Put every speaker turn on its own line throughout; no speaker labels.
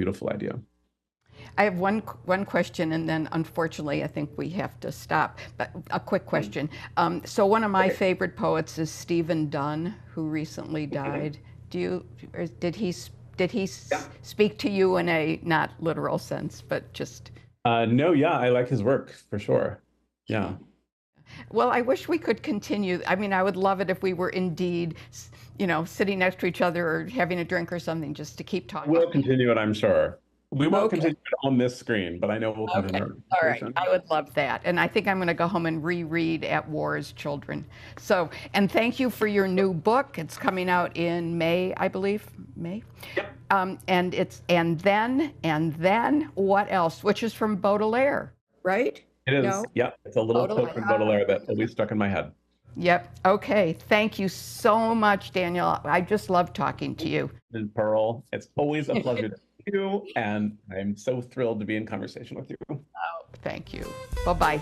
beautiful idea.
I have one question, and then unfortunately, I think we have to stop. But a quick question. So one of my
Okay.
favorite poets is Stephen Dunn, who recently
Okay.
died. Do you, or did he
Yeah.
speak to you in a not literal sense, but just?
No, yeah, I like his work for sure. Yeah.
Well, I wish we could continue. I mean, I would love it if we were indeed, sitting next to each other or having a drink or something, just to keep talking.
We'll continue it, I'm sure. We won't
Okay.
continue it on this screen, but I know we'll
Okay.
continue our
All right.
conversation.
I would love that. And I think I'm going to go home and reread At War as Children. So, and thank you for your new book. It's coming out in May, I believe. May?
Yep.
And then what else? Which is from Baudelaire, right?
It is.
No?
Yeah. It's a little quote from
Baudelaire.
Baudelaire that always stuck in my head.
Yep. Okay. Thank you so much, Daniel. I just love talking to you.
Ms. Pearl, it's always a pleasure to see you, and I'm so thrilled to be in conversation with you.
Thank you. Bye-bye.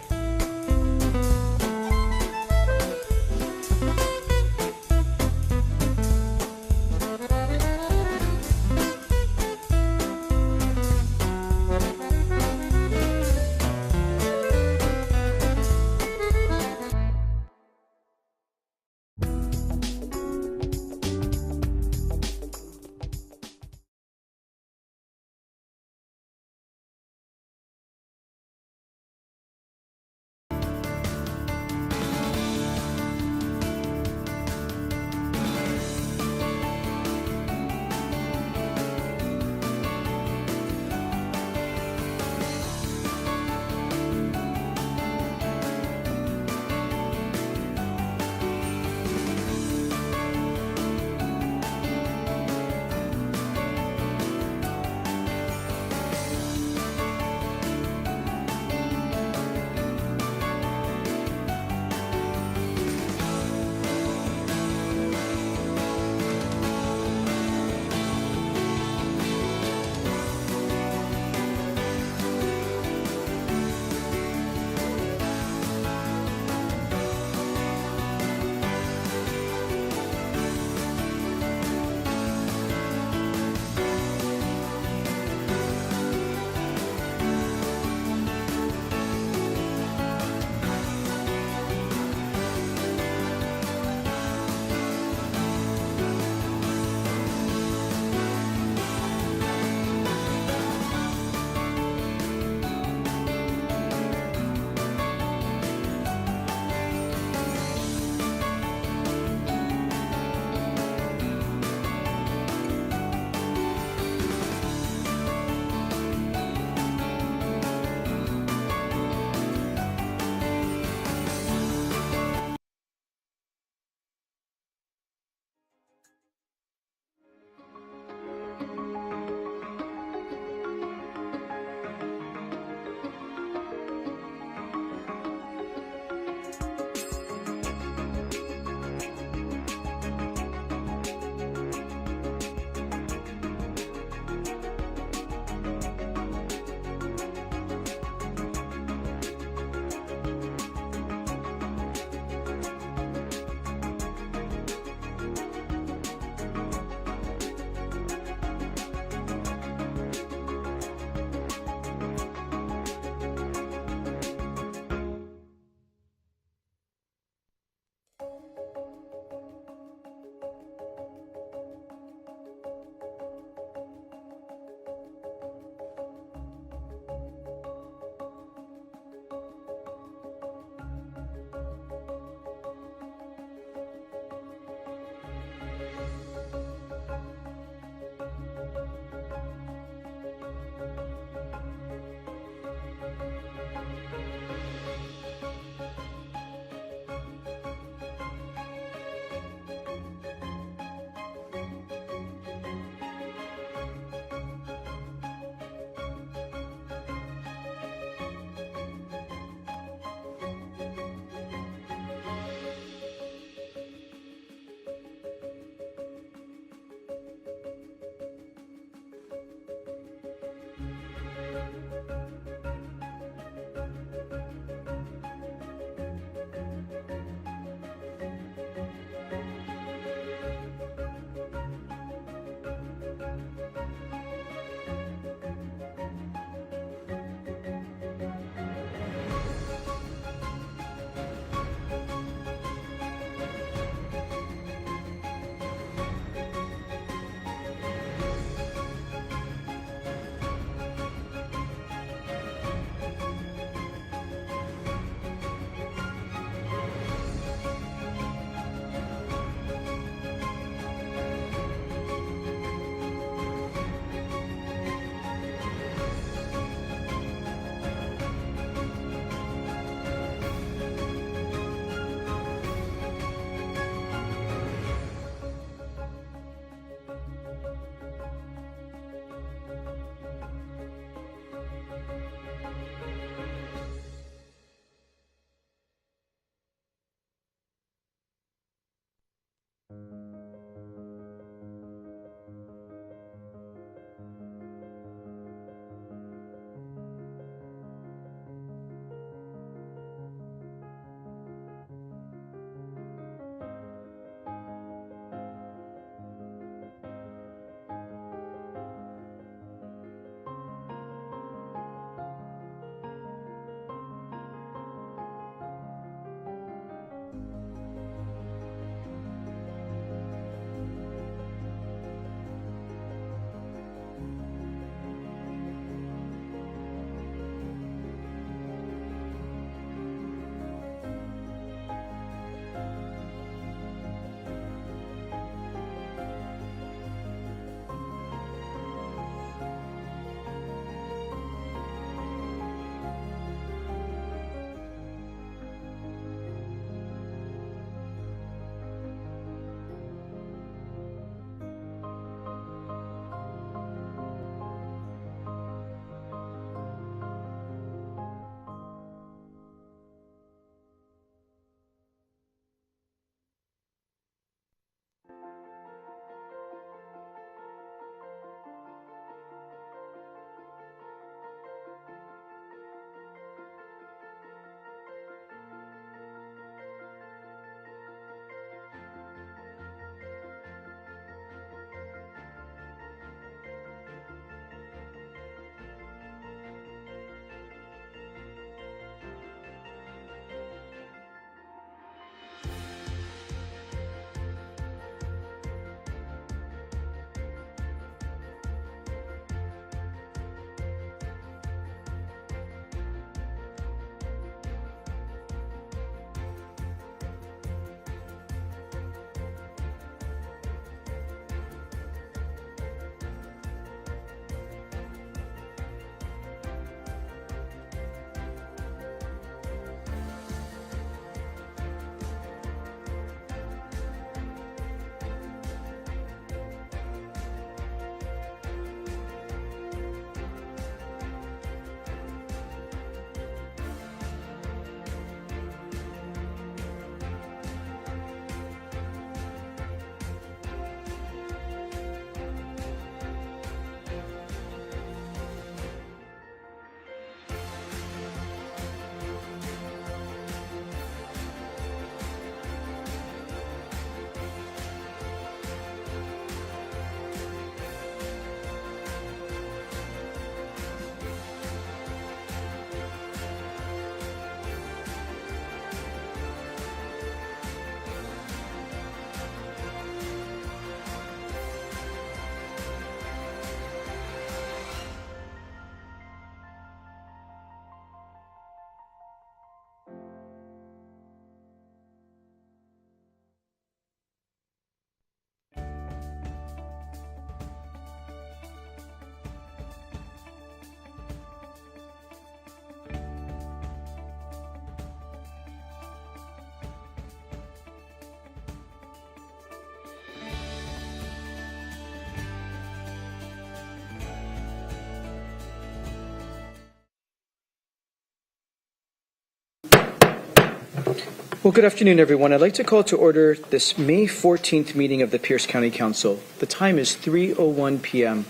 Well, good afternoon, everyone. I'd like to call to order this May 14th meeting of the Pierce County Council. The time is 3:01 p.m.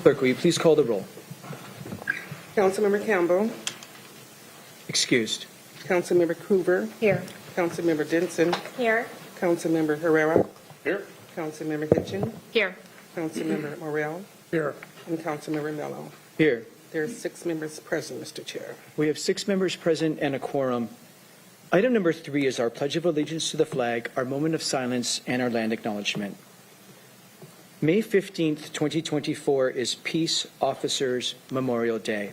Clerk, will you please call the roll?
Councilmember Campbell.
Excused.
Councilmember Hoover.
Here.
Councilmember Denson.
Here.
Councilmember Herrera.
Here.
Councilmember Hitchin.
Here.
Councilmember Morrell.
Here.
And Councilmember Mello.
Here.
There are 6 members present, Mr. Chair.
We have 6 members present and a quorum. Item number 3 is our Pledge of Allegiance to the flag, our moment of silence, and our land acknowledgement. May 15th, 2024 is Peace Officers Memorial Day.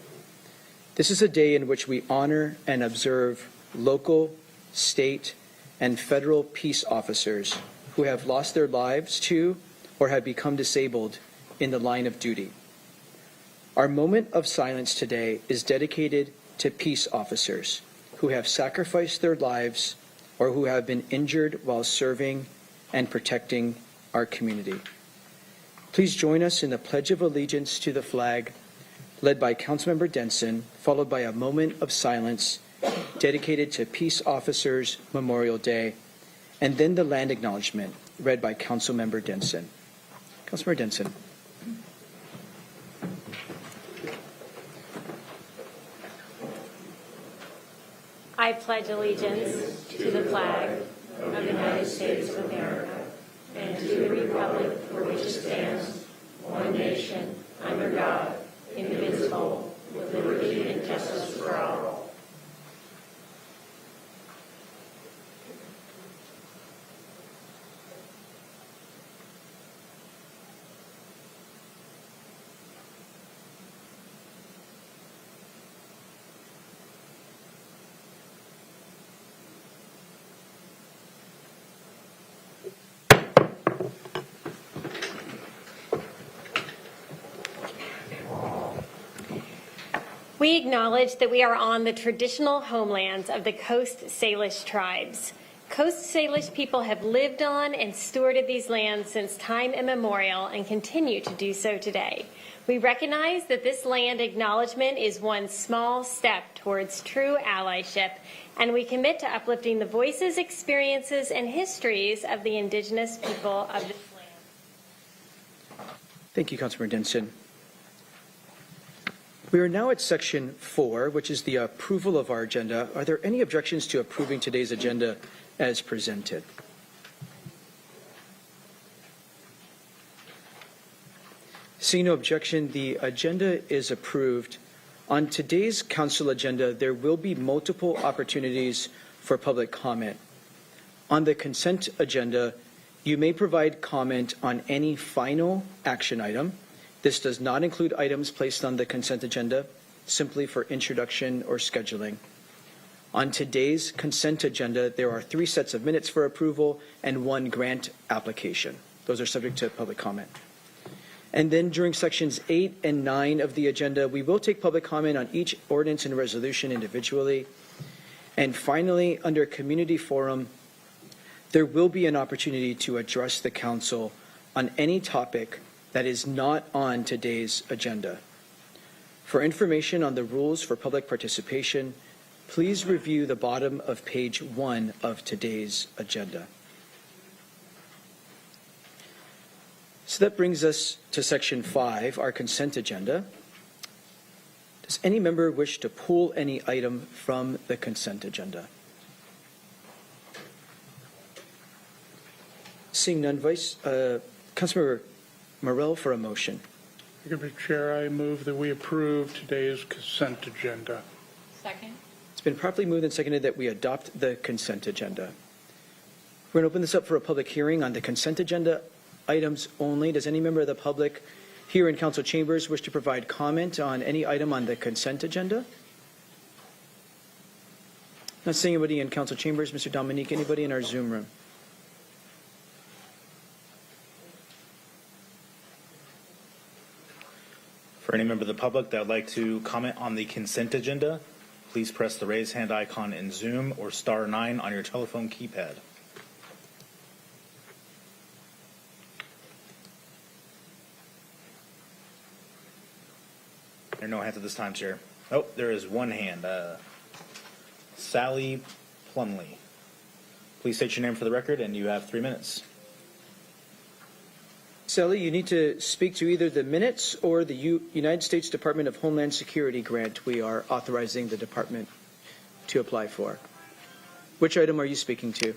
This is a day in which we honor and observe local, state, and federal peace officers who have lost their lives to or have become disabled in the line of duty. Our moment of silence today is dedicated to peace officers who have sacrificed their lives or who have been injured while serving and protecting our community. Please join us in the Pledge of Allegiance to the flag, led by Councilmember Denson, followed by a moment of silence dedicated to Peace Officers Memorial Day, and then the land acknowledgement, read by Councilmember Denson. Councilmember Denson.
I pledge allegiance to the flag of the United States of America and to the republic for which it stands, one nation, under God, indivisible, with liberty and justice for all. We acknowledge that we are on the traditional homelands of the Coast Salish tribes. Coast Salish people have lived on and stewarded these lands since time immemorial and continue to do so today. We recognize that this land acknowledgement is one small step towards true allyship, and we commit to uplifting the voices, experiences, and histories of the indigenous people of this land.
Thank you, Councilmember Denson. We are now at section 4, which is the approval of our agenda. Are there any objections to approving today's agenda as presented? Seeing no objection, the agenda is approved. On today's council agenda, there will be multiple opportunities for public comment. On the consent agenda, you may provide comment on any final action item. This does not include items placed on the consent agenda, simply for introduction or scheduling. On today's consent agenda, there are 3 sets of minutes for approval and 1 grant application. Those are subject to public comment. And then during sections 8 and 9 of the agenda, we will take public comment on each ordinance and resolution individually. And finally, under community forum, there will be an opportunity to address the council on any topic that is not on today's agenda. For information on the rules for public participation, please review the bottom of page 1 of today's agenda. So that brings us to section 5, our consent agenda. Does any member wish to pull any item from the consent agenda? Seeing none, Councilmember Morrell for a motion.
Mr. Chair, I move that we approve today's consent agenda.
Second.
It's been properly moved and seconded that we adopt the consent agenda. We're going to open this up for a public hearing on the consent agenda items only. Does any member of the public here in council chambers wish to provide comment on any item on the consent agenda? Not seeing anybody in council chambers. Mr. Dominique, anybody in our Zoom room?
For any member of the public that would like to comment on the consent agenda, please press the raise hand icon in Zoom or *9 on your telephone keypad. There are no hands at this time, Chair. Oh, there is one hand. Sally Plumley. Please state your name for the record, and you have 3 minutes.
Sally, you need to speak to either the minutes or the United States Department of Homeland Security grant we are authorizing the department to apply for. Which item are you speaking to?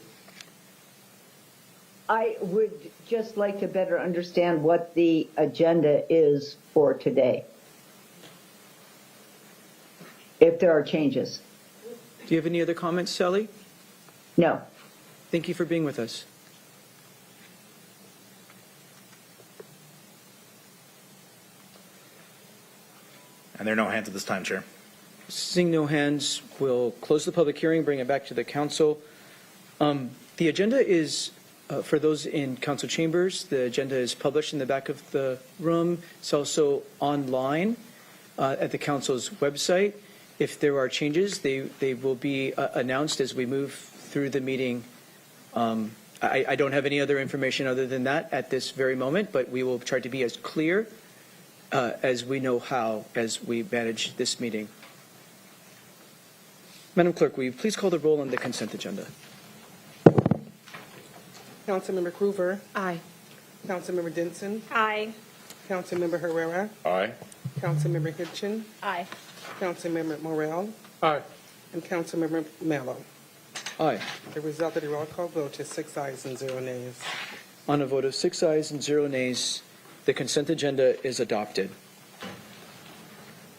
I would just like to better understand what the agenda is for today, if there are changes.
Do you have any other comments, Sally?
No.
Thank you for being with us.
And there are no hands at this time, Chair.
Seeing no hands, we'll close the public hearing, bring it back to the council. The agenda is, for those in council chambers, the agenda is published in the back of the room. It's also online at the council's website. If there are changes, they will be announced as we move through the meeting. I don't have any other information other than that at this very moment, but we will try to be as clear as we know how as we manage this meeting. Madam Clerk, will you please call the roll on the consent agenda?
Councilmember Cruver,
Aye.
Councilmember Denson,
Aye.
Councilmember Herrera,
Aye.
Councilmember Hitchin,
Aye.
Councilmember Morrell,
Aye.
and Councilmember Mello.
Aye.
The result of the roll call vote is 6 ayes and 0 nays.
On a vote of 6 ayes and 0 nays, the consent agenda is adopted.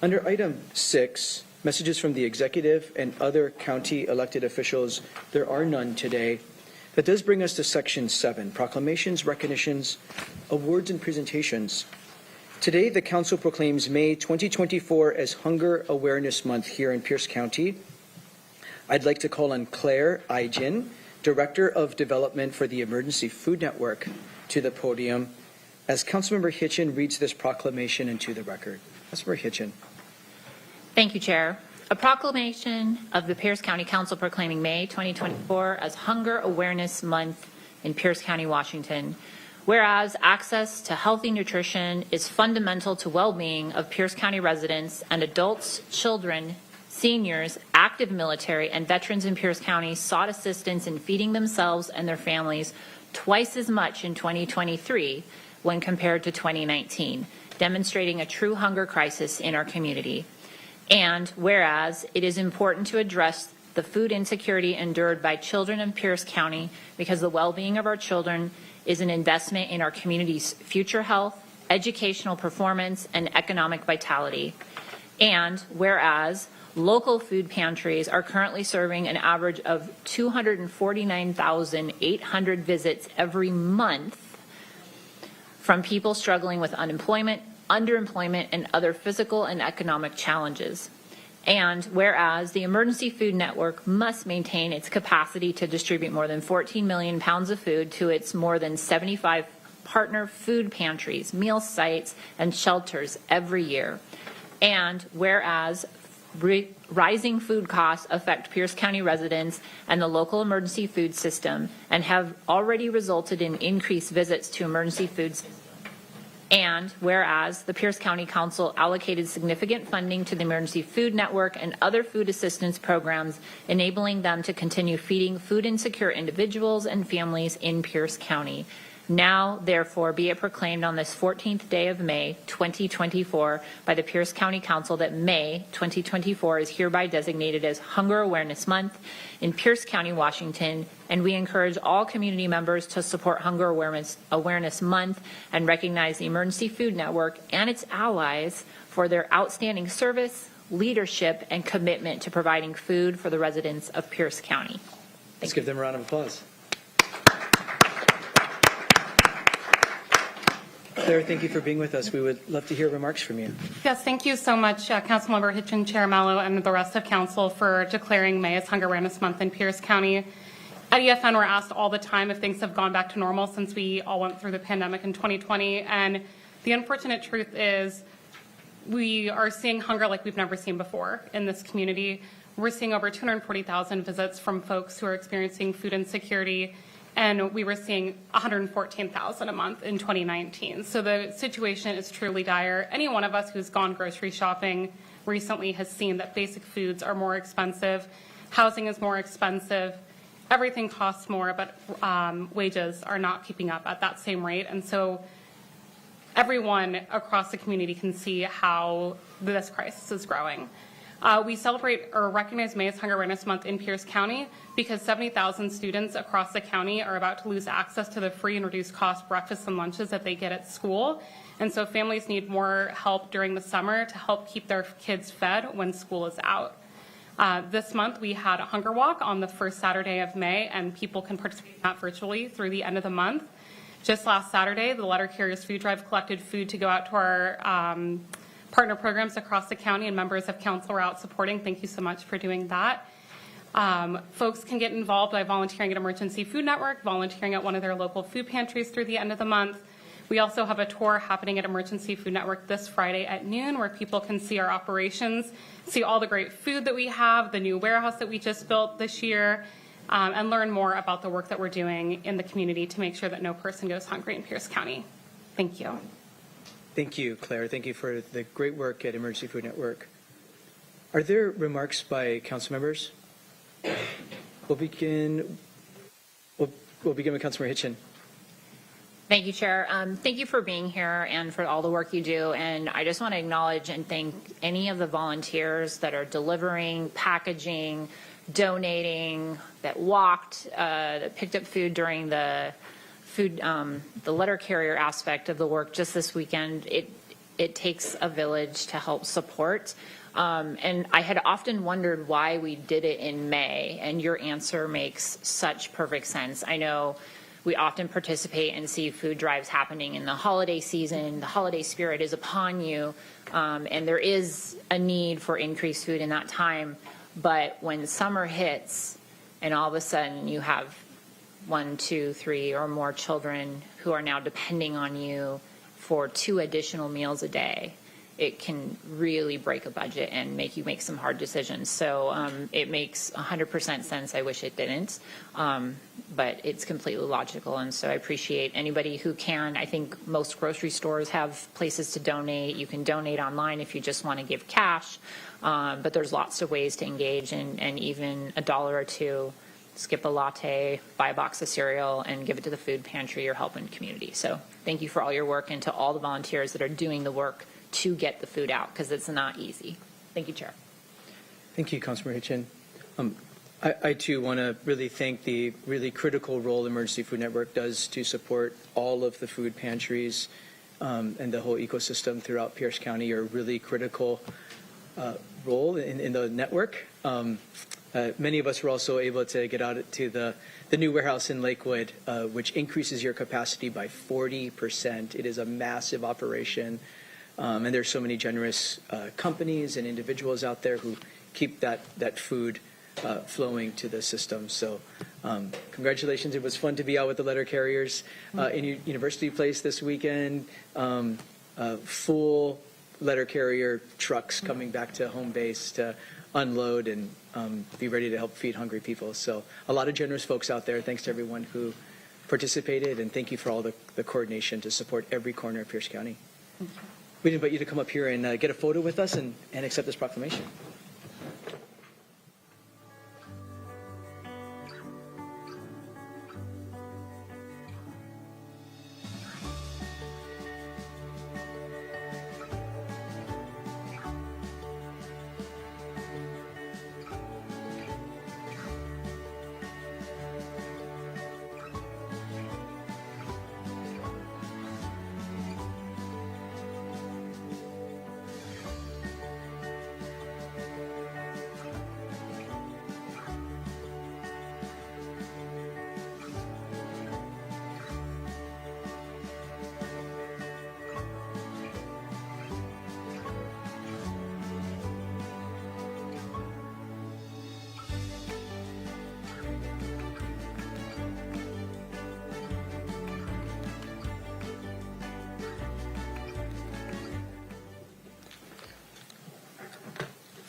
Under item 6, messages from the executive and other county elected officials, there are none today. That does bring us to section 7, proclamations, recognitions, awards, and presentations. Today, the council proclaims May 2024 as Hunger Awareness Month here in Pierce County. I'd like to call on Claire Aijin, Director of Development for the Emergency Food Network, to the podium as Councilmember Hitchin reads this proclamation into the record. Councilmember Hitchin.
Thank you, Chair. A proclamation of the Pierce County Council proclaiming May 2024 as Hunger Awareness Month in Pierce County, Washington. Whereas access to healthy nutrition is fundamental to well-being of Pierce County residents and adults, children, seniors, active military, and veterans in Pierce County sought assistance in feeding themselves and their families twice as much in 2023 when compared to 2019, demonstrating a true hunger crisis in our community. And whereas it is important to address the food insecurity endured by children in Pierce County because the well-being of our children is an investment in our community's future health, educational performance, and economic vitality. And whereas local food pantries are currently serving an average of 249,800 visits every month from people struggling with unemployment, underemployment, and other physical and economic challenges. And whereas the Emergency Food Network must maintain its capacity to distribute more than 14 million pounds of food to its more than 75 partner food pantries, meal sites, and shelters every year. And whereas rising food costs affect Pierce County residents and the local emergency food system and have already resulted in increased visits to emergency food systems. And whereas the Pierce County Council allocated significant funding to the Emergency Food Network and other food assistance programs, enabling them to continue feeding food insecure individuals and families in Pierce County. Now, therefore, be it proclaimed on this 14th day of May, 2024, by the Pierce County Council that May 2024 is hereby designated as Hunger Awareness Month in Pierce County, Washington, and we encourage all community members to support Hunger Awareness Month and recognize the Emergency Food Network and its allies for their outstanding service, leadership, and commitment to providing food for the residents of Pierce County.
Let's give them a round of applause. Claire, thank you for being with us. We would love to hear remarks from you.
Yes, thank you so much, Councilmember Hitchin, Chair Mello, and the rest of Council for declaring May as Hunger Awareness Month in Pierce County. At EFN, we're asked all the time if things have gone back to normal since we all went through the pandemic in 2020, and the unfortunate truth is we are seeing hunger like we've never seen before in this community. We're seeing over 240,000 visits from folks who are experiencing food insecurity, and we were seeing 114,000 a month in 2019. So the situation is truly dire. Any one of us who's gone grocery shopping recently has seen that basic foods are more expensive. Housing is more expensive. Everything costs more, but wages are not keeping up at that same rate. And so everyone across the community can see how this crisis is growing. We celebrate or recognize May as Hunger Awareness Month in Pierce County because 70,000 students across the county are about to lose access to the free and reduced cost breakfasts and lunches that they get at school. And so families need more help during the summer to help keep their kids fed when school is out. This month we had a hunger walk on the first Saturday of May, and people can participate in that virtually through the end of the month. Just last Saturday, the Letter Carriers Food Drive collected food to go out to our partner programs across the county, and members of council are out supporting. Thank you so much for doing that. Folks can get involved by volunteering at Emergency Food Network, volunteering at one of their local food pantries through the end of the month. We also have a tour happening at Emergency Food Network this Friday at noon where people can see our operations, see all the great food that we have, the new warehouse that we just built this year, and learn more about the work that we're doing in the community to make sure that no person goes hungry in Pierce County. Thank you.
Thank you, Claire. Thank you for the great work at Emergency Food Network. Are there remarks by council members? We'll begin with Councilmember Hitchin.
Thank you, Chair. Thank you for being here and for all the work you do. And I just want to acknowledge and thank any of the volunteers that are delivering, packaging, donating, that walked, that picked up food during the letter carrier aspect of the work just this weekend. It takes a village to help support. And I had often wondered why we did it in May, and your answer makes such perfect sense. I know we often participate and see food drives happening in the holiday season. The holiday spirit is upon you, and there is a need for increased food in that time. But when summer hits and all of a sudden you have 1, 2, 3 or more children who are now depending on you for 2 additional meals a day, it can really break a budget and make you make some hard decisions. So it makes 100% sense. I wish it didn't, but it's completely logical. And so I appreciate anybody who can. I think most grocery stores have places to donate. You can donate online if you just want to give cash, but there's lots of ways to engage, and even $1 or $2, skip a latte, buy a box of cereal, and give it to the food pantry or help in the community. So thank you for all your work, and to all the volunteers that are doing the work to get the food out, because it's not easy. Thank you, Chair.
Thank you, Councilmember Hitchin. I too want to really thank the really critical role Emergency Food Network does to support all of the food pantries and the whole ecosystem throughout Pierce County. Are a really critical role in the network. Many of us were also able to get out to the new warehouse in Lakewood, which increases your capacity by 40%. It is a massive operation. And there's so many generous companies and individuals out there who keep that food flowing to the system. So congratulations. It was fun to be out with the letter carriers in University Place this weekend. Full letter carrier trucks coming back to home base to unload and be ready to help feed hungry people. So a lot of generous folks out there. Thanks to everyone who participated, and thank you for all the coordination to support every corner of Pierce County. We'd invite you to come up here and get a photo with us and accept this proclamation.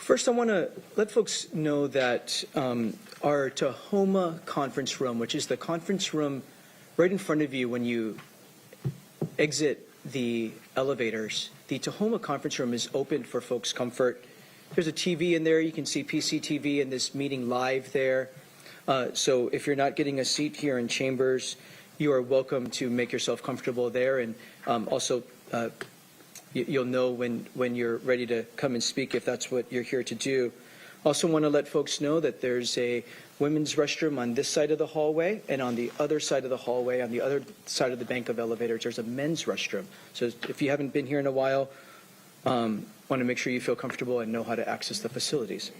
First, I want to let folks know that our Tahoma conference room, which is the conference room right in front of you when you exit the elevators, the Tahoma conference room is open for folks' comfort There's a TV in there. You can see PCTV and this meeting live there. So if you're not getting a seat here in Chambers, you are welcome to make yourself comfortable there. And also, you'll know when you're ready to come and speak if that's what you're here to do. Also want to let folks know that there's a women's restroom on this side of the hallway, and on the other side of the hallway, on the other side of the bank of elevators, there's a men's restroom. So if you haven't been here in a while, want to make sure you feel comfortable and know how to access the facilities.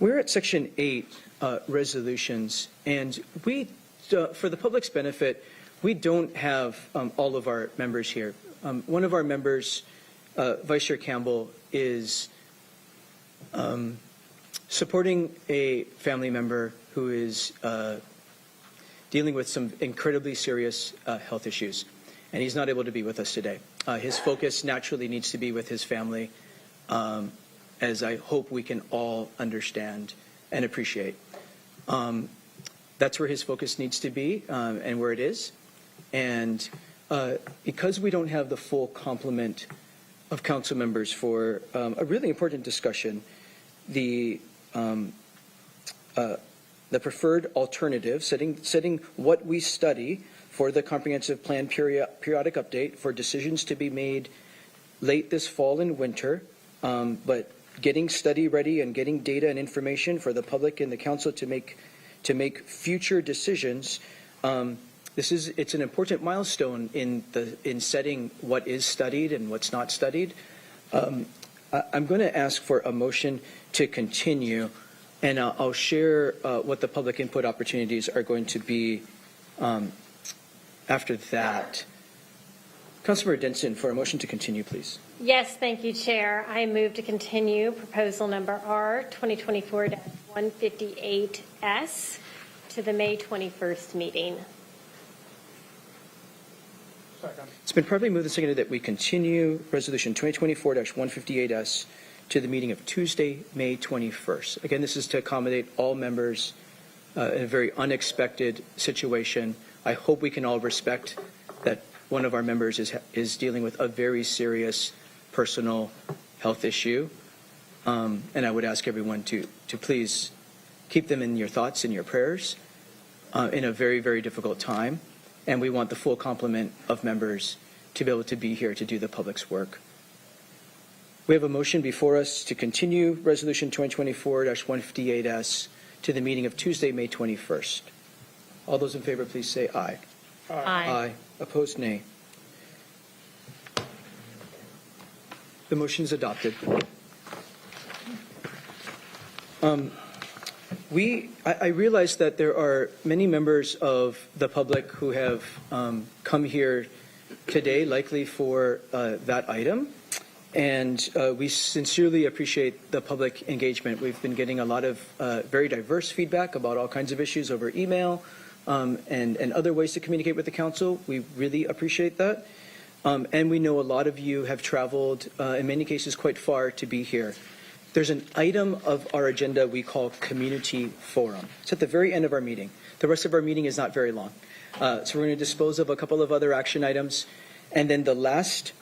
We're at Section 8, resolutions, and we, for the public's benefit, we don't have all of our members here. One of our members, Vice Chair Campbell, is supporting a family member who is dealing with some incredibly serious health issues, and he's not able to be with us today. His focus naturally needs to be with his family, as I hope we can all understand and appreciate. That's where his focus needs to be and where it is. And because we don't have the full complement of council members for a really important discussion, the preferred alternative, setting what we study for the comprehensive plan periodic update for decisions to be made late this fall and winter, but getting study ready and getting data and information for the public and the council to make future decisions. It's an important milestone in setting what is studied and what's not studied. I'm going to ask for a motion to continue, and I'll share what the public input opportunities are going to be after that. Councilmember Denson, for a motion to continue, please.
Yes, thank you, Chair. I move to continue proposal number R 2024-158S to the May 21st meeting.
Second.
It's been properly moved and seconded that we continue resolution 2024-158S to the meeting of Tuesday, May 21st. Again, this is to accommodate all members in a very unexpected situation. I hope we can all respect that one of our members is dealing with a very serious personal health issue. And I would ask everyone to please keep them in your thoughts and your prayers in a very, very difficult time. And we want the full complement of members to be able to be here to do the public's work. We have a motion before us to continue resolution 2024-158S to the meeting of Tuesday, May 21st. All those in favor, please say aye.
Aye.
Opposed, nay. The motion is adopted. I realize that there are many members of the public who have come here today, likely for that item. And we sincerely appreciate the public engagement. We've been getting a lot of very diverse feedback about all kinds of issues over email and other ways to communicate with the council. We really appreciate that. And we know a lot of you have traveled, in many cases, quite far to be here. There's an item of our agenda we call Community Forum. It's at the very end of our meeting. The rest of our meeting is not very long. So we're going to dispose of a couple of other action items. And then the last,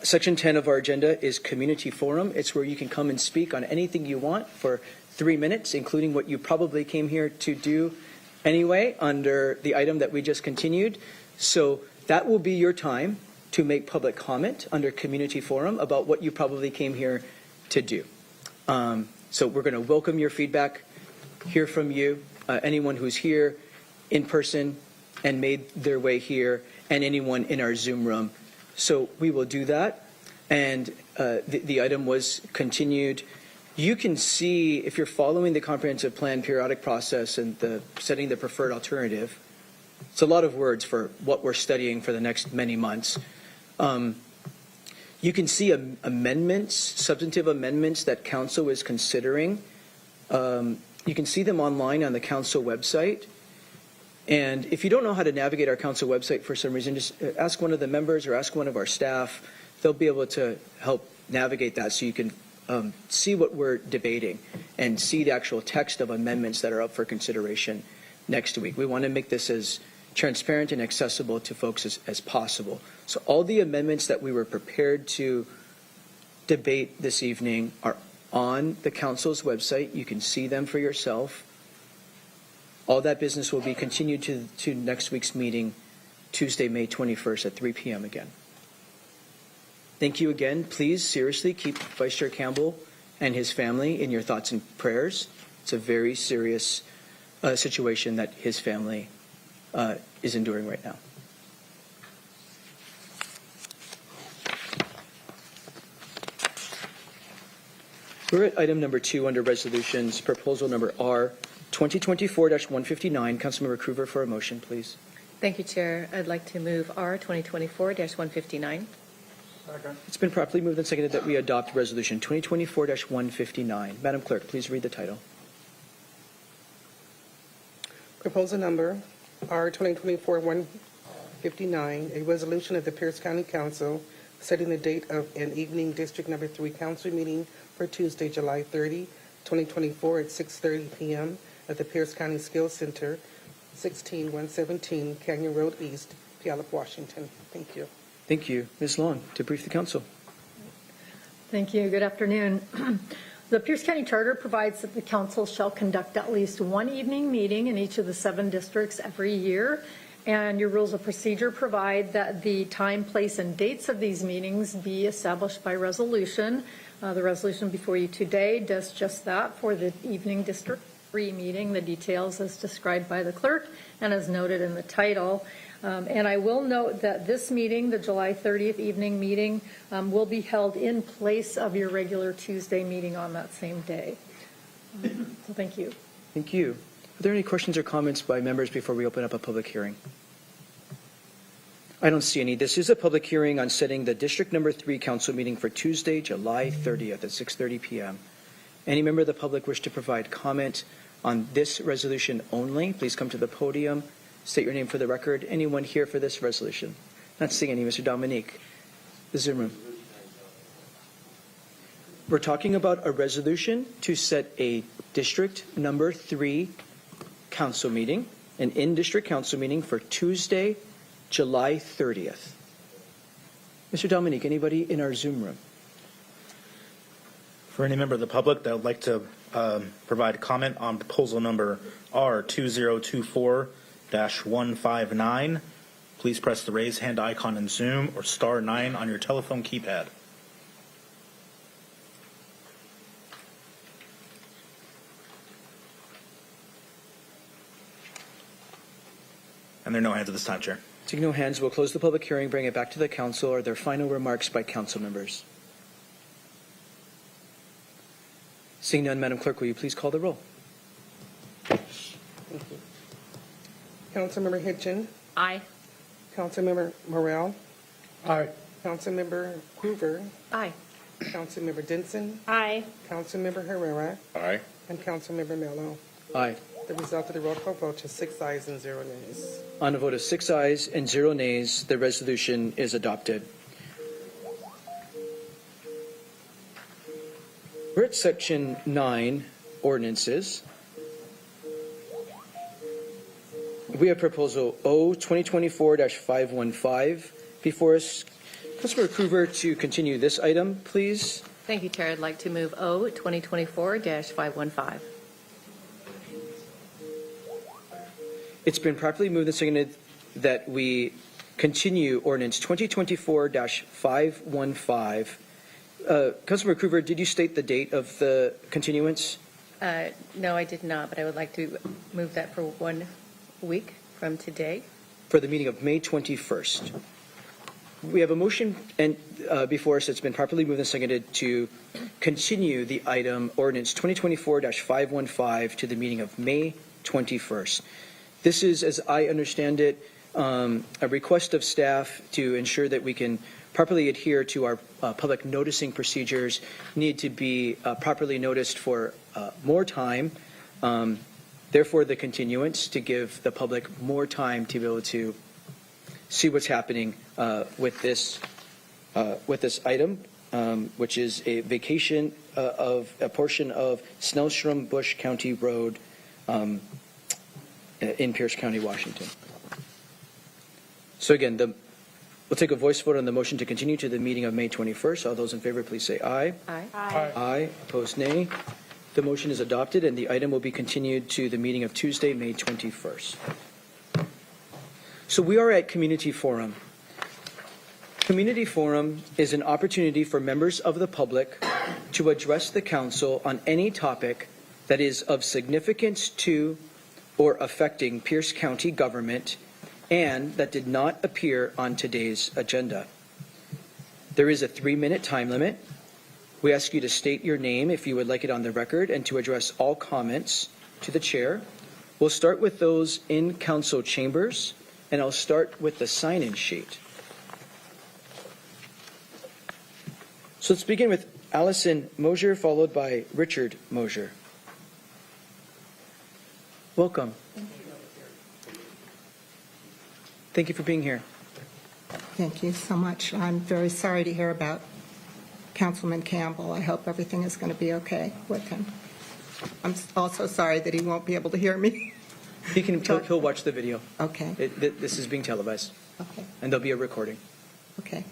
Section 10 of our agenda is Community Forum. It's where you can come and speak on anything you want for 3 minutes, including what you probably came here to do anyway under the item that we just continued. So that will be your time to make public comment under Community Forum about what you probably came here to do. So we're going to welcome your feedback, hear from you, anyone who's here in person and made their way here, and anyone in our Zoom room. So we will do that. And the item was continued. You can see, if you're following the comprehensive plan periodic process and setting the preferred alternative, it's a lot of words for what we're studying for the next many months. You can see amendments, substantive amendments that council is considering. You can see them online on the council website. And if you don't know how to navigate our council website for some reason, just ask one of the members or ask one of our staff. They'll be able to help navigate that so you can see what we're debating and see the actual text of amendments that are up for consideration next week. We want to make this as transparent and accessible to folks as possible. So all the amendments that we were prepared to debate this evening are on the council's website. You can see them for yourself. All that business will be continued to next week's meeting, Tuesday, May 21st at 3 p.m. again. Thank you again. Please seriously keep Vice Chair Campbell and his family in your thoughts and prayers. It's a very serious situation that his family is enduring right now. We're at item number 2 under resolutions, proposal number R 2024-159. Councilmember Krueger for a motion, please.
Thank you, Chair. I'd like to move R 2024-159.
It's been properly moved and seconded that we adopt resolution 2024-159. Madam Clerk, please read the title.
Proposal number R 2024-159, a resolution of the Pierce County Council setting the date of an evening District Number 3 Council meeting for Tuesday, July 30, 2024 at 6:30 p.m. at the Pierce County Skills Center, 16117 Canyon Road East, Puyallup, Washington. Thank you.
Thank you. Ms. Long, to brief the council.
Thank you. Good afternoon. The Pierce County Charter provides that the council shall conduct at least one evening meeting in each of the 7 districts every year. And your rules of procedure provide that the time, place, and dates of these meetings be established by resolution. The resolution before you today does just that for the evening District 3 meeting, the details as described by the clerk and as noted in the title. And I will note that this meeting, the July 30th evening meeting, will be held in place of your regular Tuesday meeting on that same day. So thank you.
Thank you. Are there any questions or comments by members before we open up a public hearing? I don't see any. This is a public hearing on setting the District Number 3 Council meeting for Tuesday, July 30th at 6:30 p.m. Any member of the public wish to provide comment on this resolution only, please come to the podium. State your name for the record. Anyone here for this resolution? Not seeing any. Mr. Dominique, the Zoom room. We're talking about a resolution to set a District Number 3 Council meeting, an in-district council meeting for Tuesday, July 30th. Mr. Dominique, anybody in our Zoom room?
For any member of the public that would like to provide comment on proposal number R 2024-159, please press the raise hand icon in Zoom or *9 on your telephone keypad. And there are no hands at this time, Chair.
Seeing no hands, we'll close the public hearing, bring it back to the council. Are there final remarks by council members? Seeing none, Madam Clerk, will you please call the roll?
Thank you. Councilmember Hitchin.
Aye.
Councilmember Morrell.
Aye.
Councilmember Hoover.
Aye.
Councilmember Denson.
Aye.
Councilmember Herrera.
Aye.
And Councilmember Mello.
Aye.
The result of the roll call vote is 6 ayes and 0 nays.
On a vote of 6 ayes and 0 nays, the resolution is adopted. We're at Section 9, Ordinances. We have Proposal O 2024-515 before us. Councilmember Krueger, to continue this item, please.
Thank you, Chair. I'd like to move O 2024-515.
It's been properly moved and seconded that we continue Ordinance 2024-515. Councilmember Krueger, did you state the date of the continuance?
No, I did not, but I would like to move that for 1 week from today.
For the meeting of May 21st. We have a motion before us that's been properly moved and seconded to continue the item Ordinance 2024-515 to the meeting of May 21st. This is, as I understand it, a request of staff to ensure that we can properly adhere to our public noticing procedures, need to be properly noticed for more time. Therefore, the continuance to give the public more time to be able to see what's happening with this item, which is a vacation of a portion of Snellstrom Bush County Road in Pierce County, Washington. So again, we'll take a voice vote on the motion to continue to the meeting of May 21st. All those in favor, please say aye.
Aye.
Aye. Opposed, nay. The motion is adopted, and the item will be continued to the meeting of Tuesday, May 21st. So we are at Community Forum. Community Forum is an opportunity for members of the public to address the council on any topic that is of significance to or affecting Pierce County government and that did not appear on today's agenda. There is a 3-minute time limit. We ask you to state your name if you would like it on the record and to address all comments to the chair. We'll start with those in council chambers, and I'll start with the sign-in sheet. So let's begin with Allison Mosier, followed by Richard Mosier. Welcome. Thank you for being here.
Thank you so much. I'm very sorry to hear about Councilman Campbell. I hope everything is going to be okay with him. I'm also sorry that he won't be able to hear me.
He'll watch the video.
Okay.
This is being televised.
Okay.
And there'll be a recording.
Okay.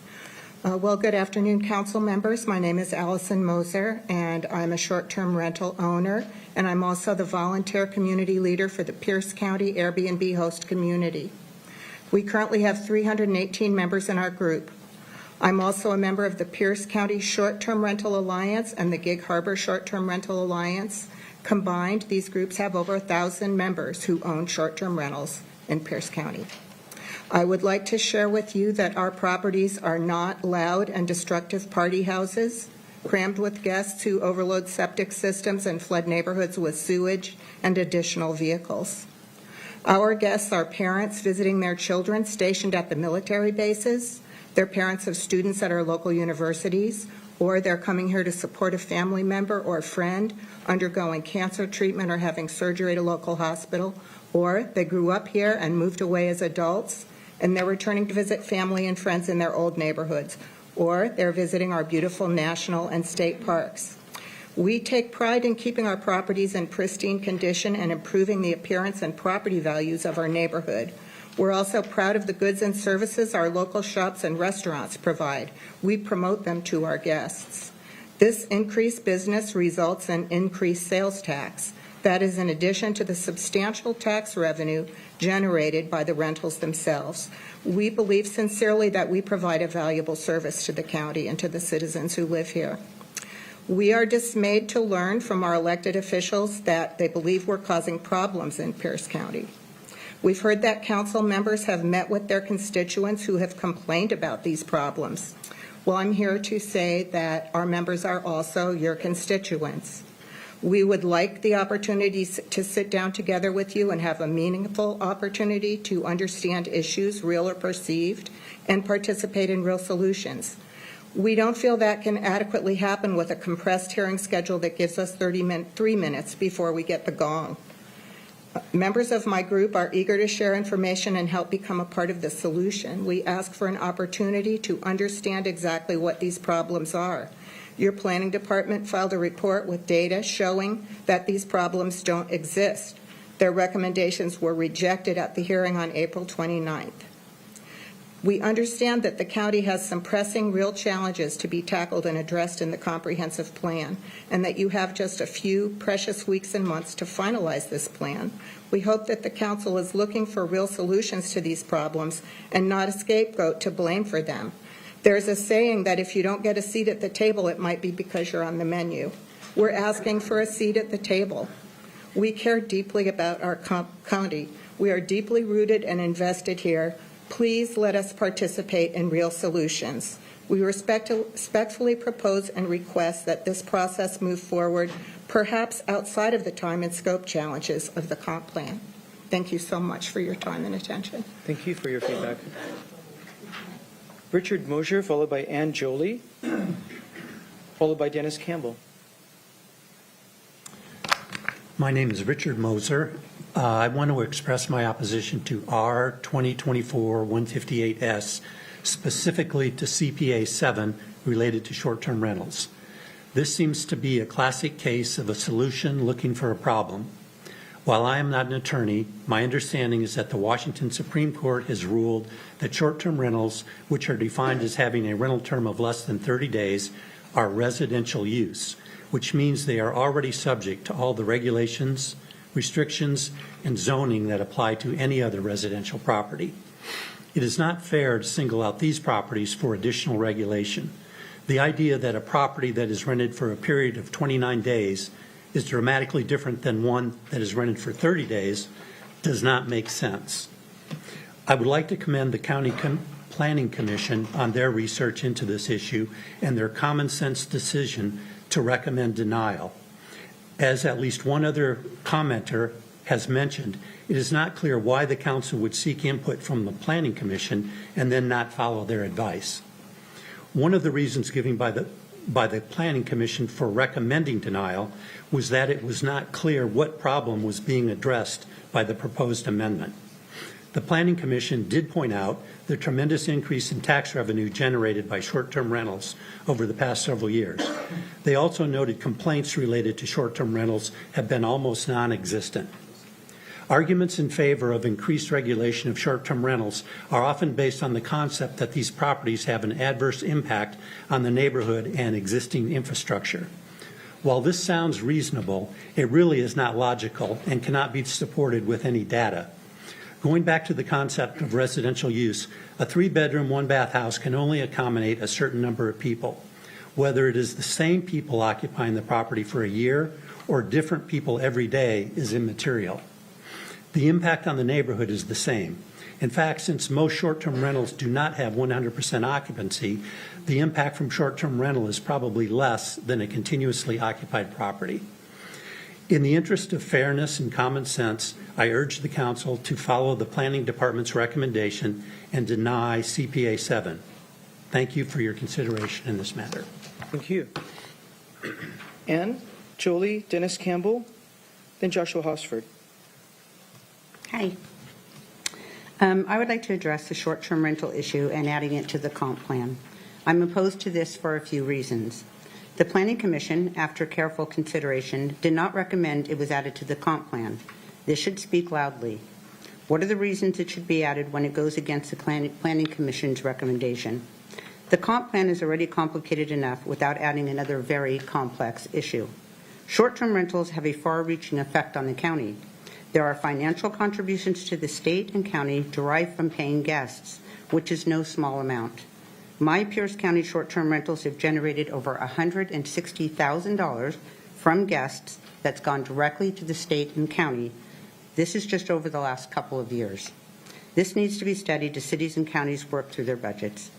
Well, good afternoon, council members. My name is Allison Moser, and I'm a short-term rental owner, and I'm also the volunteer community leader for the Pierce County Airbnb host community. We currently have 318 members in our group. I'm also a member of the Pierce County Short-Term Rental Alliance and the Gig Harbor Short-Term Rental Alliance. Combined, these groups have over 1,000 members who own short-term rentals in Pierce County. I would like to share with you that our properties are not loud and destructive party houses, crammed with guests who overload septic systems and flood neighborhoods with sewage and additional vehicles. Our guests are parents visiting their children stationed at the military bases, they're parents of students at our local universities, or they're coming here to support a family member or a friend undergoing cancer treatment or having surgery at a local hospital, or they grew up here and moved away as adults, and they're returning to visit family and friends in their old neighborhoods, or they're visiting our beautiful national and state parks. We take pride in keeping our properties in pristine condition and improving the appearance and property values of our neighborhood. We're also proud of the goods and services our local shops and restaurants provide. We promote them to our guests. This increased business results in increased sales tax. That is in addition to the substantial tax revenue generated by the rentals themselves. We believe sincerely that we provide a valuable service to the county and to the citizens who live here. We are dismayed to learn from our elected officials that they believe we're causing problems in Pierce County. We've heard that council members have met with their constituents who have complained about these problems. Well, I'm here to say that our members are also your constituents. We would like the opportunity to sit down together with you and have a meaningful opportunity to understand issues, real or perceived, and participate in real solutions. We don't feel that can adequately happen with a compressed hearing schedule that gives us 3 minutes before we get the gong. Members of my group are eager to share information and help become a part of the solution. We ask for an opportunity to understand exactly what these problems are. Your planning department filed a report with data showing that these problems don't exist. Their recommendations were rejected at the hearing on April 29th. We understand that the county has some pressing real challenges to be tackled and addressed in the comprehensive plan, and that you have just a few precious weeks and months to finalize this plan. We hope that the council is looking for real solutions to these problems and not a scapegoat to blame for them. There's a saying that if you don't get a seat at the table, it might be because you're on the menu. We're asking for a seat at the table. We care deeply about our county. We are deeply rooted and invested here. Please let us participate in real solutions. We respectfully propose and request that this process move forward, perhaps outside of the time and scope challenges of the comp plan. Thank you so much for your time and attention.
Thank you for your feedback. Richard Mosier, followed by Ann Jolie, followed by Dennis Campbell.
My name is Richard Moser. I want to express my opposition to R 2024-158S, specifically to CPA 7 related to short-term rentals. This seems to be a classic case of a solution looking for a problem. While I am not an attorney, my understanding is that the Washington Supreme Court has ruled that short-term rentals, which are defined as having a rental term of less than 30 days, are residential use, which means they are already subject to all the regulations, restrictions, and zoning that apply to any other residential property. It is not fair to single out these properties for additional regulation. The idea that a property that is rented for a period of 29 days is dramatically different than one that is rented for 30 days does not make sense. I would like to commend the County Planning Commission on their research into this issue and their common sense decision to recommend denial. As at least one other commenter has mentioned, it is not clear why the council would seek input from the Planning Commission and then not follow their advice. One of the reasons given by the Planning Commission for recommending denial was that it was not clear what problem was being addressed by the proposed amendment. The Planning Commission did point out the tremendous increase in tax revenue generated by short-term rentals over the past several years. They also noted complaints related to short-term rentals have been almost non-existent. Arguments in favor of increased regulation of short-term rentals are often based on the concept that these properties have an adverse impact on the neighborhood and existing infrastructure. While this sounds reasonable, it really is not logical and cannot be supported with any data. Going back to the concept of residential use, a 3-bedroom, 1-bath house can only accommodate a certain number of people. Whether it is the same people occupying the property for a year or different people every day is immaterial. The impact on the neighborhood is the same. In fact, since most short-term rentals do not have 100% occupancy, the impact from short-term rental is probably less than a continuously occupied property. In the interest of fairness and common sense, I urge the council to follow the Planning Department's recommendation and deny CPA 7. Thank you for your consideration in this matter.
Thank you. Ann, Jolie, Dennis Campbell, then Joshua Hosford.
Hi. I would like to address the short-term rental issue and adding it to the comp plan. I'm opposed to this for a few reasons. The Planning Commission, after careful consideration, did not recommend it was added to the comp plan. This should speak loudly. What are the reasons it should be added when it goes against the Planning Commission's recommendation? The comp plan is already complicated enough without adding another very complex issue. Short-term rentals have a far-reaching effect on the county. There are financial contributions to the state and county derived from paying guests, which is no small amount. My Pierce County short-term rentals have generated over $160,000 from guests that's gone directly to the state and county. This is just over the last couple of years. This needs to be studied as cities and counties work through their budgets.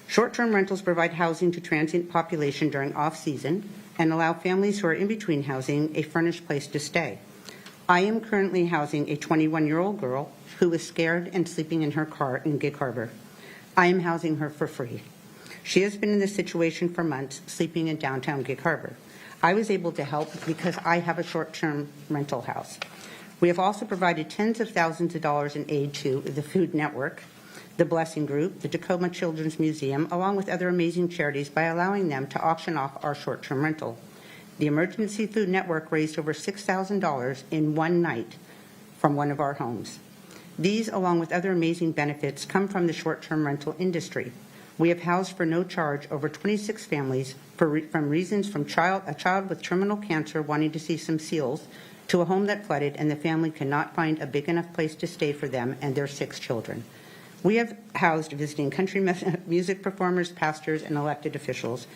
Short-term rentals provide housing to transient population during off-season and allow families who are in between housing a furnished place to stay. I am currently housing a 21-year-old girl who is scared and sleeping in her car in Gig Harbor. I am housing her for free. She has been in this situation for months, sleeping in downtown Gig Harbor. I was able to help because I have a short-term rental house. We have also provided tens of thousands of dollars in aid to the Food Network, the Blessing Group, the Tacoma Children's Museum, along with other amazing charities by allowing them to auction off our short-term rental. The Emergency Food Network raised over $6,000 in one night from one of our homes. These, along with other amazing benefits, come from the short-term rental industry. We have housed for no charge over 26 families from reasons from a child with terminal cancer wanting to see some seals to a home that flooded and the family cannot find a big enough place to stay for them and their 6 children. We have housed visiting country music performers, pastors, and elected officials.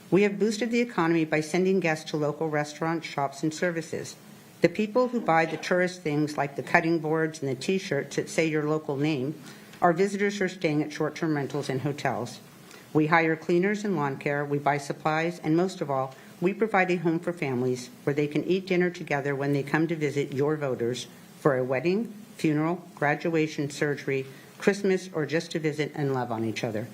We have boosted the economy by sending guests to local restaurants, shops, and services. The people who buy the tourist things like the cutting boards and the T-shirts that say your local name are visitors who are staying at short-term rentals and hotels. We hire cleaners and lawn care, we buy supplies, and most of all, we provide a home for families where they can eat dinner together when they come to visit your voters for a wedding, funeral, graduation, surgery, Christmas, or just to visit and love on each other.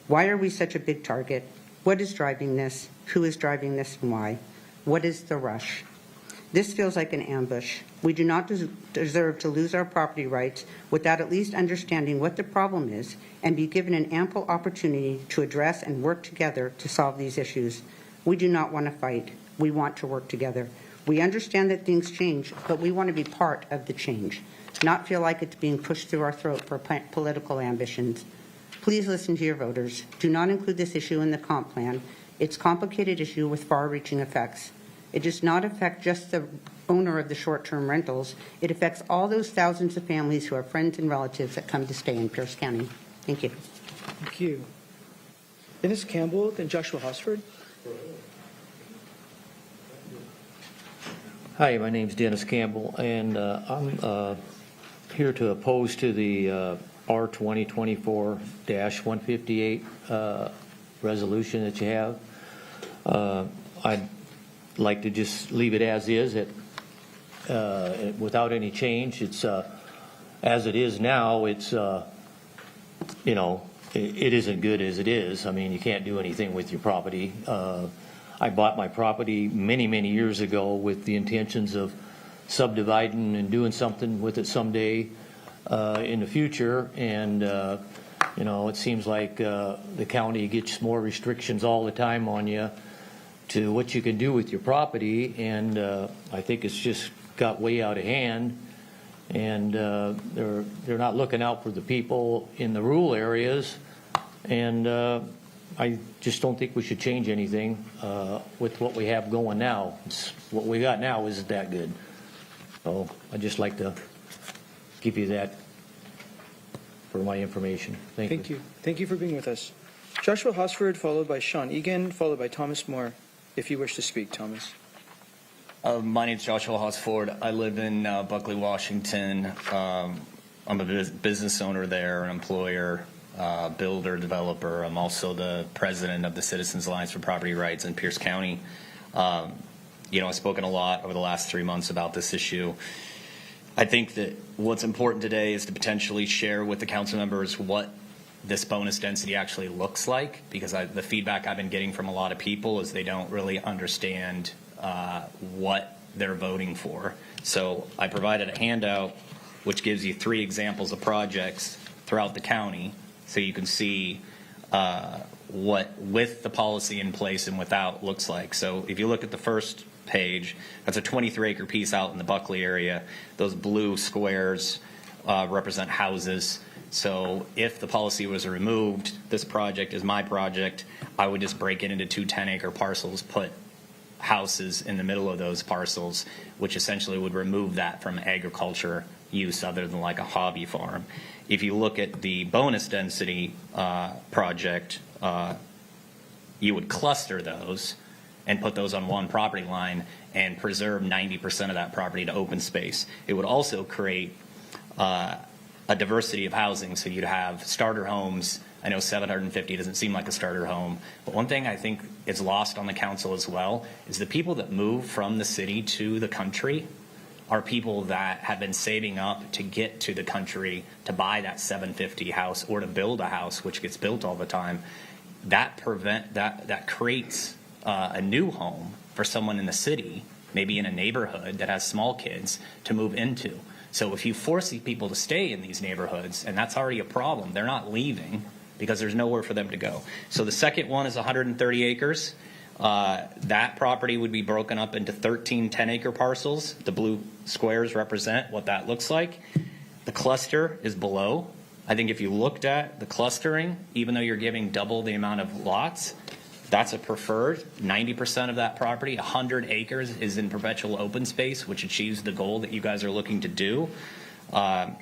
Why are we such a big target? What is driving this? Who is driving this and why? What is the rush? This feels like an ambush. We do not deserve to lose our property rights without at least understanding what the problem is and be given an ample opportunity to address and work together to solve these issues. We do not want to fight. We want to work together. We understand that things change, but we want to be part of the change, not feel like it's being pushed through our throat for political ambitions. Please listen to your voters. Do not include this issue in the comp plan. It's a complicated issue with far-reaching effects. It does not affect just the owner of the short-term rentals. It affects all those thousands of families who have friends and relatives that come to stay in Pierce County. Thank you.
Thank you. Dennis Campbell, then Joshua Hosford.
Hi, my name's Dennis Campbell, and I'm here to oppose to the R 2024-158 resolution that you have. I'd like to just leave it as is, without any change. It's as it is now. It's it isn't good as it is. I mean, you can't do anything with your property. I bought my property many, many years ago with the intentions of subdividing and doing something with it someday in the future. And, it seems like the county gets more restrictions all the time on you to what you can do with your property. And I think it's just got way out of hand. And they're not looking out for the people in the rural areas. And I just don't think we should change anything with what we have going now. What we got now isn't that good. So I'd just like to give you that for my information. Thank you.
Thank you for being with us. Joshua Hosford, followed by Sean Egan, followed by Thomas Moore. If you wish to speak, Thomas.
My name is Joshua Hosford. I live in Buckley, Washington. I'm a business owner there, an employer, builder, developer. I'm also the president of the Citizens Alliance for Property Rights in Pierce County. I've spoken a lot over the last 3 months about this issue. I think that what's important today is to potentially share with the council members what this bonus density actually looks like, because the feedback I've been getting from a lot of people is they don't really understand what they're voting for. So I provided a handout which gives you 3 examples of projects throughout the county, so you can see what with the policy in place and without looks like. So if you look at the first page, that's a 23-acre piece out in the Buckley area. Those blue squares represent houses. So if the policy was removed, this project is my project, I would just break it into 2 10-acre parcels, put houses in the middle of those parcels, which essentially would remove that from agriculture use other than like a hobby farm. If you look at the bonus density project, you would cluster those and put those on one property line and preserve 90% of that property to open space. It would also create a diversity of housing, so you'd have starter homes. I know 750 doesn't seem like a starter home, but one thing I think is lost on the council as well is the people that move from the city to the country are people that have been saving up to get to the country to buy that 750 house or to build a house, which gets built all the time. That creates a new home for someone in the city, maybe in a neighborhood that has small kids, to move into. So if you force these people to stay in these neighborhoods, and that's already a problem, they're not leaving because there's nowhere for them to go. So the second one is 130 acres. That property would be broken up into 13 10-acre parcels. The blue squares represent what that looks like. The cluster is below. I think if you looked at the clustering, even though you're giving double the amount of lots, that's a preferred. 90% of that property, 100 acres, is in perpetual open space, which achieves the goal that you guys are looking to do. The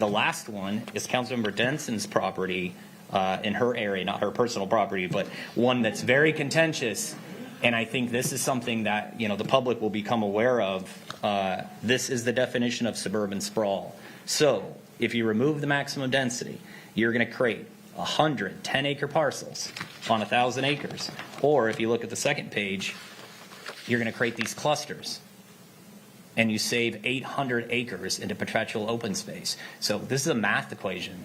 last one is Councilmember Denson's property in her area, not her personal property, but one that's very contentious. And I think this is something that the public will become aware of. This is the definition of suburban sprawl. So if you remove the maximum density, you're going to create 100 10-acre parcels on 1,000 acres. Or if you look at the second page, you're going to create these clusters. And you save 800 acres into perpetual open space. So this is a math equation,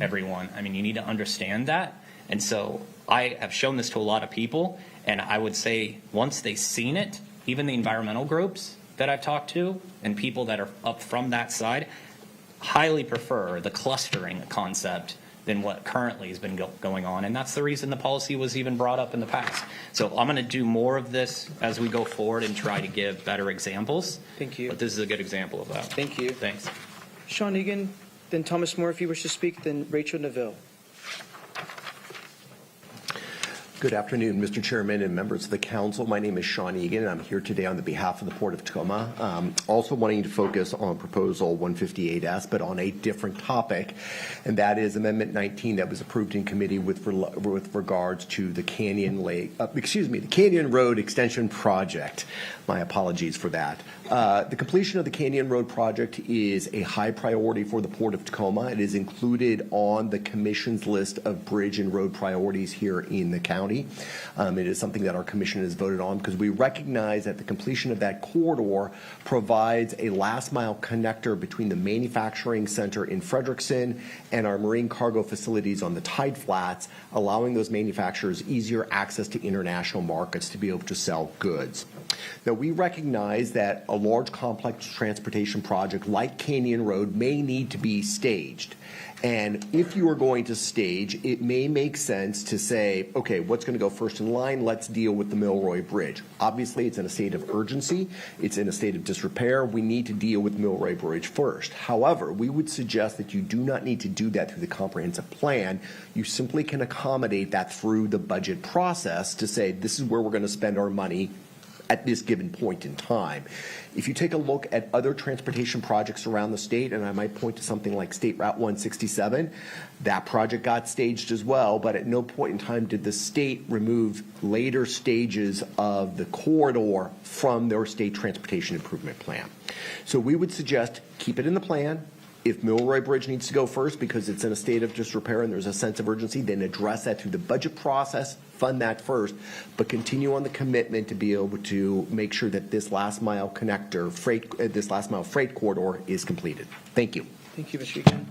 everyone. I mean, you need to understand that. And so I have shown this to a lot of people. And I would say once they've seen it, even the environmental groups that I've talked to and people that are up from that side highly prefer the clustering concept than what currently has been going on. And that's the reason the policy was even brought up in the past. So I'm going to do more of this as we go forward and try to give better examples.
Thank you.
But this is a good example of that.
Thank you.
Thanks.
Sean Egan, then Thomas Moore, if you wish to speak, then Rachel Neville.
Good afternoon, Mr. Chairman and members of the council. My name is Sean Egan, and I'm here today on the behalf of the Port of Tacoma. Also wanting to focus on Proposal 158S, but on a different topic, and that is Amendment 19 that was approved in committee with regards to the Canyon Road Extension Project. My apologies for that. The completion of the Canyon Road project is a high priority for the Port of Tacoma. It is included on the Commission's list of bridge and road priorities here in the county. It is something that our Commission has voted on because we recognize that the completion of that corridor provides a last-mile connector between the manufacturing center in Frederickson and our marine cargo facilities on the Tide Flats, allowing those manufacturers easier access to international markets to be able to sell goods. Now, we recognize that a large complex transportation project like Canyon Road may need to be staged. And if you are going to stage, it may make sense to say, okay, what's going to go first in line? Let's deal with the Milroy Bridge. Obviously, it's in a state of urgency. It's in a state of disrepair. We need to deal with Milroy Bridge first. However, we would suggest that you do not need to do that through the comprehensive plan. You simply can accommodate that through the budget process to say, this is where we're going to spend our money at this given point in time. If you take a look at other transportation projects around the state, and I might point to something like State Route 167, that project got staged as well, but at no point in time did the state remove later stages of the corridor from their state transportation improvement plan. So we would suggest keep it in the plan. If Milroy Bridge needs to go first because it's in a state of disrepair and there's a sense of urgency, then address that through the budget process, fund that first, but continue on the commitment to be able to make sure that this last mile connector, this last mile freight corridor is completed. Thank you.
Thank you, Mr. Egan.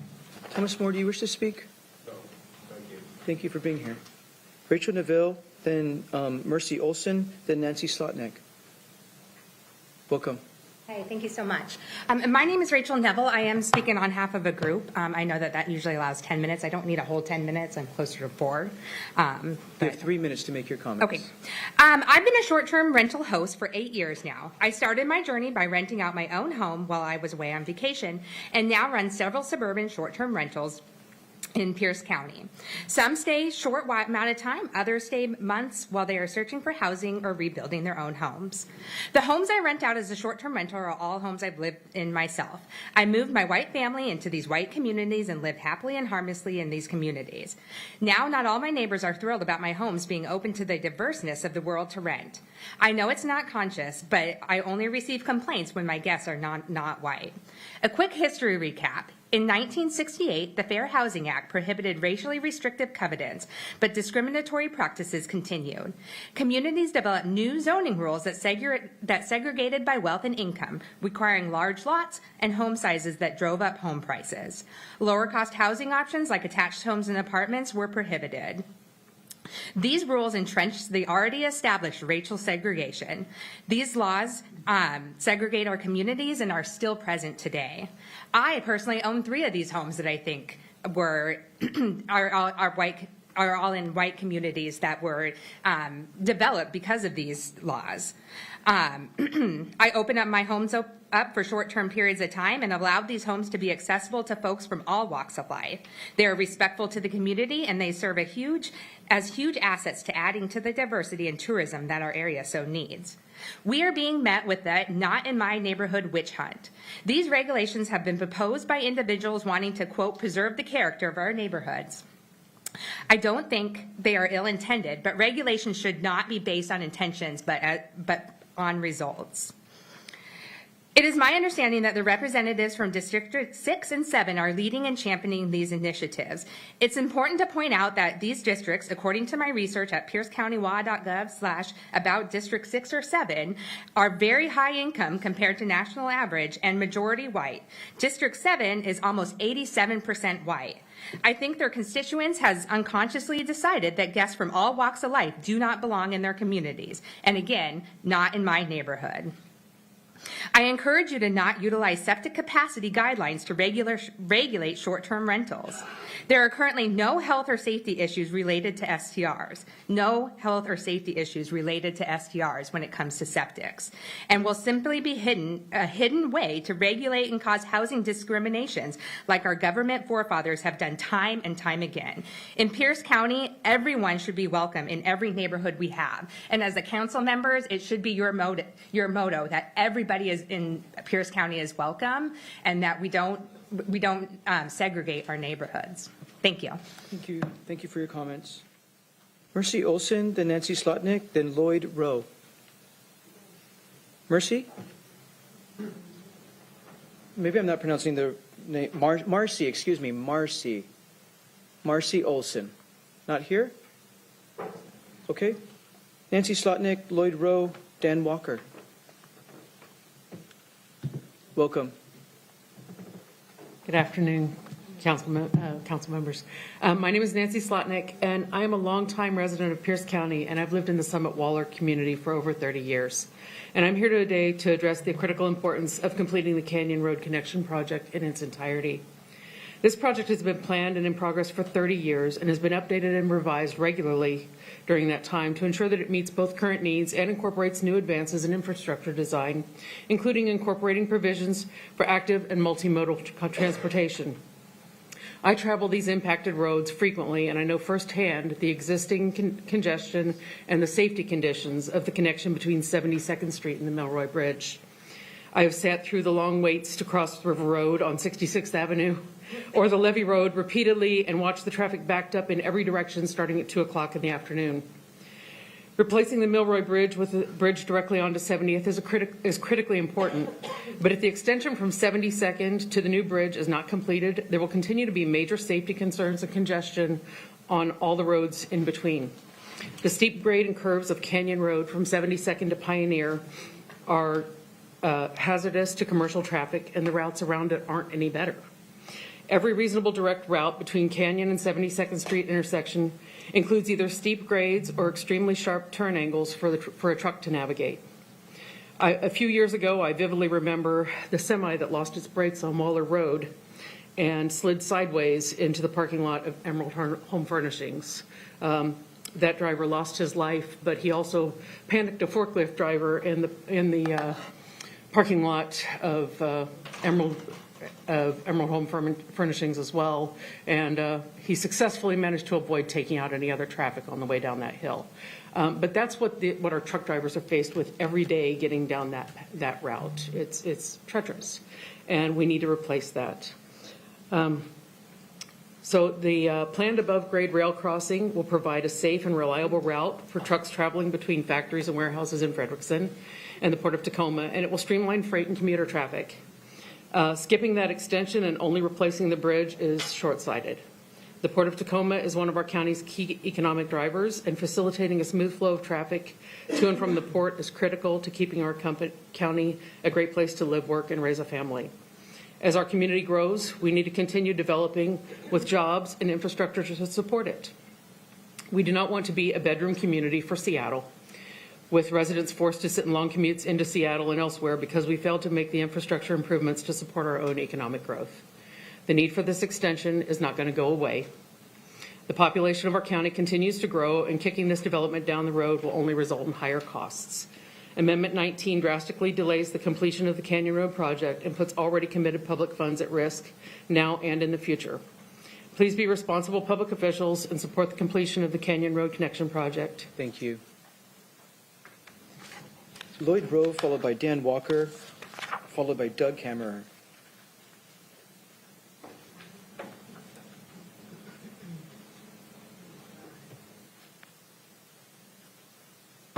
Thomas Moore, do you wish to speak? No, thank you. Thank you for being here. Rachel Neville, then Mercy Olson, then Nancy Slotnick. Welcome.
Hi, thank you so much. My name is Rachel Neville. I am speaking on behalf of a group. I know that usually allows 10 minutes. I don't need a whole 10 minutes. I'm closer to 4.
You have 3 minutes to make your comments.
Okay. I've been a short-term rental host for 8 years now. I started my journey by renting out my own home while I was away on vacation, and now run several suburban short-term rentals in Pierce County. Some stay short amount of time, others stay months while they are searching for housing or rebuilding their own homes. The homes I rent out as a short-term rental are all homes I've lived in myself. I moved my white family into these white communities and lived happily and harmlessly in these communities. Now, not all my neighbors are thrilled about my homes being open to the diverseness of the world to rent. I know it's not conscious, but I only receive complaints when my guests are not white. A quick history recap. In 1968, the Fair Housing Act prohibited racially restrictive covenants, but discriminatory practices continued. Communities developed new zoning rules that segregated by wealth and income, requiring large lots and home sizes that drove up home prices. Lower-cost housing options like attached homes and apartments were prohibited. These rules entrenched the already established racial segregation. These laws segregate our communities and are still present today. I personally own 3 of these homes that I think are all in white communities that were developed because of these laws. I open up my homes up for short-term periods of time and allowed these homes to be accessible to folks from all walks of life. They are respectful to the community and they serve as huge assets to adding to the diversity and tourism that our area so needs. We are being met with the not in my neighborhood witch hunt. These regulations have been proposed by individuals wanting to, quote, preserve the character of our neighborhoods. I don't think they are ill-intended, but regulations should not be based on intentions, but on results. It is my understanding that the representatives from District 6 and 7 are leading and championing these initiatives. It's important to point out that these districts, according to my research at piercecountywa.gov/about District 6 or 7, are very high income compared to national average and majority white. District 7 is almost 87% white. I think their constituents has unconsciously decided that guests from all walks of life do not belong in their communities, and again, not in my neighborhood. I encourage you to not utilize septic capacity guidelines to regulate short-term rentals. There are currently no health or safety issues related to STRs. No health or safety issues related to STRs when it comes to septics, and will simply be a hidden way to regulate and cause housing discriminations like our government forefathers have done time and time again. In Pierce County, everyone should be welcome in every neighborhood we have. And as the council members, it should be your motto that everybody is in Pierce County is welcome, and that we don't segregate our neighborhoods. Thank you.
Thank you. Thank you for your comments. Mercy Olson, then Nancy Slotnick, then Lloyd Rowe. Mercy? Maybe I'm not pronouncing the name. Marcy, excuse me, Marcy. Marcy Olson. Not here? Okay. Nancy Slotnick, Lloyd Rowe, Dan Walker. Welcome.
Good afternoon, council members. My name is Nancy Slotnick, and I am a longtime resident of Pierce County, and I've lived in the Summit Waller community for over 30 years. And I'm here today to address the critical importance of completing the Canyon Road Connection project in its entirety. This project has been planned and in progress for 30 years and has been updated and revised regularly during that time to ensure that it meets both current needs and incorporates new advances in infrastructure design, including incorporating provisions for active and multimodal transportation. I travel these impacted roads frequently, and I know firsthand the existing congestion and the safety conditions of the connection between 72nd Street and the Milroy Bridge. I have sat through the long waits to cross River Road on 66th Avenue or the Levee Road repeatedly and watched the traffic backed up in every direction starting at 2 o'clock in the afternoon. Replacing the Milroy Bridge with a bridge directly onto 70th is critically important, but if the extension from 72nd to the new bridge is not completed, there will continue to be major safety concerns and congestion on all the roads in between. The steep grade and curves of Canyon Road from 72nd to Pioneer are hazardous to commercial traffic, and the routes around it aren't any better. Every reasonable direct route between Canyon and 72nd Street intersection includes either steep grades or extremely sharp turn angles for a truck to navigate. A few years ago, I vividly remember the semi that lost its brakes on Waller Road and slid sideways into the parking lot of Emerald Home Furnishings. That driver lost his life, but he also panicked a forklift driver in the parking lot of Emerald Home Furnishings as well, and he successfully managed to avoid taking out any other traffic on the way down that hill. But that's what our truck drivers are faced with every day getting down that route. It's treacherous, and we need to replace that. So the planned above-grade rail crossing will provide a safe and reliable route for trucks traveling between factories and warehouses in Frederickson and the Port of Tacoma, and it will streamline freight and commuter traffic. Skipping that extension and only replacing the bridge is short-sighted. The Port of Tacoma is one of our county's key economic drivers, and facilitating a smooth flow of traffic to and from the port is critical to keeping our county a great place to live, work, and raise a family. As our community grows, we need to continue developing with jobs and infrastructure to support it. We do not want to be a bedroom community for Seattle, with residents forced to sit in long commutes into Seattle and elsewhere because we failed to make the infrastructure improvements to support our own economic growth. The need for this extension is not going to go away. The population of our county continues to grow, and kicking this development down the road will only result in higher costs. Amendment 19 drastically delays the completion of the Canyon Road project and puts already committed public funds at risk now and in the future. Please be responsible public officials and support the completion of the Canyon Road Connection project.
Thank you. Lloyd Rowe, followed by Dan Walker, followed by Doug Kammerer.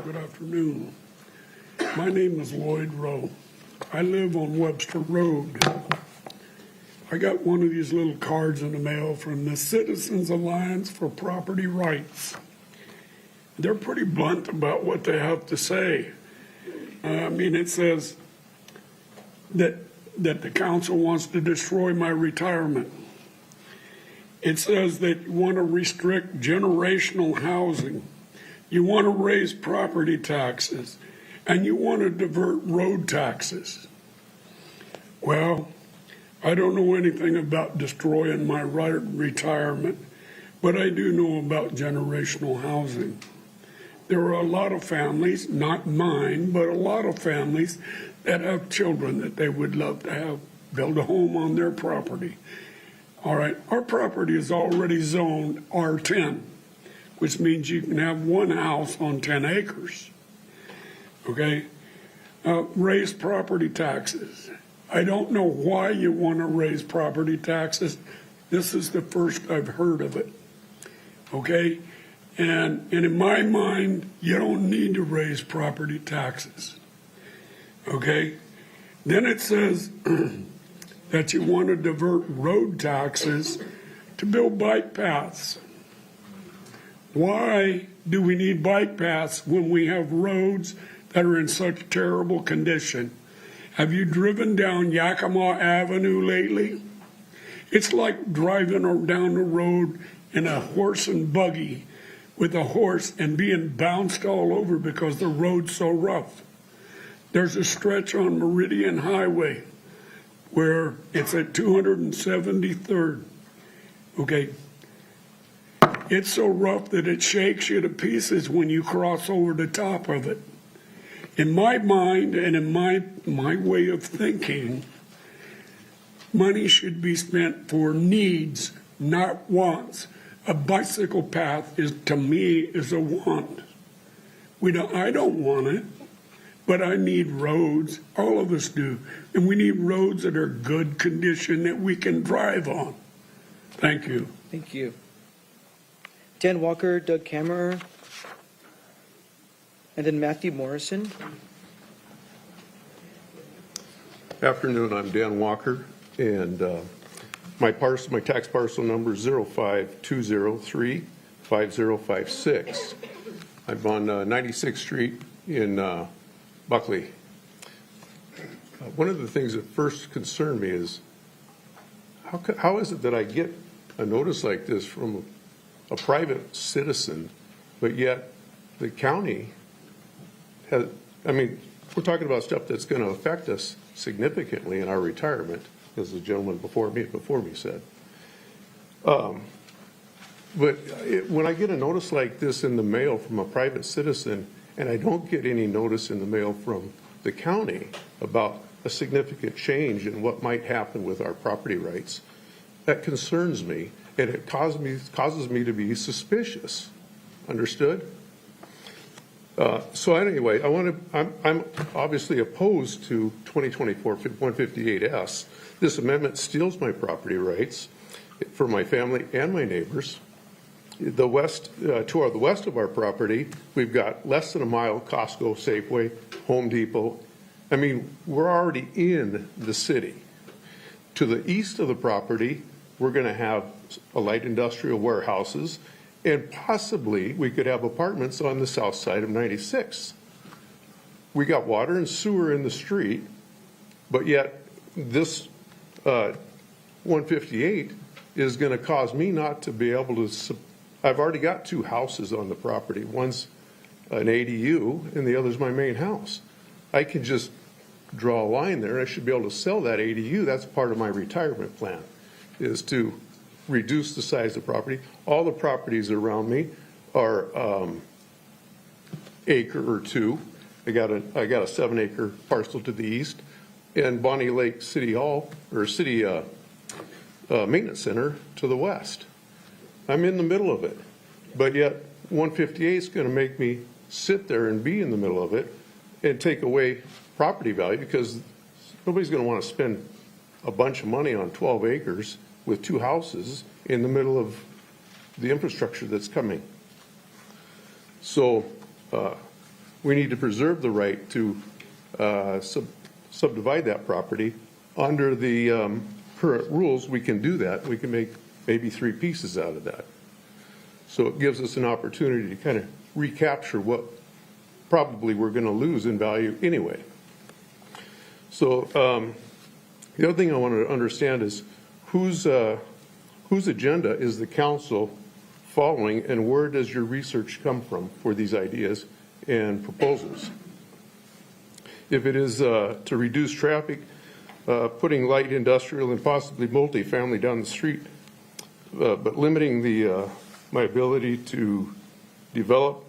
Good afternoon. My name is Lloyd Rowe. I live on Webster Road. I got one of these little cards in the mail from the Citizens Alliance for Property Rights. They're pretty blunt about what they have to say. It says that the council wants to destroy my retirement. It says that you want to restrict generational housing. You want to raise property taxes. and you want to divert road taxes. Well, I don't know anything about destroying my retirement, but I do know about generational housing. There are a lot of families, not mine, but a lot of families that have children that they would love to have build a home on their property. All right, our property is already zoned R10, which means you can have one house on 10 acres. Okay? Raise property taxes. I don't know why you want to raise property taxes. This is the first I've heard of it. Okay? And in my mind, you don't need to raise property taxes. Okay? Then it says that you want to divert road taxes to build bike paths. Why do we need bike paths when we have roads that are in such terrible condition? Have you driven down Yakima Avenue lately? It's like driving down the road in a horse and buggy with a horse and being bounced all over because the road's so rough. There's a stretch on Meridian Highway where it's at 273rd. Okay. It's so rough that it shakes you to pieces when you cross over the top of it. In my mind and in my way of thinking, money should be spent for needs, not wants. A bicycle path to me is a want. I don't want it, but I need roads. All of us do. And we need roads that are good condition that we can drive on. Thank you.
Thank you. Dan Walker, Doug Kammerer, and then Matthew Morrison.
Afternoon, I'm Dan Walker, and my tax parcel number is 05203-5056. I'm on 96th Street in Buckley. One of the things that first concerned me is how is it that I get a notice like this from a private citizen, but yet the county has, we're talking about stuff that's going to affect us significantly in our retirement, as the gentleman before me said. But when I get a notice like this in the mail from a private citizen, and I don't get any notice in the mail from the county about a significant change in what might happen with our property rights, that concerns me, and it causes me to be suspicious. Understood? So anyway, I'm obviously opposed to 2024 158S. This amendment steals my property rights for my family and my neighbors. To the west of our property, we've got less than a mile Costco, Safeway, Home Depot. We're already in the city. To the east of the property, we're going to have a light industrial warehouses, and possibly we could have apartments on the south side of 96. We got water and sewer in the street, but yet this 158 is going to cause me not to be able to. I've already got two houses on the property. One's an ADU, and the other's my main house. I can just draw a line there. I should be able to sell that ADU. That's part of my retirement plan, is to reduce the size of the property. All the properties around me are acre or two. I got a 7-acre parcel to the east, and Bonnie Lake City Hall or City Maintenance Center to the west. I'm in the middle of it, but yet 158 is going to make me sit there and be in the middle of it and take away property value, because nobody's going to want to spend a bunch of money on 12 acres with two houses in the middle of the infrastructure that's coming. So we need to preserve the right to subdivide that property. Under the current rules, we can do that. We can make maybe 3 pieces out of that. So it gives us an opportunity to kind of recapture what probably we're going to lose in value anyway. So the other thing I wanted to understand is whose agenda is the council following, and where does your research come from for these ideas and proposals? if it is to reduce traffic, putting light industrial and possibly multifamily down the street, but limiting my ability to develop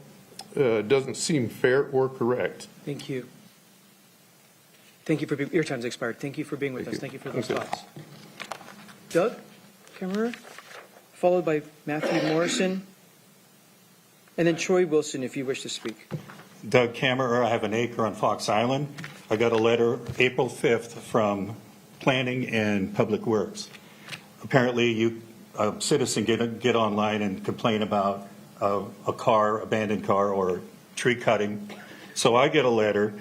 doesn't seem fair or correct.
Thank you. Thank you for your time's expired. Thank you for being with us. Thank you for those
Okay.
thoughts. Doug Kammerer, followed by Matthew Morrison, and then Troy Wilson, if you wish to speak.
Doug Kammerer, I have an acre on Fox Island. I got a letter April 5th from Planning and Public Works. Apparently, a citizen get online and complain about a abandoned car, or tree cutting. So I get a letter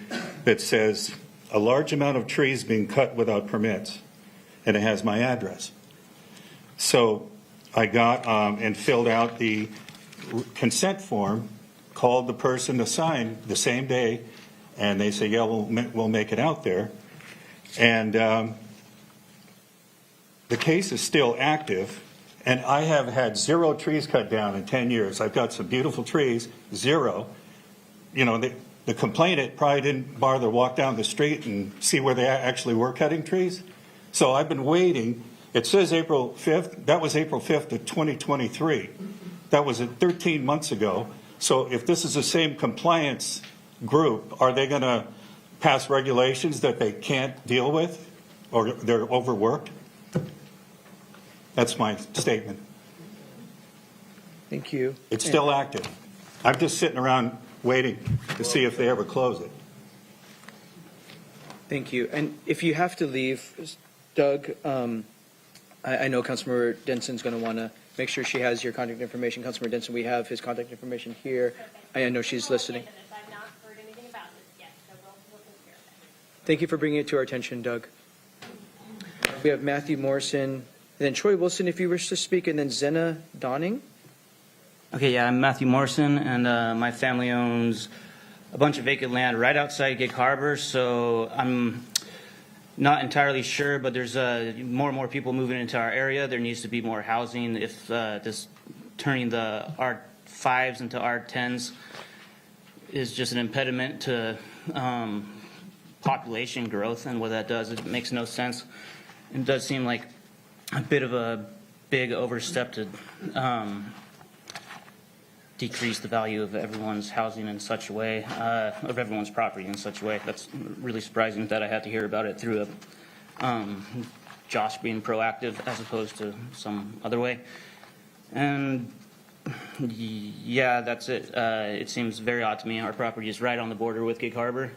that says a large amount of trees being cut without permits, and it has my address. So I got and filled out the consent form, called the person to sign the same day, and they say, yeah, we'll make it out there. And the case is still active, and I have had 0 trees cut down in 10 years. I've got some beautiful trees, 0. You know, the complainant probably didn't bother to walk down the street and see where they actually were cutting trees. So I've been waiting. It says April 5th. That was April 5th of 2023. That was 13 months ago. So if this is the same compliance group, are they going to pass regulations that they can't deal with, or they're overworked? That's my statement.
Thank you.
It's still active. I'm just sitting around waiting to see if they ever close it.
Thank you. And if you have to leave, Doug, I know Councilmember Denson's going to want to make sure she has your contact information. Councilmember Denson, we have his contact information here. I know she's listening. Thank you for bringing it to our attention, Doug. We have Matthew Morrison, and then Troy Wilson, if you wish to speak, and then Zena Donning.
Okay, yeah, I'm Matthew Morrison, and my family owns a bunch of vacant land right outside Gig Harbor, so I'm not entirely sure, but there's more and more people moving into our area. There needs to be more housing. If this turning the R5s into R10s is just an impediment to population growth, and what that does, it makes no sense. It does seem like a bit of a big overstep to decrease the value of everyone's housing in such a way, of everyone's property in such a way. That's really surprising that I had to hear about it through Josh being proactive as opposed to some other way. And yeah, that's it. It seems very odd to me. Our property is right on the border with Gig Harbor.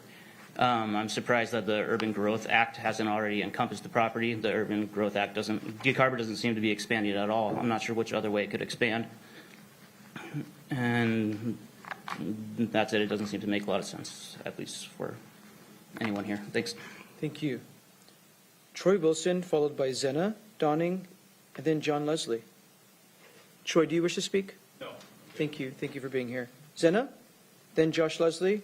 I'm surprised that the Urban Growth Act hasn't already encompassed the property. The Urban Growth Act Gig Harbor doesn't seem to be expanding at all. I'm not sure which other way it could expand. And that's it. It doesn't seem to make a lot of sense, at least for anyone here. Thanks.
Thank you. Troy Wilson, followed by Zena Donning, and then John Leslie. Troy, do you wish to speak?
No.
Thank you. Thank you for being here. Zena, then Josh Leslie,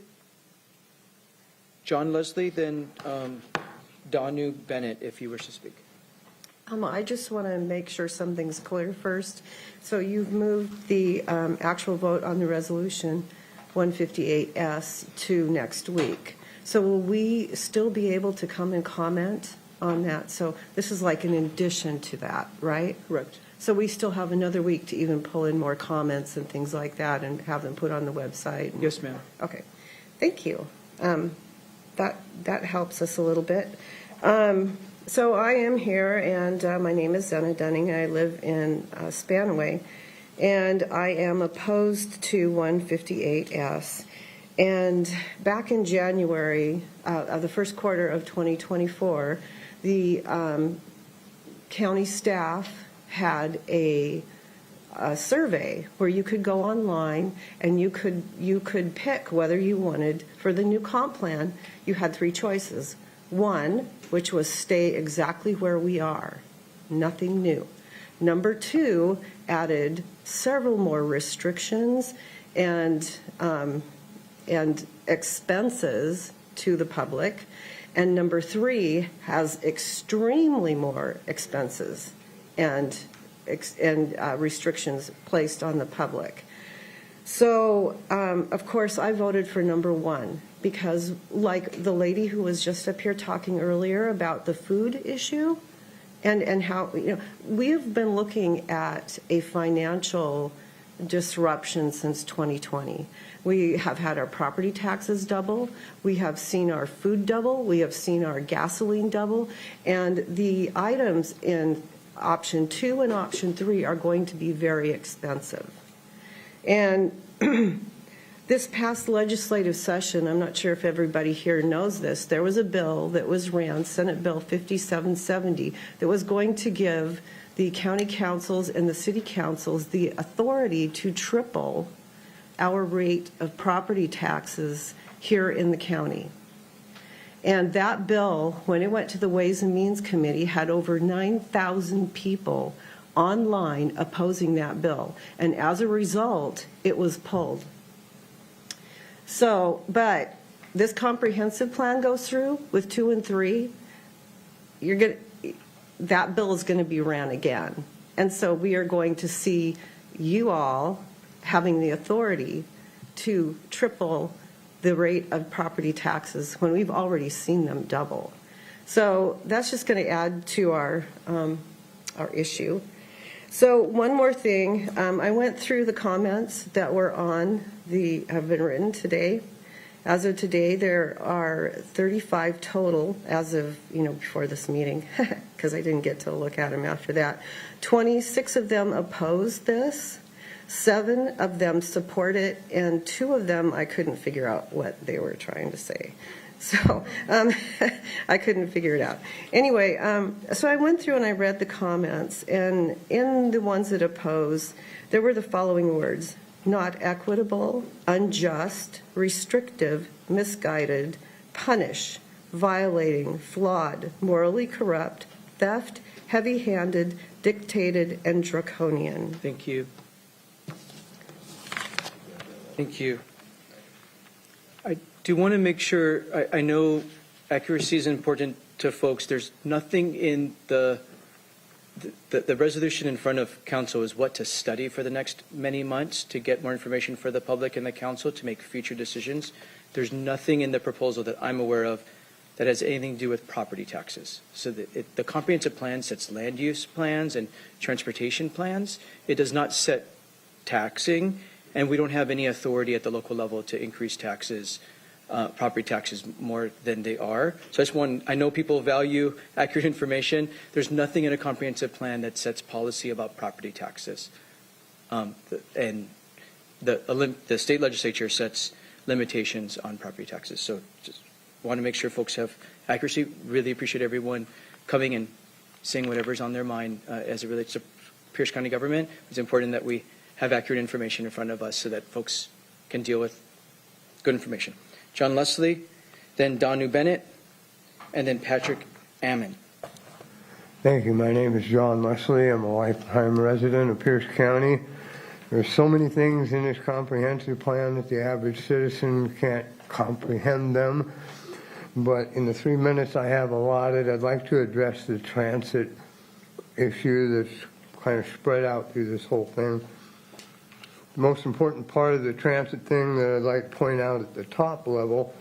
John Leslie, then Danu Bennett, if you wish to speak.
I just want to make sure something's clear first. So you've moved the actual vote on the resolution 158S to next week. So will we still be able to come and comment on that? So this is like an addition to that, right?
Correct.
So we still have another week to even pull in more comments and things like that and have them put on the website?
Yes, ma'am.
Okay. Thank you. That helps us a little bit. So I am here, and my name is Zena Dunning. I live in Spanaway, and I am opposed to 158S. And back in January of the first quarter of 2024, the county staff had a survey where you could go online and you could pick whether you wanted, for the new comp plan, you had 3 choices. One, which was stay exactly where we are, nothing new. Number 2 added several more restrictions and expenses to the public. And number 3 has extremely more expenses and restrictions placed on the public. So, of course, I voted for number 1 because, like the lady who was just up here talking earlier about the food issue and how, we have been looking at a financial disruption since 2020. We have had our property taxes double. We have seen our food double. We have seen our gasoline double. And the items in option 2 and option 3 are going to be very expensive. And this past legislative session, I'm not sure if everybody here knows this, there was a bill that was ran, Senate Bill 5770, that was going to give the county councils and the city councils the authority to triple our rate of property taxes here in the county. And that bill, when it went to the Ways and Means Committee, had over 9,000 people online opposing that bill. And as a result, it was pulled. So, but this comprehensive plan goes through with 2 and 3, that bill is going to be ran again. And so we are going to see you all having the authority to triple the rate of property taxes when we've already seen them double. So that's just going to add to our issue. So one more thing, I went through the comments that were have been written today. As of today, there are 35 total as of, before this meeting, because I didn't get to look at them after that. 26 of them opposed this, 7 of them support it, and 2 of them I couldn't figure out what they were trying to say. So I couldn't figure it out. Anyway, so I went through and I read the comments, and in the ones that opposed, there were the following words: not equitable, unjust, restrictive, misguided, punish, violating, flawed, morally corrupt, theft, heavy-handed, dictated, and draconian.
Thank you. Thank you. I do want to make sure, I know accuracy is important to folks. There's nothing in the resolution in front of council is what to study for the next many months to get more information for the public and the council to make future decisions. There's nothing in the proposal that I'm aware of that has anything to do with property taxes. So the comprehensive plan sets land use plans and transportation plans. It does not set taxing, and we don't have any authority at the local level to increase taxes, property taxes, more than they are. So I know people value accurate information. There's nothing in a comprehensive plan that sets policy about property taxes. And the state legislature sets limitations on property taxes. So just want to make sure folks have accuracy. Really appreciate everyone coming and saying whatever's on their mind as it relates to Pierce County government. It's important that we have accurate information in front of us so that folks can deal with good information. John Leslie, then Donu Bennett, and then Patrick Ammon.
Thank you. My name is John Leslie. I'm a lifetime resident of Pierce County. There's so many things in this comprehensive plan that the average citizen can't comprehend them. But in the 3 minutes I have allotted, I'd like to address the transit issue that's kind of spread out through this whole thing. The most important part of the transit thing that I'd like to point out at the top level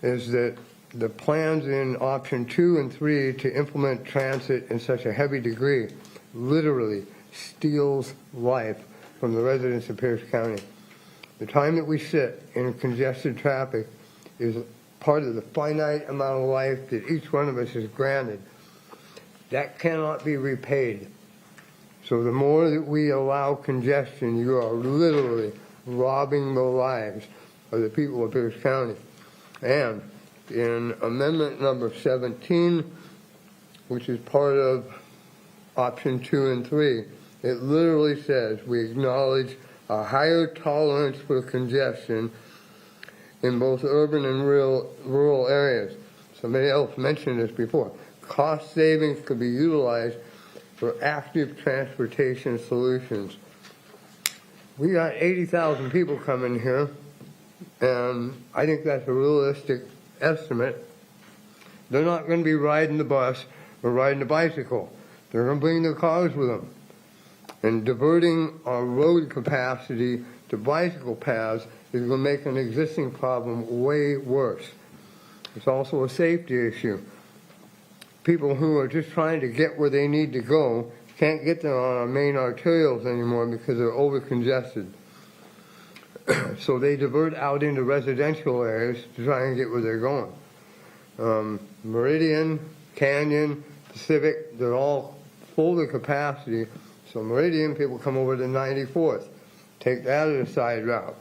is that the plans in option 2 and 3 to implement transit in such a heavy degree literally steals life from the residents of Pierce County. The time that we sit in congested traffic is part of the finite amount of life that each one of us is granted. That cannot be repaid. So the more that we allow congestion, you are literally robbing the lives of the people of Pierce County. And in amendment number 17, which is part of option 2 and 3, it literally says we acknowledge a higher tolerance for congestion in both urban and rural areas. Somebody else mentioned this before. Cost savings could be utilized for active transportation solutions. We got 80,000 people coming here, and I think that's a realistic estimate. They're not going to be riding the bus or riding the bicycle. They're going to bring their cars with them. And diverting our road capacity to bicycle paths is going to make an existing problem way worse. It's also a safety issue. People who are just trying to get where they need to go can't get there on our main arterials anymore because they're over-congested. So they divert out into residential areas to try and get where they're going. Meridian, Canyon, Pacific, they're all full to capacity. So Meridian, people come over to 94th, take that as a side route.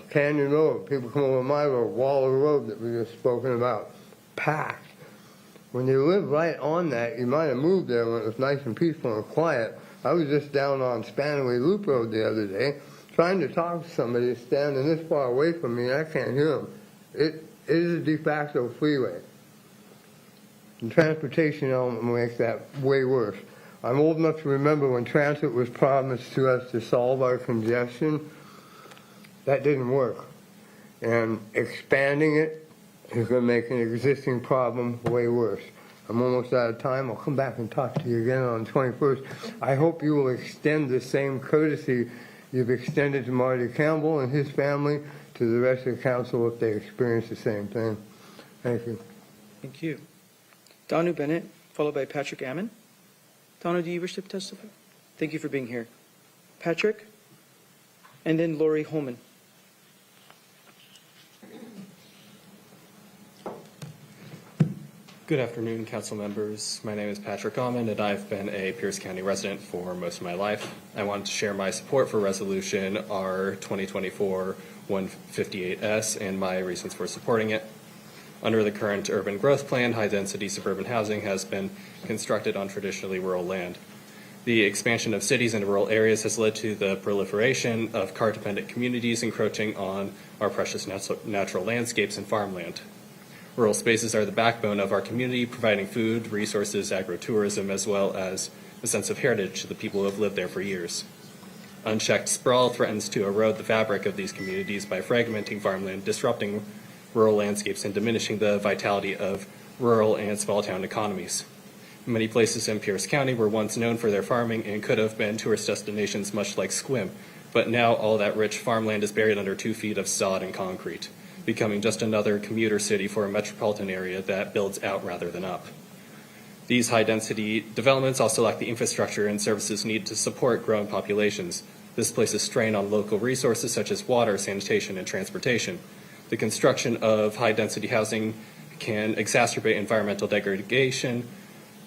Canyon Road, people come over my road, Waller Road that we just spoken about, packed. When you live right on that, you might have moved there when it was nice and peaceful and quiet. I was just down on Spanaway Loop Road the other day, trying to talk to somebody standing this far away from me, and I can't hear them. It is a de facto freeway. The transportation element makes that way worse. I'm old enough to remember when transit was promised to us to solve our congestion. That didn't work. And expanding it is going to make an existing problem way worse. I'm almost out of time. I'll come back and talk to you again on the 21st. I hope you will extend the same courtesy you've extended to Marty Campbell and his family to the rest of the council if they experience the same thing. Thank you.
Thank you. Donu Bennett, followed by Patrick Ammon. Donu, do you wish to testify? Thank you for being here. Patrick, and then Lori Holman.
Good afternoon, council members. My name is Patrick Allman, and I've been a Pierce County resident for most of my life. I wanted to share my support for Resolution R 2024-158S and my reasons for supporting it. Under the current urban growth plan, high-density suburban housing has been constructed on traditionally rural land. The expansion of cities into rural areas has led to the proliferation of car-dependent communities encroaching on our precious natural landscapes and farmland. Rural spaces are the backbone of our community, providing food, resources, agritourism, as well as a sense of heritage to the people who have lived there for years. Unchecked sprawl threatens to erode the fabric of these communities by fragmenting farmland, disrupting rural landscapes, and diminishing the vitality of rural and small-town economies. Many places in Pierce County were once known for their farming and could have been tourist destinations much like Sequim, but now all that rich farmland is buried under 2 feet of sod and concrete, becoming just another commuter city for a metropolitan area that builds out rather than up. These high-density developments also lack the infrastructure and services needed to support growing populations. This places strain on local resources such as water, sanitation, and transportation. The construction of high-density housing can exacerbate environmental degradation,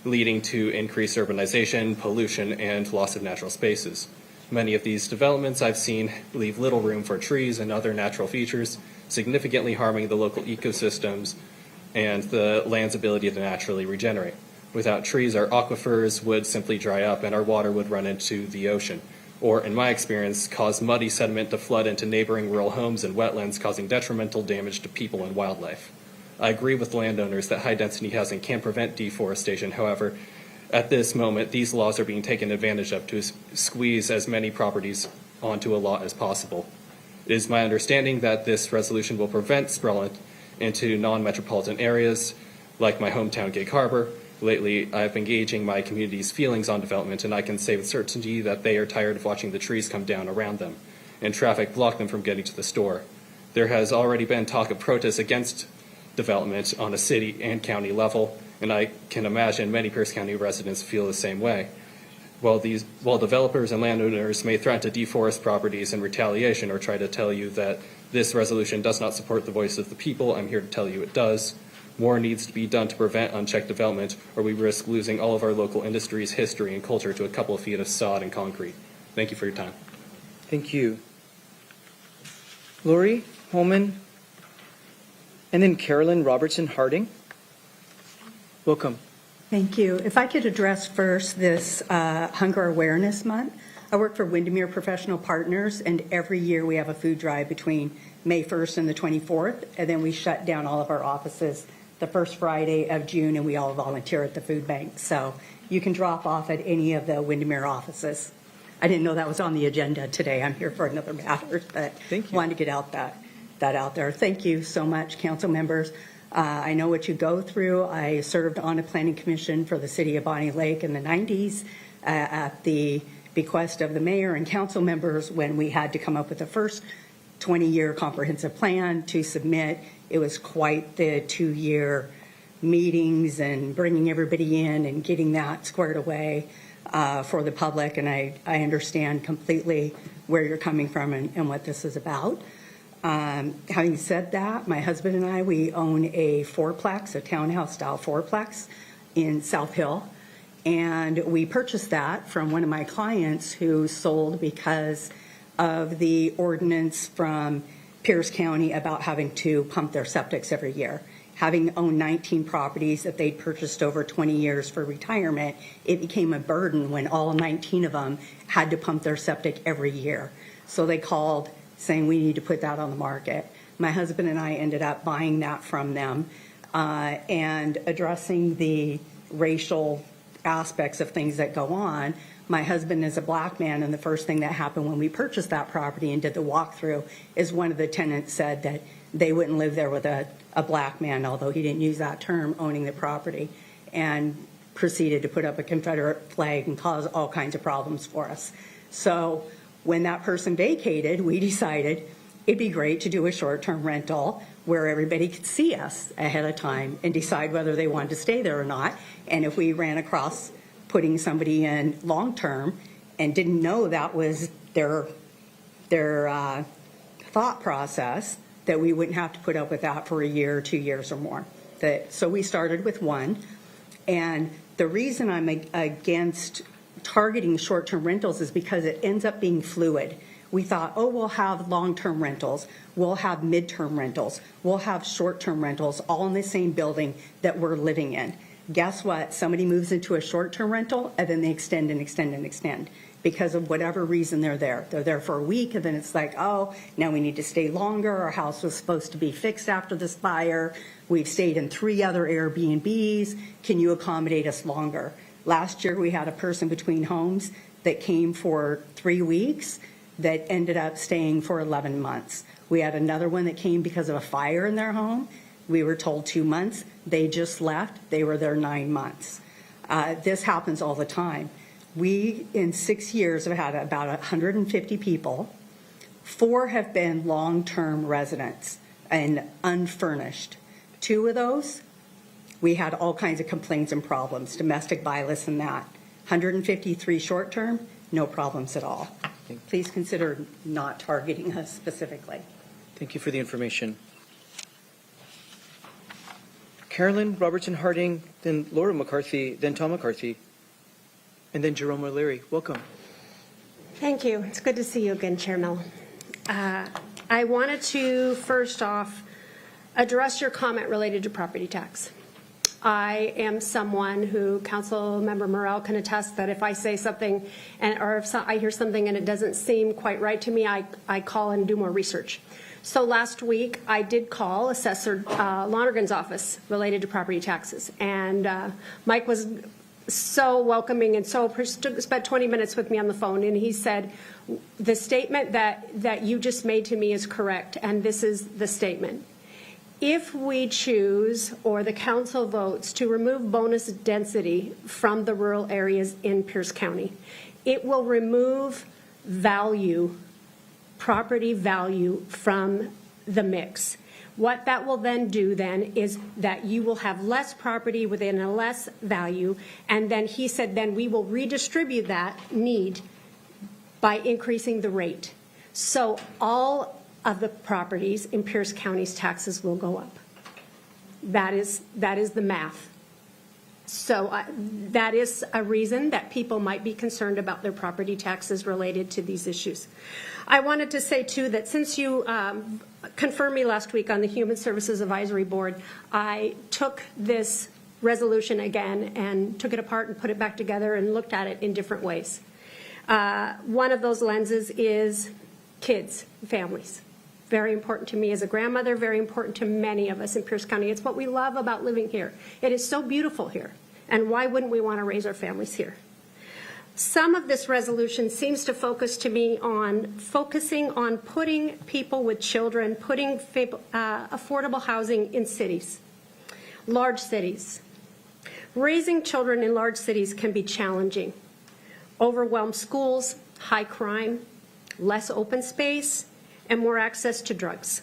leading to increased urbanization, pollution, and loss of natural spaces. Many of these developments I've seen leave little room for trees and other natural features, significantly harming the local ecosystems and the land's ability to naturally regenerate. Without trees, our aquifers would simply dry up and our water would run into the ocean, or in my experience, cause muddy sediment to flood into neighboring rural homes and wetlands, causing detrimental damage to people and wildlife. I agree with landowners that high-density housing can prevent deforestation. However, at this moment, these laws are being taken advantage of to squeeze as many properties onto a lot as possible. It is my understanding that this resolution will prevent sprawl into non-metropolitan areas like my hometown Gig Harbor. Lately, I've been gauging my community's feelings on development, and I can say with certainty that they are tired of watching the trees come down around them and traffic block them from getting to the store. There has already been talk of protests against development on a city and county level, and I can imagine many Pierce County residents feel the same way. While developers and landowners may threaten to deforest properties in retaliation or try to tell you that this resolution does not support the voice of the people, I'm here to tell you it does. More needs to be done to prevent unchecked development, or we risk losing all of our local industries, history, and culture to a couple of feet of sod and concrete. Thank you for your time.
Thank you. Lori Holman, and then Carolyn Robertson Harding. Welcome.
Thank you. If I could address first this Hunger Awareness Month. I work for Windermere Professional Partners, and every year we have a food drive between May 1st and the 24th, and then we shut down all of our offices the first Friday of June, and we all volunteer at the food bank. So you can drop off at any of the Windermere offices. I didn't know that was on the agenda today. I'm here for another matter, but wanted to get that out there. Thank you so much, council members. I know what you go through. I served on a planning commission for the city of Bonnie Lake in the 90s at the bequest of the mayor and council members when we had to come up with the first 20-year comprehensive plan to submit. It was quite the 2-year meetings and bringing everybody in and getting that squared away for the public. And I understand completely where you're coming from and what this is about. Having said that, my husband and I, we own a fourplex, a townhouse-style fourplex in South Hill, and we purchased that from one of my clients who sold because of the ordinance from Pierce County about having to pump their septics every year. Having owned 19 properties that they'd purchased over 20 years for retirement, it became a burden when all 19 of them had to pump their septic every year. So they called saying we need to put that on the market. My husband and I ended up buying that from them and addressing the racial aspects of things that go on. My husband is a black man, and the first thing that happened when we purchased that property and did the walkthrough is one of the tenants said that they wouldn't live there with a black man, although he didn't use that term, owning the property, and proceeded to put up a Confederate flag and cause all kinds of problems for us. So when that person vacated, we decided it'd be great to do a short-term rental where everybody could see us ahead of time and decide whether they wanted to stay there or not. And if we ran across putting somebody in long-term and didn't know that was their thought process, that we wouldn't have to put up with that for a year, 2 years or more. So we started with one. And the reason I'm against targeting short-term rentals is because it ends up being fluid. We thought, oh, we'll have long-term rentals, we'll have midterm rentals, we'll have short-term rentals all in the same building that we're living in. Guess what? Somebody moves into a short-term rental and then they extend and extend and extend because of whatever reason they're there. They're there for a week and then it's like, oh, now we need to stay longer. Our house was supposed to be fixed after this fire. We've stayed in 3 other Airbnbs. Can you accommodate us longer? Last year, we had a person between homes that came for 3 weeks that ended up staying for 11 months. We had another one that came because of a fire in their home. We were told 2 months. They just left. They were there 9 months. This happens all the time. We, in 6 years, have had about 150 people. 4 have been long-term residents and unfurnished. 2 of those, we had all kinds of complaints and problems, domestic violence and that. 153 short-term, no problems at all. Please consider not targeting us specifically.
Thank you for the information. Carolyn Robertson Harding, then Laura McCarthy, then Tom McCarthy, and then Jerome O'Leary. Welcome.
Thank you. It's good to see you again, Chair Mel. I wanted to first off address your comment related to property tax. I am someone who Councilmember Morrell can attest that if I say something or if I hear something and it doesn't seem quite right to me, I call and do more research. So last week I did call Assessor Lonergan's office related to property taxes, and Mike was so welcoming and so spent 20 minutes with me on the phone, and he said, the statement that you just made to me is correct, and this is the statement. If we choose, or the council votes, to remove bonus density from the rural areas in Pierce County, it will remove value, property value from the mix. What that will then do then is that you will have less property within a less value, and then he said then we will redistribute that need by increasing the rate. So all of the properties in Pierce County's taxes will go up. That is the math. So that is a reason that people might be concerned about their property taxes related to these issues. I wanted to say, too, that since you confirmed me last week on the Human Services Advisory Board, I took this resolution again and took it apart and put it back together and looked at it in different ways. One of those lenses is kids, families. Very important to me as a grandmother, very important to many of us in Pierce County. It's what we love about living here. It is so beautiful here. And why wouldn't we want to raise our families here? Some of this resolution seems to focus to me on focusing on putting people with children, putting affordable housing in cities, large cities. Raising children in large cities can be challenging. overwhelmed schools, high crime, less open space, and more access to drugs.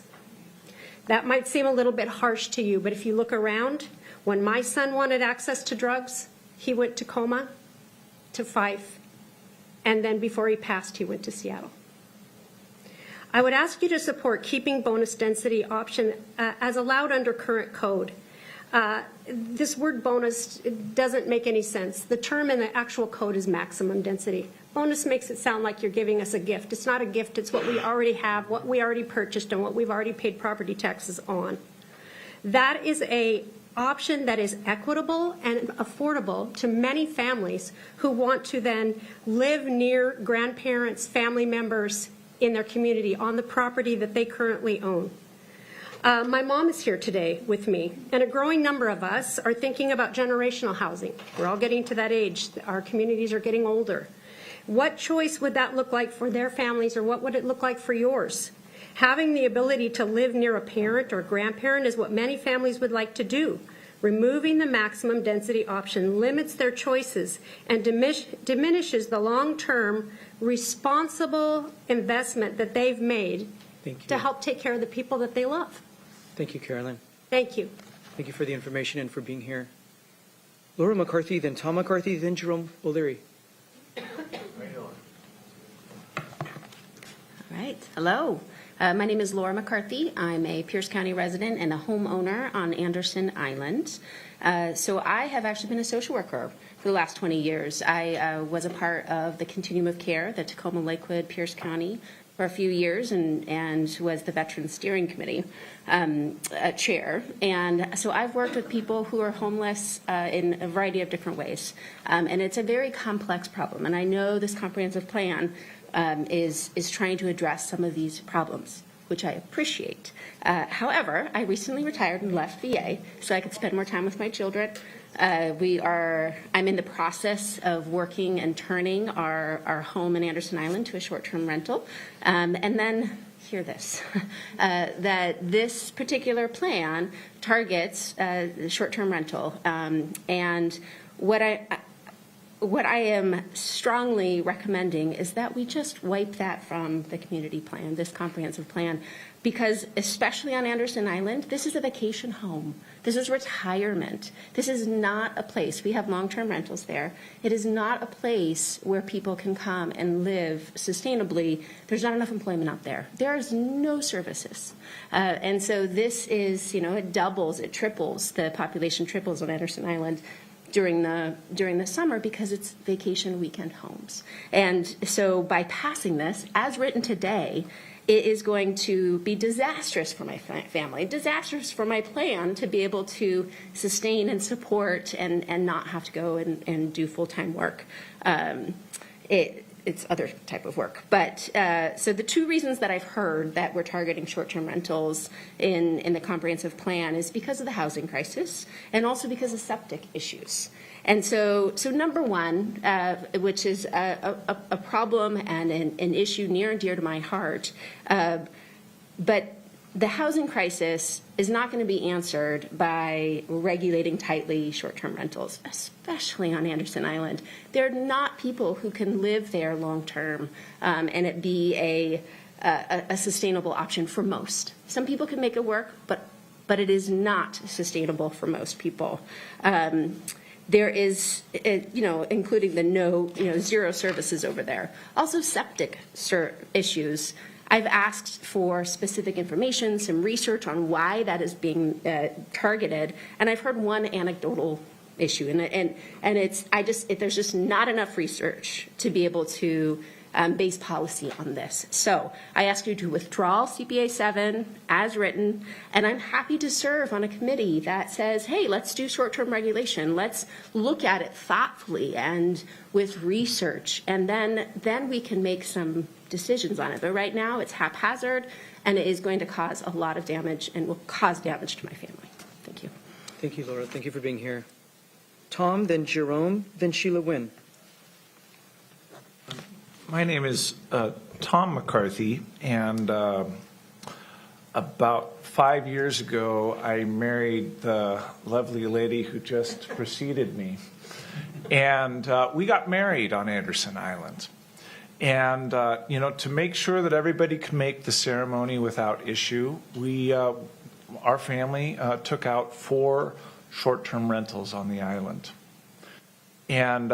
That might seem a little bit harsh to you, but if you look around, when my son wanted access to drugs, he went to Tacoma, to Fife, and then before he passed, he went to Seattle. I would ask you to support keeping bonus density option as allowed under current code. This word bonus doesn't make any sense. The term in the actual code is maximum density. Bonus makes it sound like you're giving us a gift. It's not a gift, it's what we already have, what we already purchased, and what we've already paid property taxes on. That is a option that is equitable and affordable to many families who want to then live near grandparents, family members in their community on the property that they currently own. My mom is here today with me, and a growing number of us are thinking about generational housing. We're all getting to that age. Our communities are getting older. What choice would that look like for their families, or what would it look like for yours? Having the ability to live near a parent or grandparent is what many families would like to do. Removing the maximum density option limits their choices and diminishes the long-term responsible investment that they've made to help take care of the people that they love.
Thank you, Carolyn.
Thank you.
Thank you for the information and for being here. Laura McCarthy, then Tom McCarthy, then Jerome O'Leary.
All right. Hello. My name is Laura McCarthy. I'm a Pierce County resident and a homeowner on Anderson Island. So I have actually been a social worker for the last 20 years. I was a part of the Continuum of Care, the Tacoma Lakewood Pierce County, for a few years, and was the Veterans Steering Committee chair. And so I've worked with people who are homeless in a variety of different ways. And it's a very complex problem. And I know this comprehensive plan is trying to address some of these problems, which I appreciate. However, I recently retired and left VA so I could spend more time with my children. I'm in the process of working and turning our home in Anderson Island to a short-term rental. And then, hear this, that this particular plan targets short-term rental. And what I am strongly recommending is that we just wipe that from the community plan, this comprehensive plan, because especially on Anderson Island, this is a vacation home. This is retirement. This is not a place, we have long-term rentals there. It is not a place where people can come and live sustainably. There's not enough employment out there. There is no services. And so this is, it doubles, it triples, the population triples on Anderson Island during the summer because it's vacation weekend homes. And so by passing this, as written today, it is going to be disastrous for my family, disastrous for my plan to be able to sustain and support and not have to go and do full-time work. It's other type of work. But so the two reasons that I've heard that we're targeting short-term rentals in the comprehensive plan is because of the housing crisis and also because of septic issues. And so number one, which is a problem and an issue near and dear to my heart, but the housing crisis is not going to be answered by regulating tightly short-term rentals, especially on Anderson Island. There are not people who can live there long-term and it be a sustainable option for most. Some people can make it work, but it is not sustainable for most people. There is, including the zero services over there. Also septic issues. I've asked for specific information, some research on why that is being targeted, and I've heard one anecdotal issue, and there's just not enough research to be able to base policy on this. So I ask you to withdraw CPA 7 as written, and I'm happy to serve on a committee that says, hey, let's do short-term regulation. Let's look at it thoughtfully and with research, and then we can make some decisions on it. But right now it's haphazard, and it is going to cause a lot of damage and will cause damage to my family. Thank you.
Thank you, Laura. Thank you for being here. Tom, then Jerome, then Sheila Wynn.
My name is Tom McCarthy, and about 5 years ago, I married the lovely lady who just preceded me. And we got married on Anderson Island. And, to make sure that everybody could make the ceremony without issue, our family took out 4 short-term rentals on the island. And,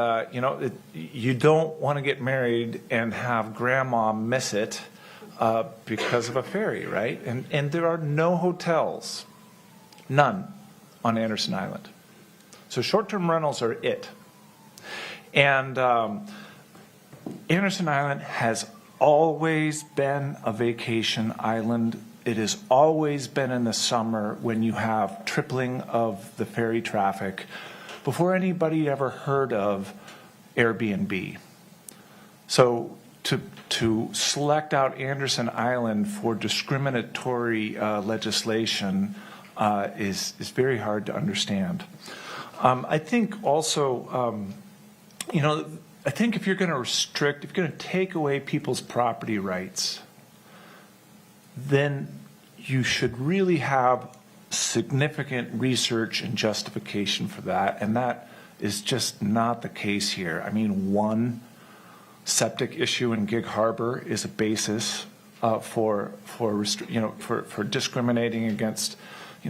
you don't want to get married and have grandma miss it because of a ferry, right? And there are no hotels, none, on Anderson Island. So short-term rentals are it. And Anderson Island has always been a vacation island. It has always been in the summer when you have tripling of the ferry traffic before anybody ever heard of Airbnb. So to select out Anderson Island for discriminatory legislation is very hard to understand. I think also, I think if you're going to restrict, if you're going to take away people's property rights, then you should really have significant research and justification for that, and that is just not the case here. I mean, one septic issue in Gig Harbor is a basis for discriminating against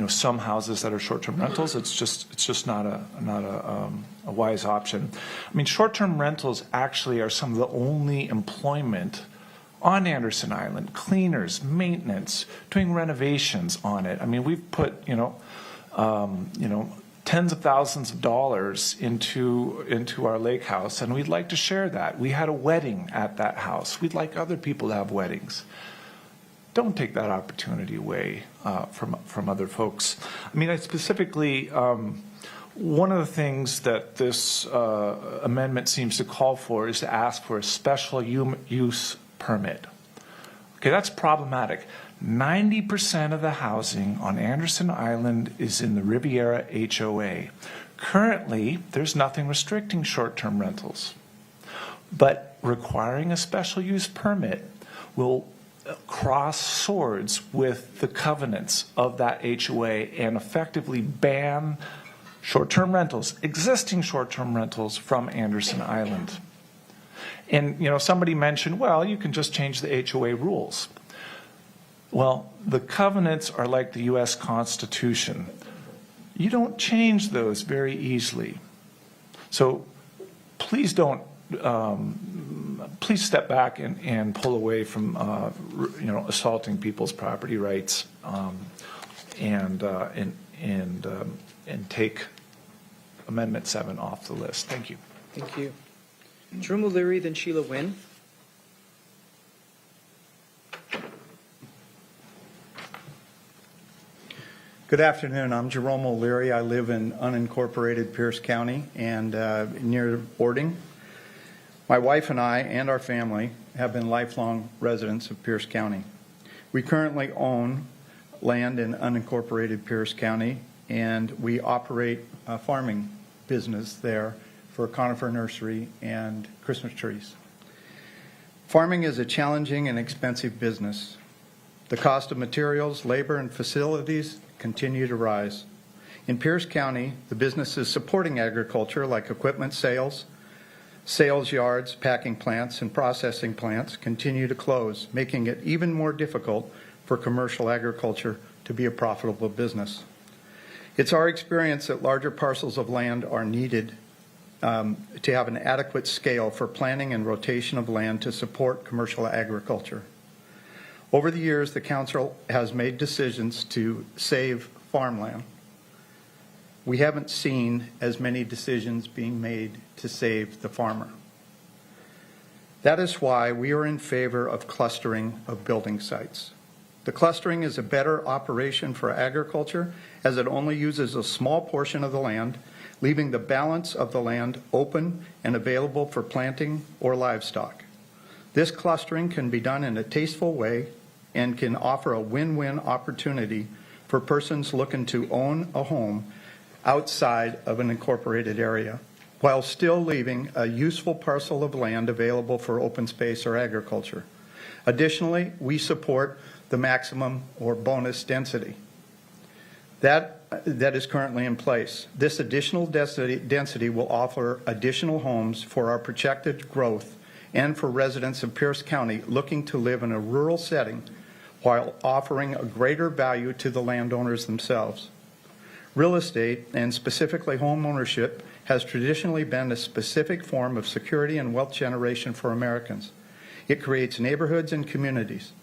some houses that are short-term rentals. It's just not a wise option. I mean, short-term rentals actually are some of the only employment on Anderson Island: cleaners, maintenance, doing renovations on it. I mean, we've put tens of thousands of dollars into our lake house, and we'd like to share that. We had a wedding at that house. We'd like other people to have weddings. Don't take that opportunity away from other folks. I mean, I specifically, one of the things that this amendment seems to call for is to ask for a special use permit. Okay, that's problematic. 90% of the housing on Anderson Island is in the Riviera HOA. Currently, there's nothing restricting short-term rentals, but requiring a special use permit will cross swords with the covenants of that HOA and effectively ban short-term rentals, existing short-term rentals, from Anderson Island. And, somebody mentioned, well, you can just change the HOA rules. Well, the covenants are like the U.S. Constitution. You don't change those very easily. So please don't, please step back and pull away from, assaulting people's property rights, and take Amendment 7 off the list. Thank you.
Thank you. Jerome O'Leary, then Sheila Wynn.
Good afternoon. I'm Jerome O'Leary. I live in unincorporated Pierce County and near Ording. My wife and I and our family have been lifelong residents of Pierce County. We currently own land in unincorporated Pierce County, and we operate a farming business there for conifer nursery and Christmas trees. Farming is a challenging and expensive business. The cost of materials, labor, and facilities continue to rise. In Pierce County, the businesses supporting agriculture, like equipment sales, sales yards, packing plants, and processing plants, continue to close, making it even more difficult for commercial agriculture to be a profitable business. It's our experience that larger parcels of land are needed to have an adequate scale for planning and rotation of land to support commercial agriculture. Over the years, the council has made decisions to save farmland. We haven't seen as many decisions being made to save the farmer. That is why we are in favor of clustering of building sites. The clustering is a better operation for agriculture, as it only uses a small portion of the land, leaving the balance of the land open and available for planting or livestock. This clustering can be done in a tasteful way and can offer a win-win opportunity for persons looking to own a home outside of an incorporated area, while still leaving a useful parcel of land available for open space or agriculture. Additionally, we support the maximum or bonus density. that is currently in place. This additional density will offer additional homes for our projected growth and for residents of Pierce County looking to live in a rural setting while offering a greater value to the landowners themselves. Real estate, and specifically home ownership, has traditionally been a specific form of security and wealth generation for Americans. It creates neighborhoods and communities.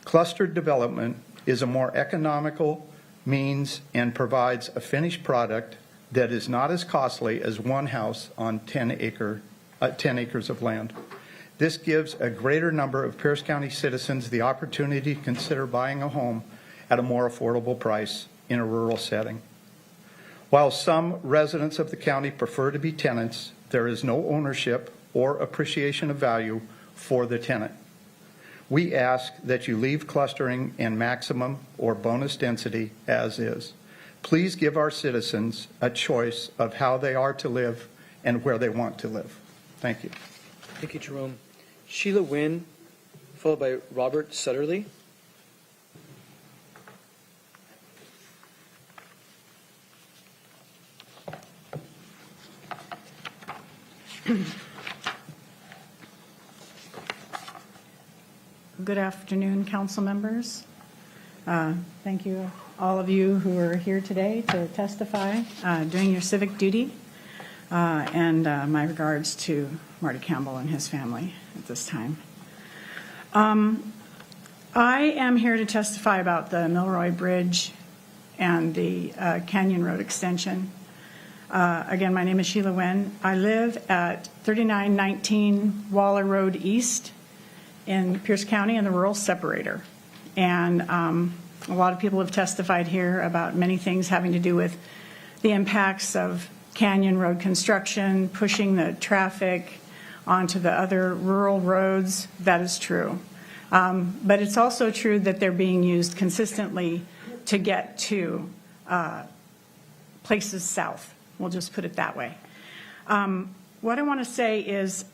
Clustered development is a more economical means and provides a finished product that is not as costly as one house on 10 acres of land. This gives a greater number of Pierce County citizens the opportunity to consider buying a home at a more affordable price in a rural setting. While some residents of the county prefer to be tenants, there is no ownership or appreciation of value for the tenant. We ask that you leave clustering and maximum or bonus density as is. Please give our citizens a choice of how they are to live and where they want to live. Thank you.
Thank you, Jerome. Sheila Wynn, followed by Robert Sutterly.
Good afternoon, council members. Thank you, all of you who are here today to testify, doing your civic duty, and my regards to Marty Campbell and his family at this time. I am here to testify about the Milroy Bridge and the Canyon Road extension. Again, my name is Sheila Wynn. I live at 3919 Waller Road East in Pierce County in the rural separator. And a lot of people have testified here about many things having to do with the impacts of Canyon Road construction, pushing the traffic onto the other rural roads. That is true. But it's also true that they're being used consistently to get to places south. We'll just put it that way. What I want to say is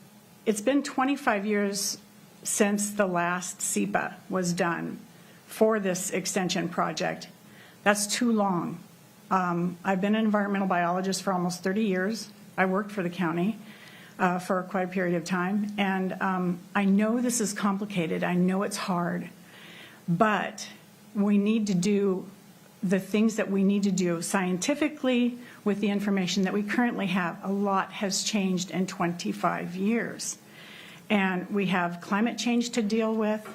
it's been 25 years since the last SEPA was done for this extension project. That's too long. I've been an environmental biologist for almost 30 years. I worked for the county for quite a period of time. And I know this is complicated. I know it's hard. But we need to do the things that we need to do scientifically with the information that we currently have. A lot has changed in 25 years. And we have climate change to deal with.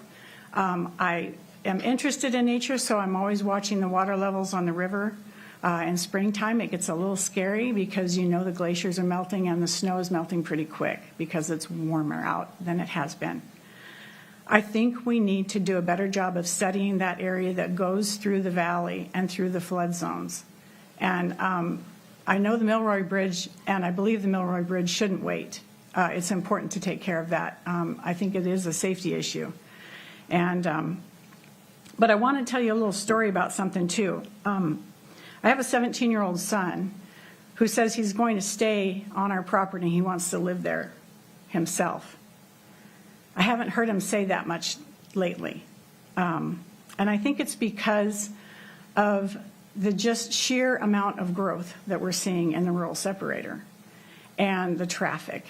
I am interested in nature, so I'm always watching the water levels on the river. In springtime, it gets a little scary because you know the glaciers are melting and the snow is melting pretty quick because it's warmer out than it has been. I think we need to do a better job of studying that area that goes through the valley and through the flood zones. And I know the Milroy Bridge, and I believe the Milroy Bridge shouldn't wait. It's important to take care of that. I think it is a safety issue. And but I want to tell you a little story about something too. I have a 17-year-old son who says he's going to stay on our property. He wants to live there himself. I haven't heard him say that much lately. And I think it's because of the just sheer amount of growth that we're seeing in the rural separator and the traffic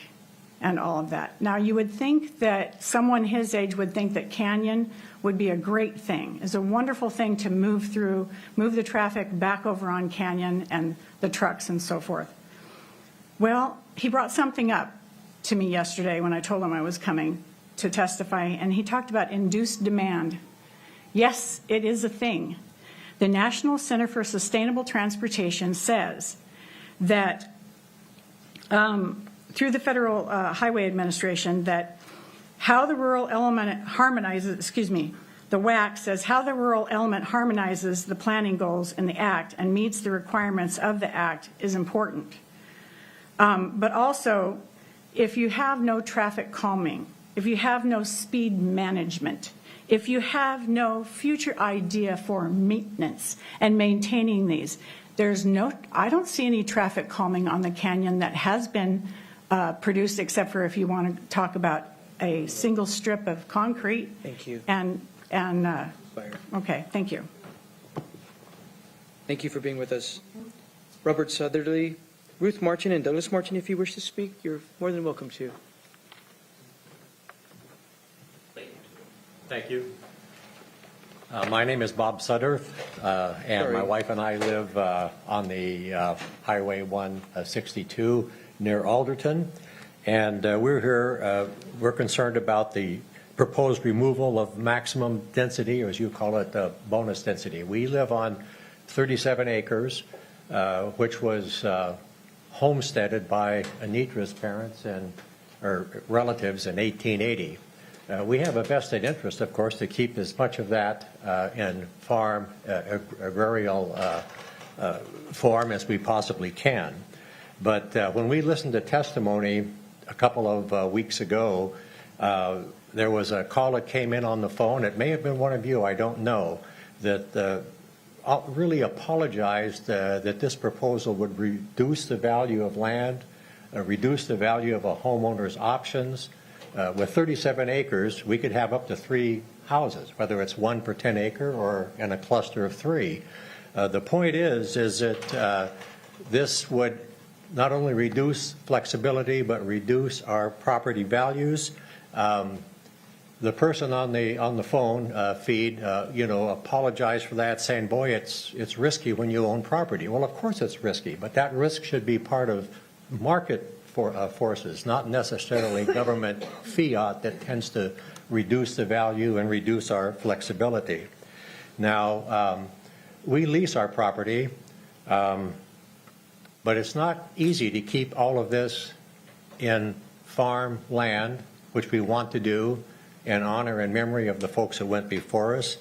and all of that. Now, you would think that someone his age would think that Canyon would be a great thing. It's a wonderful thing to move the traffic back over on Canyon and the trucks and so forth. Well, he brought something up to me yesterday when I told him I was coming to testify, and he talked about induced demand. Yes, it is a thing. The National Center for Sustainable Transportation says that through the Federal Highway Administration that how the rural element harmonizes, the WAC says how the rural element harmonizes the planning goals in the Act and meets the requirements of the Act is important. But also, if you have no traffic calming, if you have no speed management, if you have no future idea for maintenance and maintaining these, I don't see any traffic calming on the Canyon that has been produced, except for if you want to talk about a single strip of concrete.
Thank you.
Okay, thank you.
Thank you for being with us. Robert Southerly, Ruth Martin, and Douglas Martin, if you wish to speak, you're more than welcome to.
Thank you. My name is Bob Sudderth, and my wife and I live on the Highway 162 near Alderton. And we're here, we're concerned about the proposed removal of maximum density, or as you call it, bonus density. We live on 37 acres, which was homesteaded by Anitra's parents or relatives in 1880. We have a vested interest, of course, to keep as much of that in farm, agrarial form as we possibly can. But when we listened to testimony a couple of weeks ago, there was a call that came in on the phone. It may have been one of you, I don't know, that really apologized that this proposal would reduce the value of land, reduce the value of a homeowner's options. With 37 acres, we could have up to 3 houses, whether it's 1 per 10 acre or in a cluster of 3. The point is that this would not only reduce flexibility, but reduce our property values. The person on the phone feed, apologized for that, saying, "Boy, it's risky when you own property." Well, of course it's risky, but that risk should be part of market forces, not necessarily government fiat that tends to reduce the value and reduce our flexibility. Now, we lease our property, but it's not easy to keep all of this in farm land, which we want to do in honor and memory of the folks that went before us.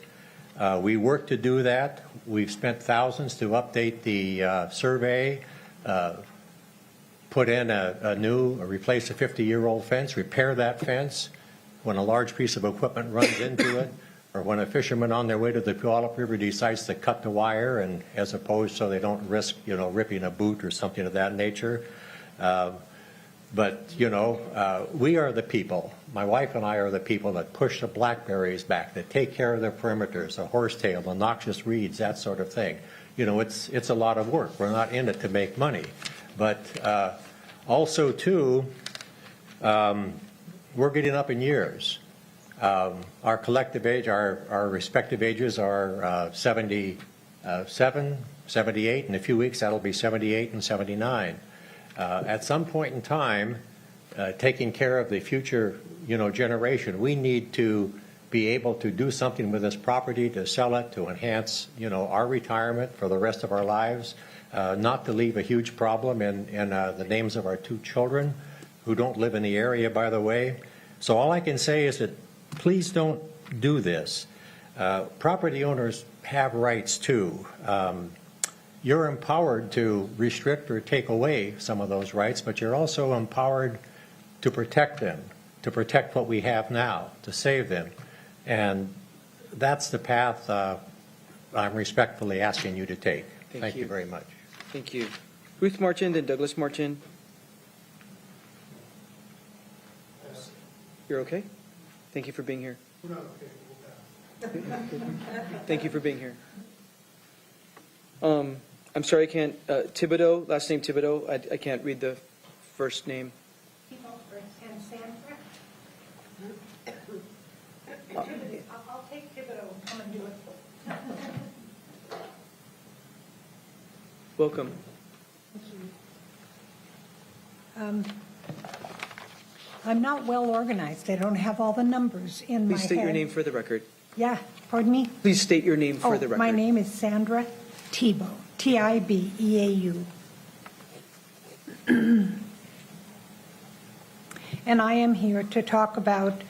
We work to do that. We've spent thousands to update the survey, put in replace a 50-year-old fence, repair that fence when a large piece of equipment runs into it, or when a fisherman on their way to the Puyallup River decides to cut the wire, and as opposed so they don't risk, ripping a boot or something of that nature. But we are the people. My wife and I are the people that push the blackberries back, that take care of their perimeters, the horsetail, the noxious weeds, that sort of thing. It's a lot of work. We're not in it to make money. But also, too, we're getting up in years. Our collective age, our respective ages are 77, 78. In a few weeks, that'll be 78 and 79. At some point in time, taking care of the future, generation, we need to be able to do something with this property, to sell it, to enhance, our retirement for the rest of our lives. Not to leave a huge problem in the names of our 2 children who don't live in the area, by the way. So all I can say is that please don't do this. Property owners have rights too. You're empowered to restrict or take away some of those rights, but you're also empowered to protect them, to protect what we have now, to save them. And that's the path I'm respectfully asking you to take. Thank you very much.
Thank you. Ruth Martin, then Douglas Martin. You're okay? Thank you for being here. Thank you for being here. I'm sorry, I can't, Thibodeau, last name Thibodeau, I can't read the first name.
I'll take Thibodeau and come and do it.
Welcome.
I'm not well organized. I don't have all the numbers in my head.
Please state your name for the record.
Yeah, pardon me?
Please state your name for the record.
My name is Sandra Thibeau, Tibeau. And I am here to talk about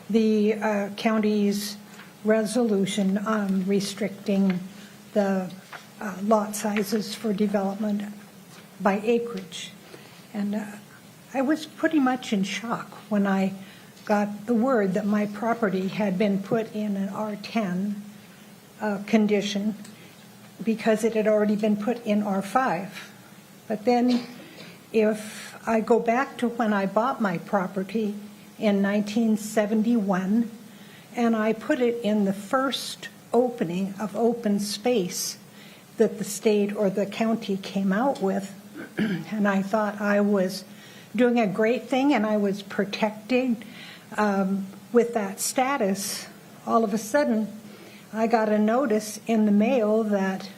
the county's resolution on restricting the lot sizes for development by acreage. And I was pretty much in shock when I got the word that my property had been put in an R10 condition because it had already been put in R5. But then if I go back to when I bought my property in 1971, and I put it in the first opening of open space, that the state or the county came out with, and I thought I was doing a great thing and I was protecting with that status. All of a sudden, I got a notice in the mail that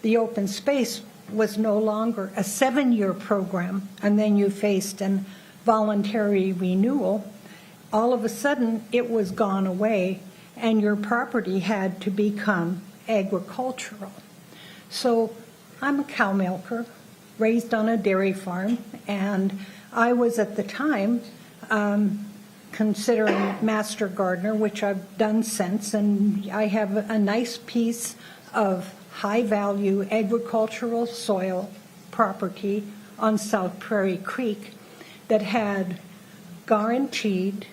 the open space was no longer a 7-year program, and then you faced an voluntary renewal. All of a sudden, it was gone away, and your property had to become agricultural. So I'm a cow milker, raised on a dairy farm, and I was at the time considering master gardener, which I've done since, and I have a nice piece of high-value agricultural soil property on South Prairie Creek that had guaranteed,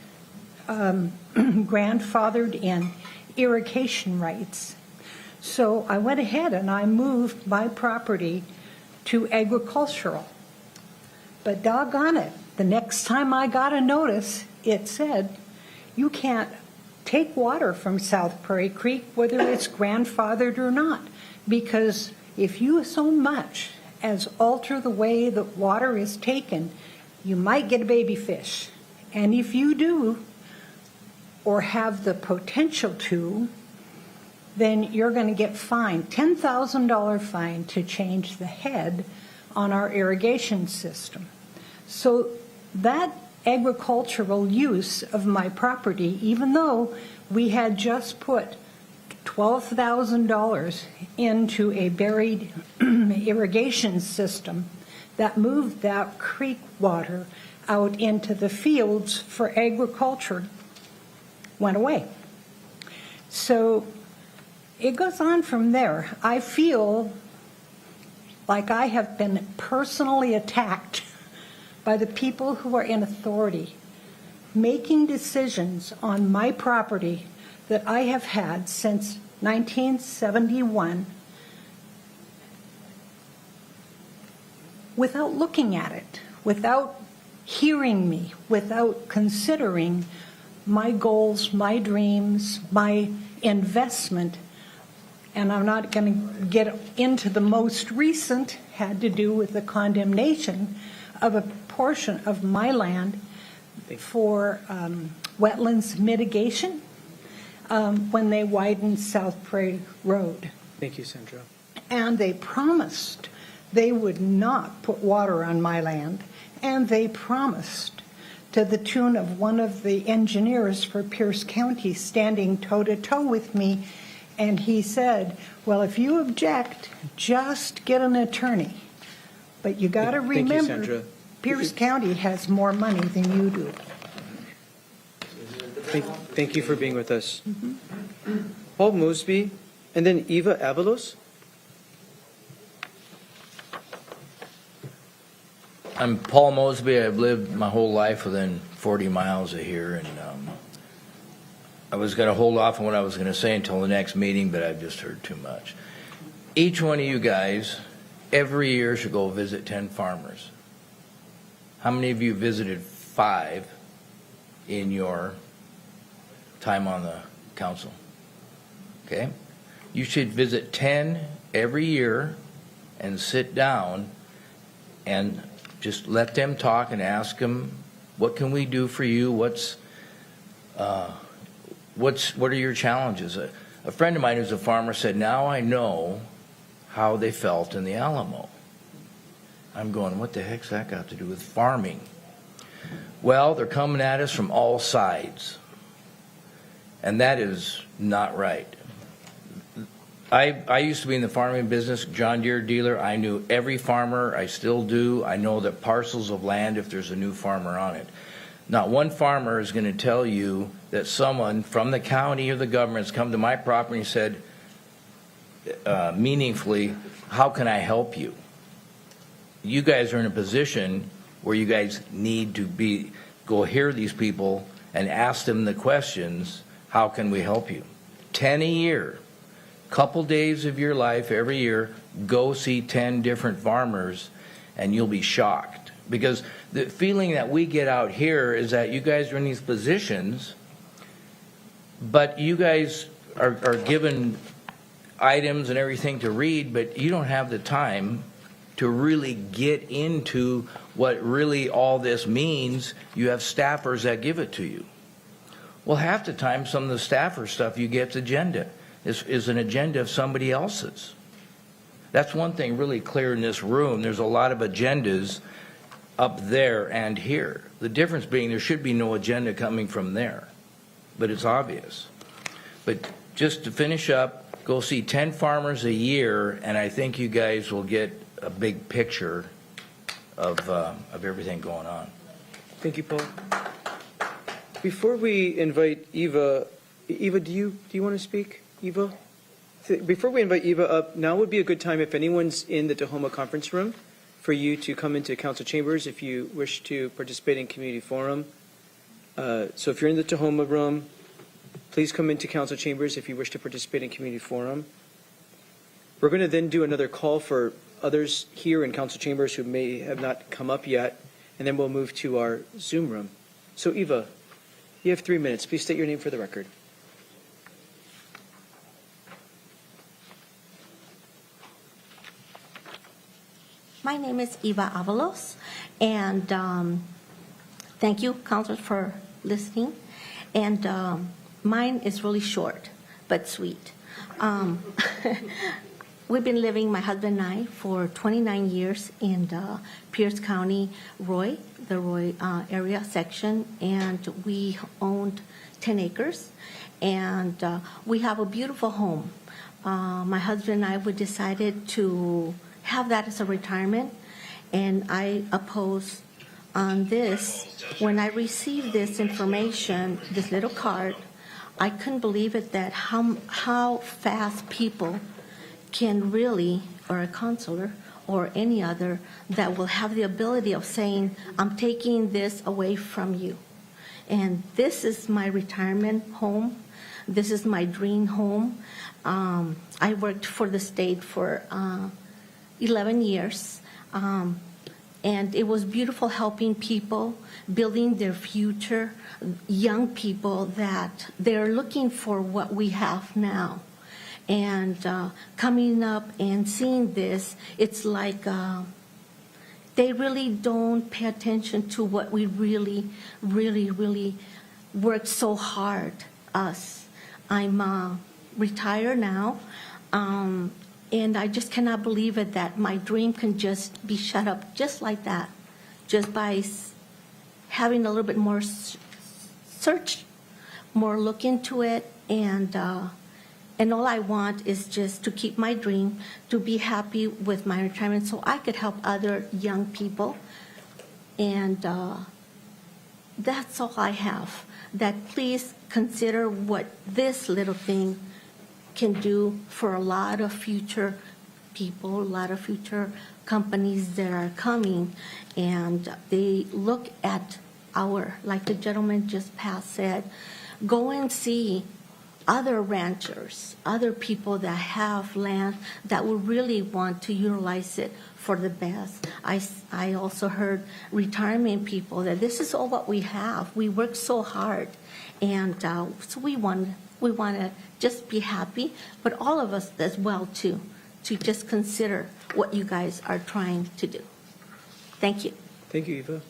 grandfathered in irrigation rights. So I went ahead and I moved my property to agricultural. But doggone it, the next time I got a notice, it said, you can't take water from South Prairie Creek, whether it's grandfathered or not, because if you so much as alter the way that water is taken, you might get a baby fish. And if you do, or have the potential to, then you're going to get fined, $10,000 fine to change the head on our irrigation system. So that agricultural use of my property, even though we had just put $12,000 into a buried irrigation system that moved that creek water out into the fields for agriculture, went away. So it goes on from there. I feel like I have been personally attacked by the people who are in authority, making decisions on my property that I have had since 1971 without looking at it, without hearing me, without considering my goals, my dreams, my investment. And I'm not going to get into the most recent, had to do with the condemnation of a portion of my land for wetlands mitigation when they widened South Prairie Road.
Thank you, Sandra.
And they promised they would not put water on my land, and they promised to the tune of one of the engineers for Pierce County standing toe-to-toe with me, and he said, well, if you object, just get an attorney. But you got to
Thank you,
remember,
Sandra.
Pierce County has more money than you do.
Thank you for being with us. Paul Mosby, and then Eva Avalos.
I'm Paul Mosby. I've lived my whole life within 40 miles of here, and I was going to hold off on what I was going to say until the next meeting, but I've just heard too much. Each one of you guys, every year, should go visit 10 farmers. How many of you visited 5 in your time on the council? Okay? You should visit 10 every year and sit down and just let them talk and ask them, what can we do for you? What are your challenges? A friend of mine who's a farmer said, now I know how they felt in the Alamo. I'm going, what the heck's that got to do with farming? Well, they're coming at us from all sides. And that is not right. I used to be in the farming business, John Deere dealer. I knew every farmer. I still do. I know the parcels of land if there's a new farmer on it. Not one farmer is going to tell you that someone from the county or the government has come to my property and said, meaningfully, how can I help you? You guys are in a position where you guys need to go hear these people and ask them the questions, how can we help you? 10 a year, couple days of your life every year, go see 10 different farmers and you'll be shocked. Because the feeling that we get out here is that you guys are in these positions, but you guys are given items and everything to read, but you don't have the time to really get into what really all this means. You have staffers that give it to you. Well, half the time, some of the staffer stuff you get's agenda is an agenda of somebody else's. That's one thing really clear in this room. There's a lot of agendas up there and here. The difference being there should be no agenda coming from there, but it's obvious. But just to finish up, go see 10 farmers a year, and I think you guys will get a big picture of everything going on.
Thank you, Paul. Before we invite Eva, do you want to speak, Eva? Before we invite Eva up, now would be a good time if anyone's in the Tahoma conference room for you to come into council chambers if you wish to participate in community forum. So if you're in the Tahoma room, please come into council chambers if you wish to participate in community forum. We're going to then do another call for others here in council chambers who may have not come up yet, and then we'll move to our Zoom room. So Eva, you have 3 minutes. Please state your name for the record.
My name is Eva Avalos, and thank you, Councilor, for listening. And mine is really short, but sweet. We've been living, my husband and I, for 29 years in Pierce County, the Roy area section, and we owned 10 acres, and we have a beautiful home. My husband and I, we decided to have that as a retirement, and I oppose on this. When I received this information, this little card, I couldn't believe it that how fast people can really, or a counselor or any other, that will have the ability of saying, I'm taking this away from you. And this is my retirement home. This is my dream home. I worked for the state for 11 years. And it was beautiful helping people, building their future, young people that they're looking for what we have now. And coming up and seeing this, it's like they really don't pay attention to what we really, really, really worked so hard, us. I'm retired now. And I just cannot believe it that my dream can just be shut up just like that, just by having a little bit more search, more look into it, and all I want is just to keep my dream, to be happy with my retirement so I could help other young people. And that's all I have. That please consider what this little thing can do for a lot of future people, a lot of future companies that are coming, and they look at like the gentleman just passed said, go and see other ranchers, other people that have land that would really want to utilize it for the best. I also heard retirement people that this is all what we have. We work so hard, and so we want to just be happy, but all of us as well too, to just consider what you guys are trying to do. Thank you.
Thank you, Eva.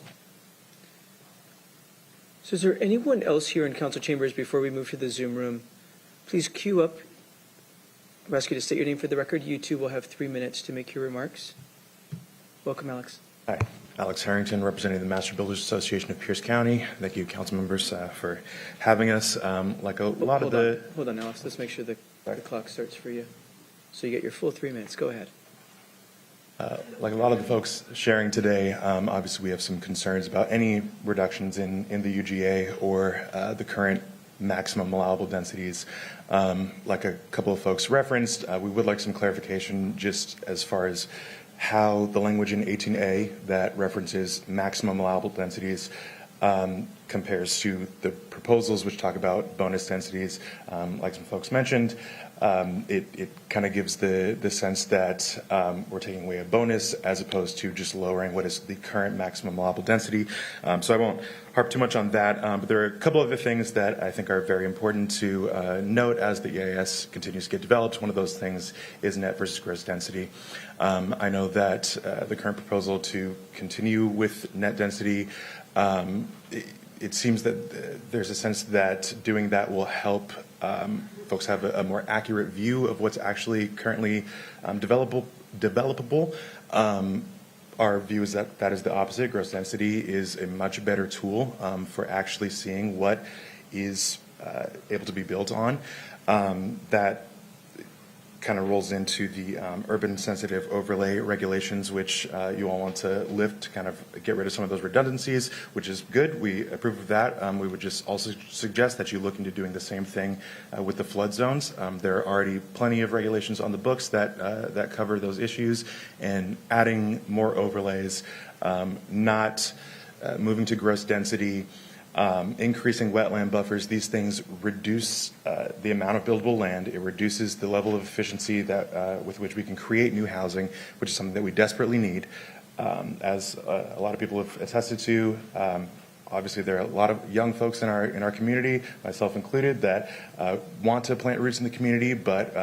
So is there anyone else here in council chambers before we move to the Zoom room? Please queue up. I'll ask you to state your name for the record. You too will have 3 minutes to make your remarks. Welcome, Alex.
Hi, Alex Harrington, representing the Master Builders Association of Pierce County. Thank you, council members, for having us. Like a lot of the...
Hold on, Alex. Let's make sure the clock starts for you. So you get your full 3 minutes. Go ahead.
Like a lot of the folks sharing today, obviously we have some concerns about any reductions in the UGA or the current maximum allowable densities. Like a couple of folks referenced, we would like some clarification just as far as how the language in 18A that references maximum allowable densities compares to the proposals which talk about bonus densities, like some folks mentioned. it kind of gives the sense that we're taking away a bonus as opposed to just lowering what is the current maximum allowable density. So I won't harp too much on that, but there are a couple other things that I think are very important to note as the EIS continues to get developed. One of those things is net versus gross density. I know that the current proposal to continue with net density, it seems that there's a sense that doing that will help folks have a more accurate view of what's actually currently developable. Our view is that that is the opposite. Gross density is a much better tool for actually seeing what is able to be built on. That kind of rolls into the urban sensitive overlay regulations, which you all want to lift to kind of get rid of some of those redundancies, which is good. We approve of that. We would just also suggest that you look into doing the same thing with the flood zones. There are already plenty of regulations on the books that that cover those issues, and adding more overlays, not moving to gross density, increasing wetland buffers, these things reduce the amount of buildable land. It reduces the level of efficiency that with which we can create new housing, which is something that we desperately need. As a lot of people have attested to, obviously there are a lot of young folks in our community, myself included, that want to plant roots in the community, but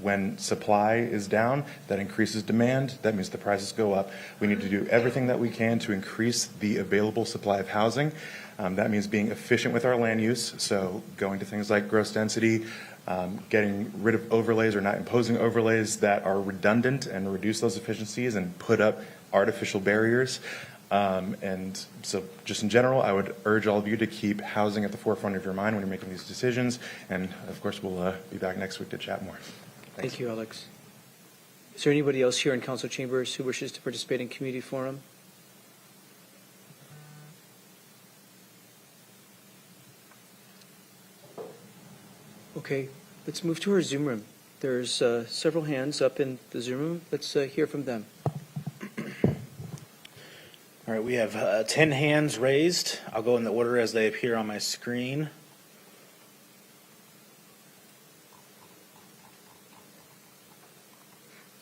when supply is down, that increases demand. That means the prices go up. We need to do everything that we can to increase the available supply of housing. That means being efficient with our land use, so going to things like gross density, getting rid of overlays or not imposing overlays that are redundant and reduce those efficiencies and put up artificial barriers. And so just in general, I would urge all of you to keep housing at the forefront of your mind when you're making these decisions. And of course, we'll be back next week to chat more.
Thank you, Alex. Is there anybody else here in council chambers who wishes to participate in community forum? Okay, let's move to our Zoom room. There's several hands up in the Zoom room. Let's hear from them.
All right, we have 10 hands raised. I'll go in the order as they appear on my screen.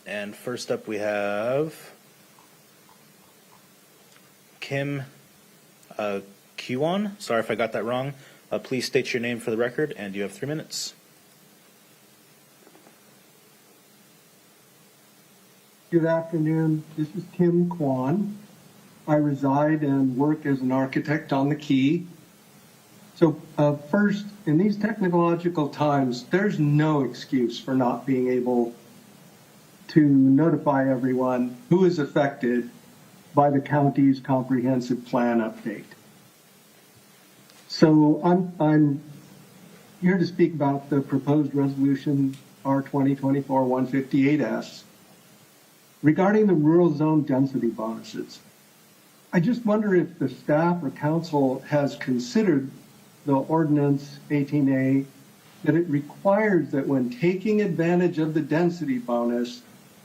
And first up we have Kim Kiwan. Sorry if I got that wrong. Please state your name for the record, and you have 3 minutes.
Good afternoon. This is Kim Kwan. I reside and work as an architect on the Key. So first, in these technological times, there's no excuse for not being able to notify everyone who is affected by the county's comprehensive plan update. So I'm here to speak about the proposed resolution R 2024-158S regarding the rural zone density bonuses. I just wonder if the staff or council has considered the ordinance 18A that it requires that when taking advantage of the density bonus,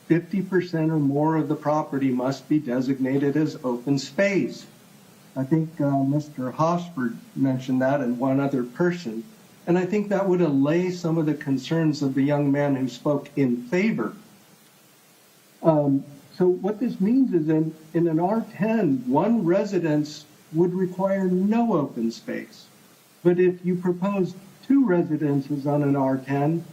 50% or more of the property must be designated as open space. I think Mr. Hosford mentioned that and one other person. And I think that would allay some of the concerns of the young man who spoke in favor. So what this means is in an R10, one residence would require no open space. But if you propose 2 residences on an R10,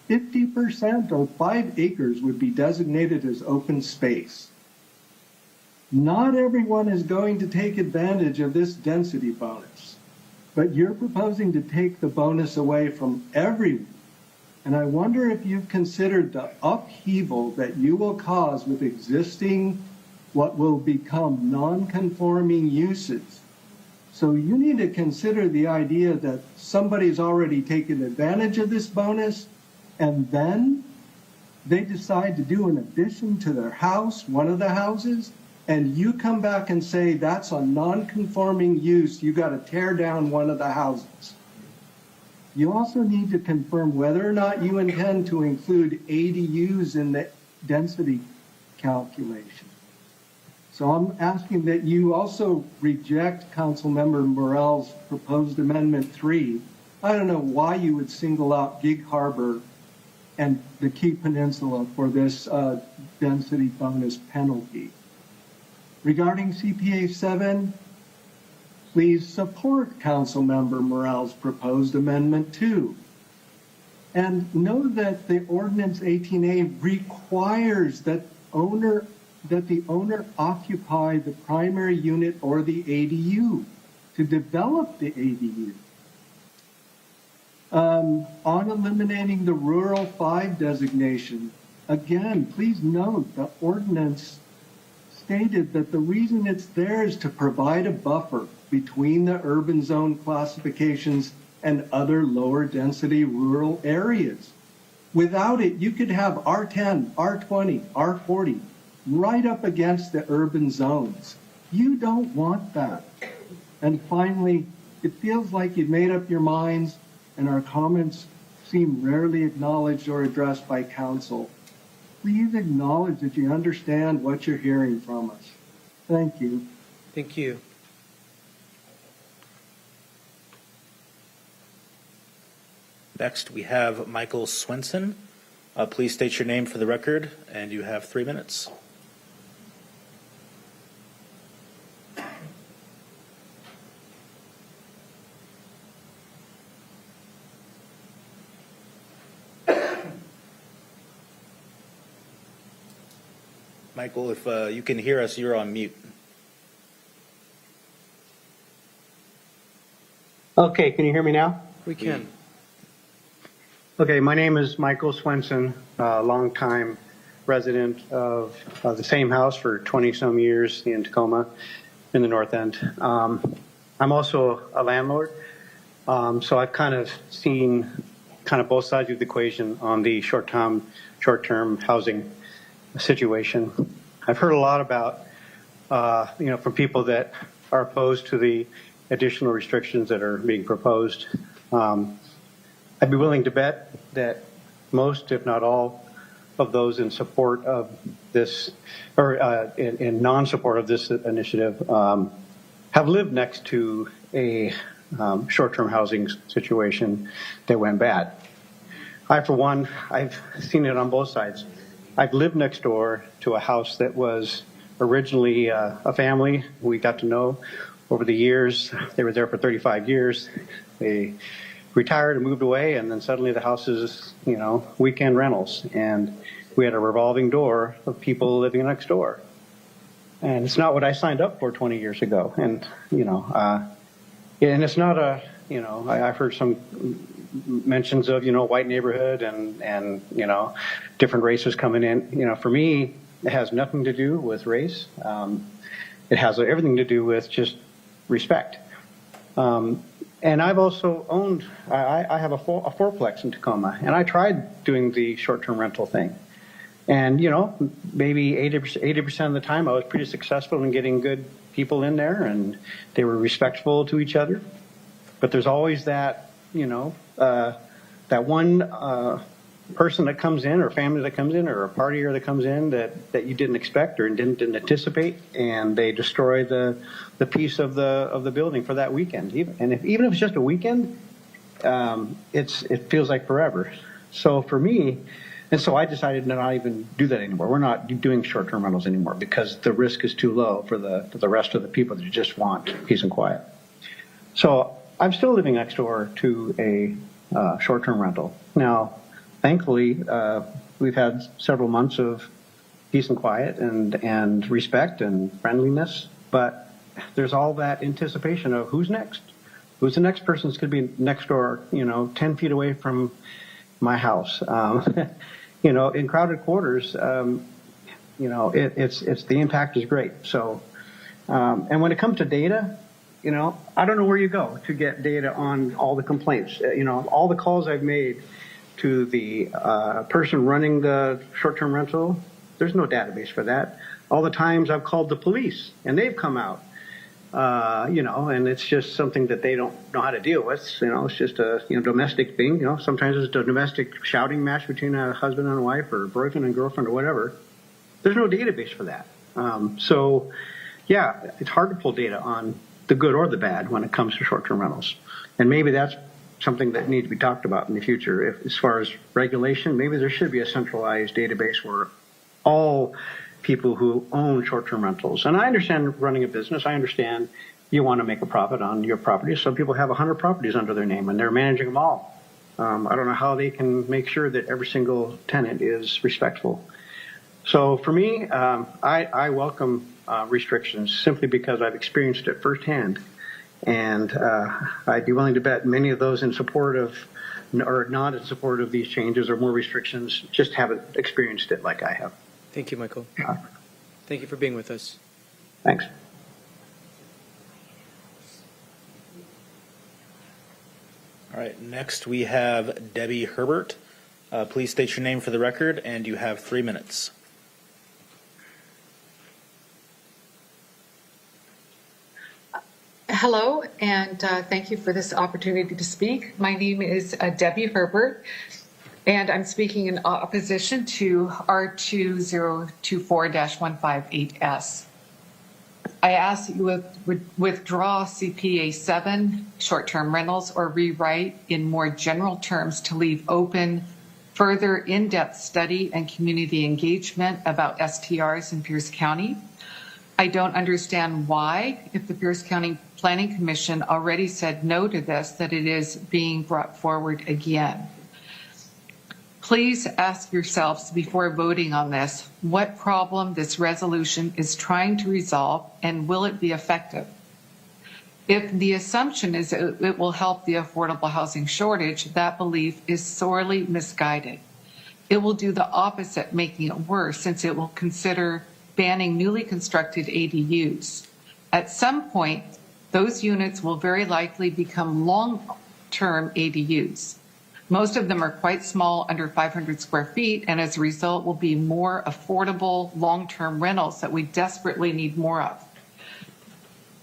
50% or 5 acres would be designated as open space. Not everyone is going to take advantage of this density bonus, but you're proposing to take the bonus away from everyone. And I wonder if you've considered the upheaval that you will cause with existing, what will become non-conforming uses. So you need to consider the idea that somebody's already taken advantage of this bonus, and then they decide to do an addition to their house, one of the houses, and you come back and say that's a non-conforming use, you got to tear down one of the houses. You also need to confirm whether or not you intend to include ADUs in the density calculation. So I'm asking that you also reject Councilmember Morell's proposed Amendment 3. I don't know why you would single out Gig Harbor and the Key Peninsula for this density bonus penalty. Regarding CPA 7, please support Councilmember Morale's proposed Amendment 2. And know that the Ordinance 18A requires that the owner occupy the primary unit or the ADU to develop the ADU. On eliminating the Rural 5 designation, again, please note the ordinance stated that the reason it's there is to provide a buffer between the urban zone classifications and other lower density rural areas. Without it, you could have R10, R20, R40 right up against the urban zones. You don't want that. And finally, it feels like you've made up your minds and our comments seem rarely acknowledged or addressed by council. Please acknowledge that you understand what you're hearing from us. Thank you.
Thank you.
Next, we have Michael Swenson. Please state your name for the record, and you have 3 minutes. Michael, if you can hear us, you're on mute.
Okay, can you hear me now?
We can.
Okay, my name is Michael Swenson, longtime resident of the same house for 20-some years in Tacoma in the North End. I'm also a landlord, so I've kind of seen kind of both sides of the equation on the short-term housing situation. I've heard a lot about, from people that are opposed to the additional restrictions that are being proposed. I'd be willing to bet that most, if not all, of those in support of this, or in non-support of this initiative, have lived next to a short-term housing situation that went bad. I, for one, I've seen it on both sides. I've lived next door to a house that was originally a family we got to know over the years. They were there for 35 years. They retired and moved away, and then suddenly the house is, weekend rentals. And we had a revolving door of people living next door. And it's not what I signed up for 20 years ago. And, and it's not I've heard some mentions of, white neighborhood and different races coming in. For me, it has nothing to do with race. It has everything to do with just respect. And I've also owned, I have a fourplex in Tacoma, and I tried doing the short-term rental thing. And, maybe 80% of the time I was pretty successful in getting good people in there, and they were respectful to each other. But there's always that, that one person that comes in, or family that comes in, or a partier that comes in that you didn't expect or didn't anticipate, and they destroy the piece of the building for that weekend. Even if it's just a weekend, it feels like forever. So for me, and so I decided to not even do that anymore. We're not doing short-term rentals anymore because the risk is too low for the rest of the people that just want peace and quiet. So I'm still living next door to a short-term rental. Now, thankfully, we've had several months of peace and quiet and respect and friendliness, but there's all that anticipation of who's next. Who's the next person that's going to be next door, 10 feet away from my house. In crowded quarters, it's the impact is great. So, and when it comes to data, I don't know where you go to get data on all the complaints. All the calls I've made to the person running the short-term rental, there's no database for that. All the times I've called the police and they've come out, and it's just something that they don't know how to deal with. It's just a domestic thing. Sometimes it's a domestic shouting match between a husband and a wife, or boyfriend and girlfriend, or whatever. There's no database for that. So, yeah, it's hard to pull data on the good or the bad when it comes to short-term rentals. And maybe that's something that needs to be talked about in the future. If, as far as regulation, maybe there should be a centralized database where all people who own short-term rentals, and I understand running a business, I understand you want to make a profit on your property. Some people have 100 properties under their name and they're managing them all. I don't know how they can make sure that every single tenant is respectful. So for me, I welcome restrictions simply because I've experienced it firsthand. And I'd be willing to bet many of those in support of or not in support of these changes or more restrictions just haven't experienced it like I have.
Thank you, Michael. Thank you for being with us.
Thanks.
All right, next we have Debbie Herbert. Please state your name for the record, and you have 3 minutes.
Hello, and thank you for this opportunity to speak. My name is Debbie Herbert, and I'm speaking in opposition to R2024-158S. I ask that you withdraw CPA 7, short-term rentals, or rewrite in more general terms to leave open further in-depth study and community engagement about STRs in Pierce County. I don't understand why, if the Pierce County Planning Commission already said no to this, that it is being brought forward again. Please ask yourselves before voting on this, what problem this resolution is trying to resolve, and will it be effective? If the assumption is that it will help the affordable housing shortage, that belief is sorely misguided. It will do the opposite, making it worse, since it will consider banning newly constructed ADUs. At some point, those units will very likely become long-term ADUs. Most of them are quite small, under 500 square feet, and as a result will be more affordable long-term rentals that we desperately need more of.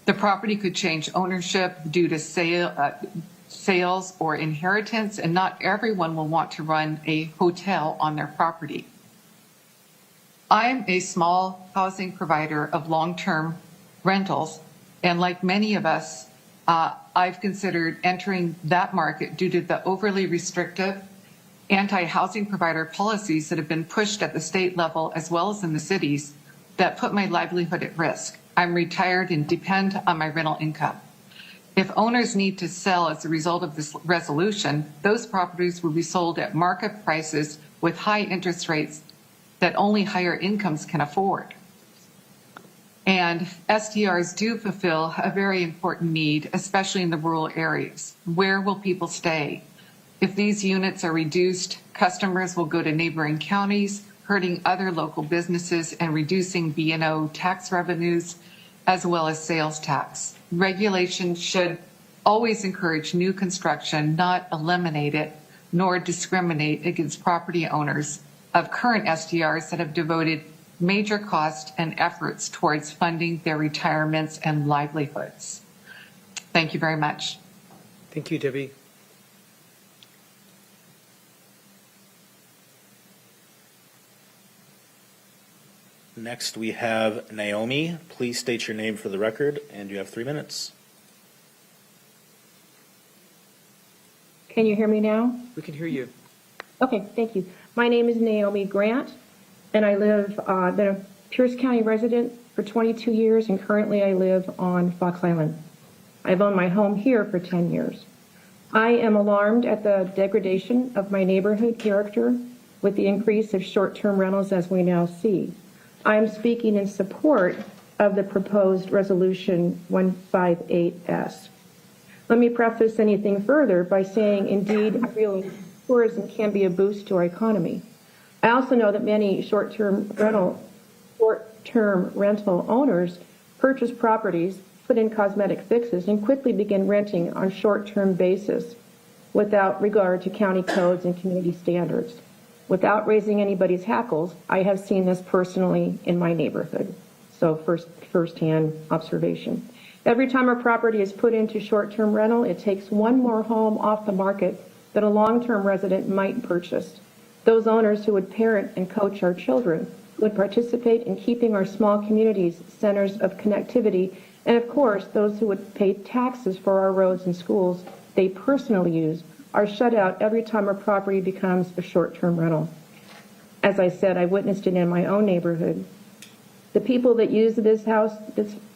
The property could change ownership due to sales or inheritance, and not everyone will want to run a hotel on their property. I'm a small housing provider of long-term rentals, and like many of us, I've considered entering that market due to the overly restrictive anti-housing provider policies that have been pushed at the state level as well as in the cities that put my livelihood at risk. I'm retired and depend on my rental income. If owners need to sell as a result of this resolution, those properties will be sold at market prices with high interest rates that only higher incomes can afford. And STRs do fulfill a very important need, especially in the rural areas. Where will people stay? If these units are reduced, customers will go to neighboring counties, hurting other local businesses and reducing B&O tax revenues, as well as sales tax. Regulation should always encourage new construction, not eliminate it, nor discriminate against property owners of current STRs that have devoted major cost and efforts towards funding their retirements and livelihoods. Thank you very much.
Thank you, Debbie.
Next, we have Naomi. Please state your name for the record, and you have 3 minutes.
Can you hear me now?
We can hear you.
Okay, thank you. My name is Naomi Grant, and I live, been a Pierce County resident for 22 years, and currently I live on Fox Island. I've owned my home here for 10 years. I am alarmed at the degradation of my neighborhood character with the increase of short-term rentals as we now see. I am speaking in support of the proposed Resolution 158S. Let me preface anything further by saying, indeed, real tourism can be a boost to our economy. I also know that many short-term rental owners purchase properties, put in cosmetic fixes, and quickly begin renting on short-term basis without regard to county codes and community standards. Without raising anybody's hackles, I have seen this personally in my neighborhood. So first-hand observation. Every time a property is put into short-term rental, it takes one more home off the market that a long-term resident might purchase. Those owners who would parent and coach our children, would participate in keeping our small communities centers of connectivity, and of course, those who would pay taxes for our roads and schools they personally use are shut out every time a property becomes a short-term rental. As I said, I witnessed it in my own neighborhood. The people that use this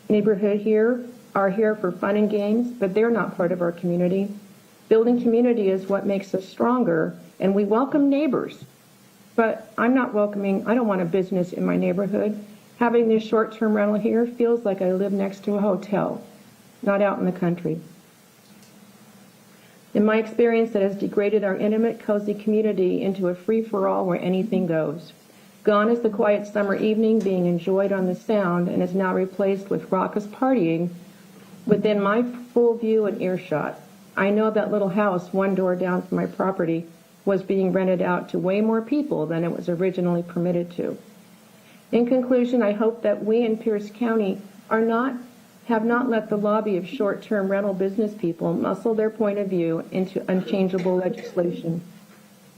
neighborhood here are here for fun and games, but they're not part of our community. Building community is what makes us stronger, and we welcome neighbors. But I don't want a business in my neighborhood. Having this short-term rental here feels like I live next to a hotel, not out in the country. In my experience, that has degraded our intimate, cozy community into a free-for-all where anything goes. Gone is the quiet summer evening being enjoyed on the Sound and is now replaced with raucous partying within my full view and earshot. I know that little house one door down from my property was being rented out to way more people than it was originally permitted to. In conclusion, I hope that we in Pierce County have not let the lobby of short-term rental business people muscle their point of view into unchangeable legislation.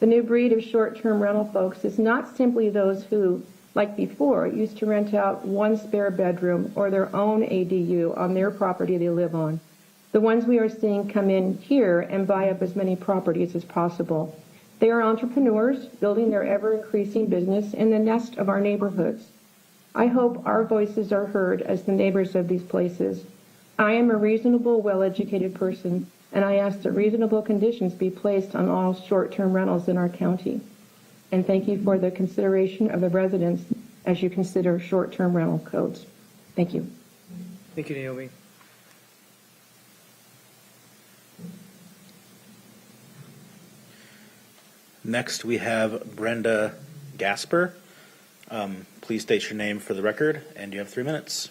The new breed of short-term rental folks is not simply those who, like before, used to rent out one spare bedroom or their own ADU on their property they live on. The ones we are seeing come in here and buy up as many properties as possible. They are entrepreneurs building their ever-increasing business in the nest of our neighborhoods. I hope our voices are heard as the neighbors of these places. I am a reasonable, well-educated person, and I ask that reasonable conditions be placed on all short-term rentals in our county. And thank you for the consideration of the residents as you consider short-term rental codes. Thank you.
Thank you, Naomi.
Next, we have Brenda Gasper. Please state your name for the record, and you have 3 minutes.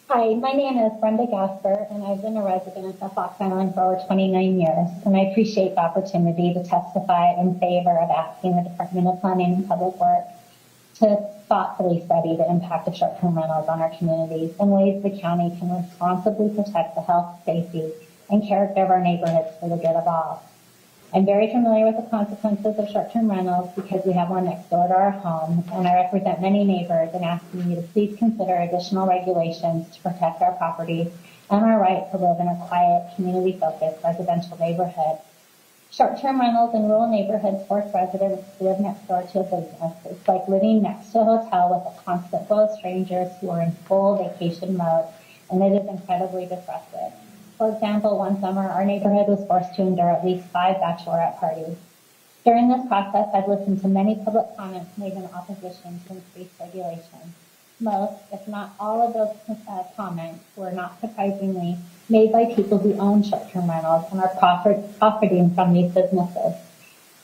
Hi, my name is Brenda Gasper, and I've been a resident of Fox Island for over 29 years, and I appreciate the opportunity to testify in favor of asking the Department of Planning and Public Works to thoughtfully study the impact of short-term rentals on our communities and ways the county can responsibly protect the health, safety, and character of our neighborhoods for the good of all. I'm very familiar with the consequences of short-term rentals because we have one next door to our home, and I represent many neighbors in asking you to please consider additional regulations to protect our properties and our right to live in a quiet, community-focused residential neighborhood. Short-term rentals in rural neighborhoods force residents to live next door to a business. It's like living next to a hotel with a constant flow of strangers who are in full vacation mode, and it is incredibly disruptive. For example, one summer, our neighborhood was forced to endure at least 5 bachelorette parties. During this process, I've listened to many public comments made in opposition to increased regulation. Most, if not all of those comments, were not surprisingly made by people who own short-term rentals and are profiting from these businesses.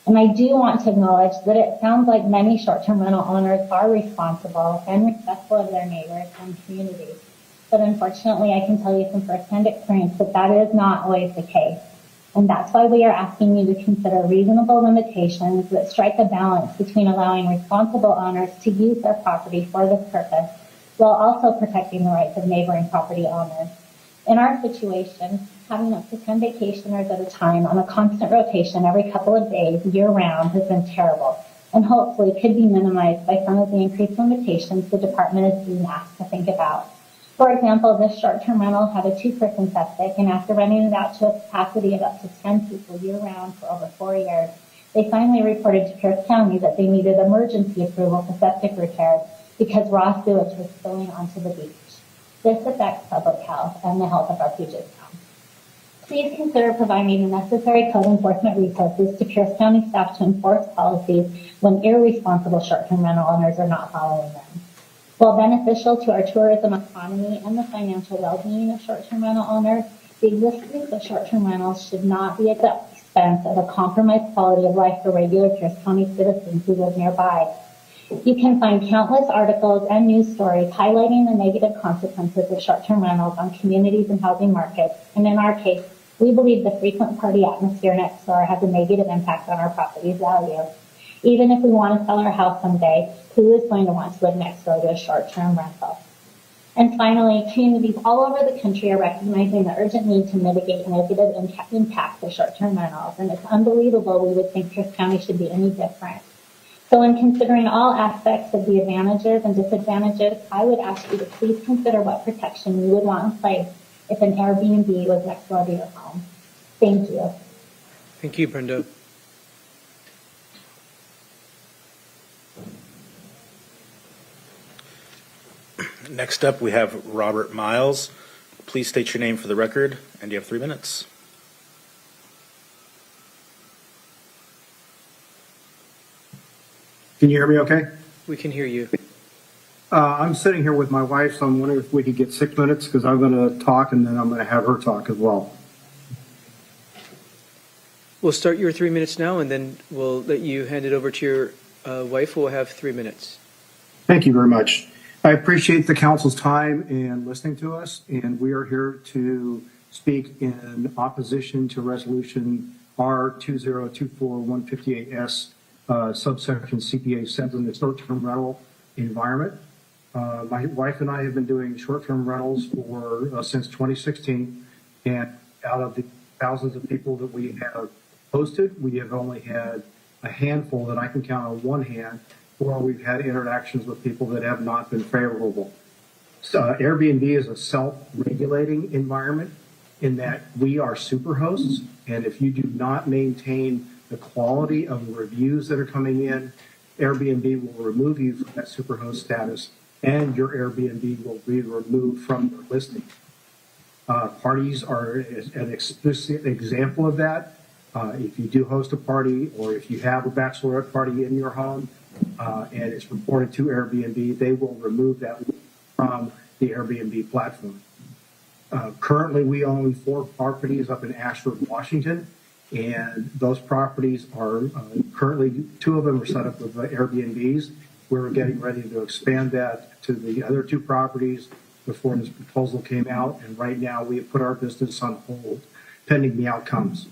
And I do want to acknowledge that it sounds like many short-term rental owners are responsible and respectful of their neighbors and communities. But unfortunately, I can tell you from firsthand experience that that is not always the case. And that's why we are asking you to consider reasonable limitations that strike a balance between allowing responsible owners to use their property for this purpose, while also protecting the rights of neighboring property owners. In our situation, having up to 10 vacationers at a time on a constant rotation every couple of days year-round has been terrible, and hopefully could be minimized by some of the increased limitations the department is being asked to think about. For example, this short-term rental had a 2-person septic, and after renting it out to a capacity of up to 10 people year-round for over 4 years, they finally reported to Pierce County that they needed emergency approval for septic repairs because raw sewage was spilling onto the beach. This affects public health and the health of our Puget Sound. Please consider providing the necessary code enforcement resources to Pierce County staff to enforce policies when irresponsible short-term rental owners are not following them. While beneficial to our tourism economy and the financial well-being of short-term rental owners, the existence of short-term rentals should not be at the expense of a compromised quality of life for regular Pierce County citizens who live nearby. You can find countless articles and news stories highlighting the negative consequences of short-term rentals on communities and housing markets, and in our case, we believe the frequent party atmosphere next door has a negative impact on our property's value. Even if we want to sell our house someday, who is going to want to live next door to a short-term rental? And finally, communities all over the country are recognizing the urgent need to mitigate negative impacts of short-term rentals, and it's unbelievable we would think Pierce County should be any different. So in considering all aspects of the advantages and disadvantages, I would ask you to please consider what protection you would want in place if an Airbnb was next door to your home. Thank you.
Thank you, Brenda.
Next up, we have Robert Miles. Please state your name for the record, and you have 3 minutes.
Can you hear me okay?
We can hear you.
I'm sitting here with my wife, so I'm wondering if we could get 6 minutes because I'm going to talk and then I'm going to have her talk as well.
We'll start your 3 minutes now, and then we'll let you hand it over to your wife, who will have 3 minutes.
Thank you very much. I appreciate the council's time and listening to us, and we are here to speak in opposition to Resolution R2024-158S, subsection CPA 7, the short-term rental environment. My wife and I have been doing short-term rentals for since 2016, and out of the thousands of people that we have hosted, we have only had a handful that I can count on one hand where we've had interactions with people that have not been favorable. So, Airbnb is a self-regulating environment in that we are super hosts, and if you do not maintain the quality of the reviews that are coming in, Airbnb will remove you from that superhost status, and your Airbnb will be removed from the listing. Parties are an explicit example of that. If you do host a party, or if you have a bachelorette party in your home, and it's reported to Airbnb, they will remove that from the Airbnb platform. Currently, we own 4 properties up in Ashford, Washington, and those properties are currently, 2 of them are set up with Airbnbs. We're getting ready to expand that to the other 2 properties before this proposal came out, and right now we have put our business on hold pending the outcomes.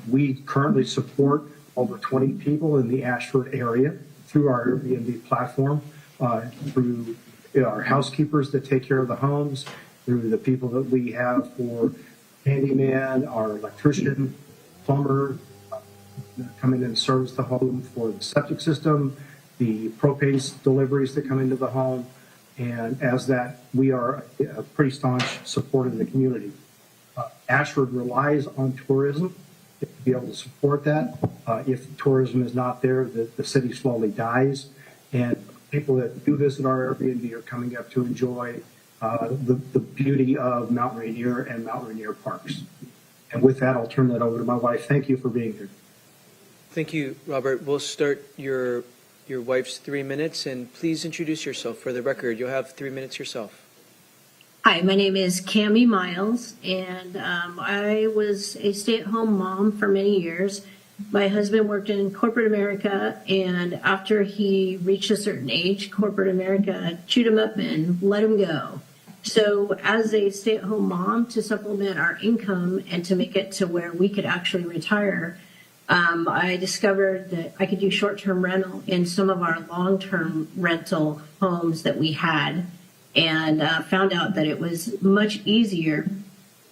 We currently support over 20 people in the Ashford area through our Airbnb platform, through our housekeepers that take care of the homes, through the people that we have for handyman, our electrician, plumber, come in and service the home for the septic system, the propane deliveries that come into the home, and as that, we are a pretty staunch support in the community. Ashford relies on tourism to be able to support that. If tourism is not there, the city slowly dies, and people that do visit our Airbnb are coming up to enjoy the beauty of Mount Rainier and Mount Rainier Parks. And with that, I'll turn that over to my wife. Thank you for being here.
Thank you, Robert. We'll start your wife's 3 minutes, and please introduce yourself for the record. You'll have 3 minutes yourself.
Hi, my name is Cammie Miles, and I was a stay-at-home mom for many years. My husband worked in corporate America, and after he reached a certain age, corporate America chewed him up and let him go. So as a stay-at-home mom, to supplement our income and to make it to where we could actually retire, I discovered that I could do short-term rental in some of our long-term rental homes that we had, and found out that it was much easier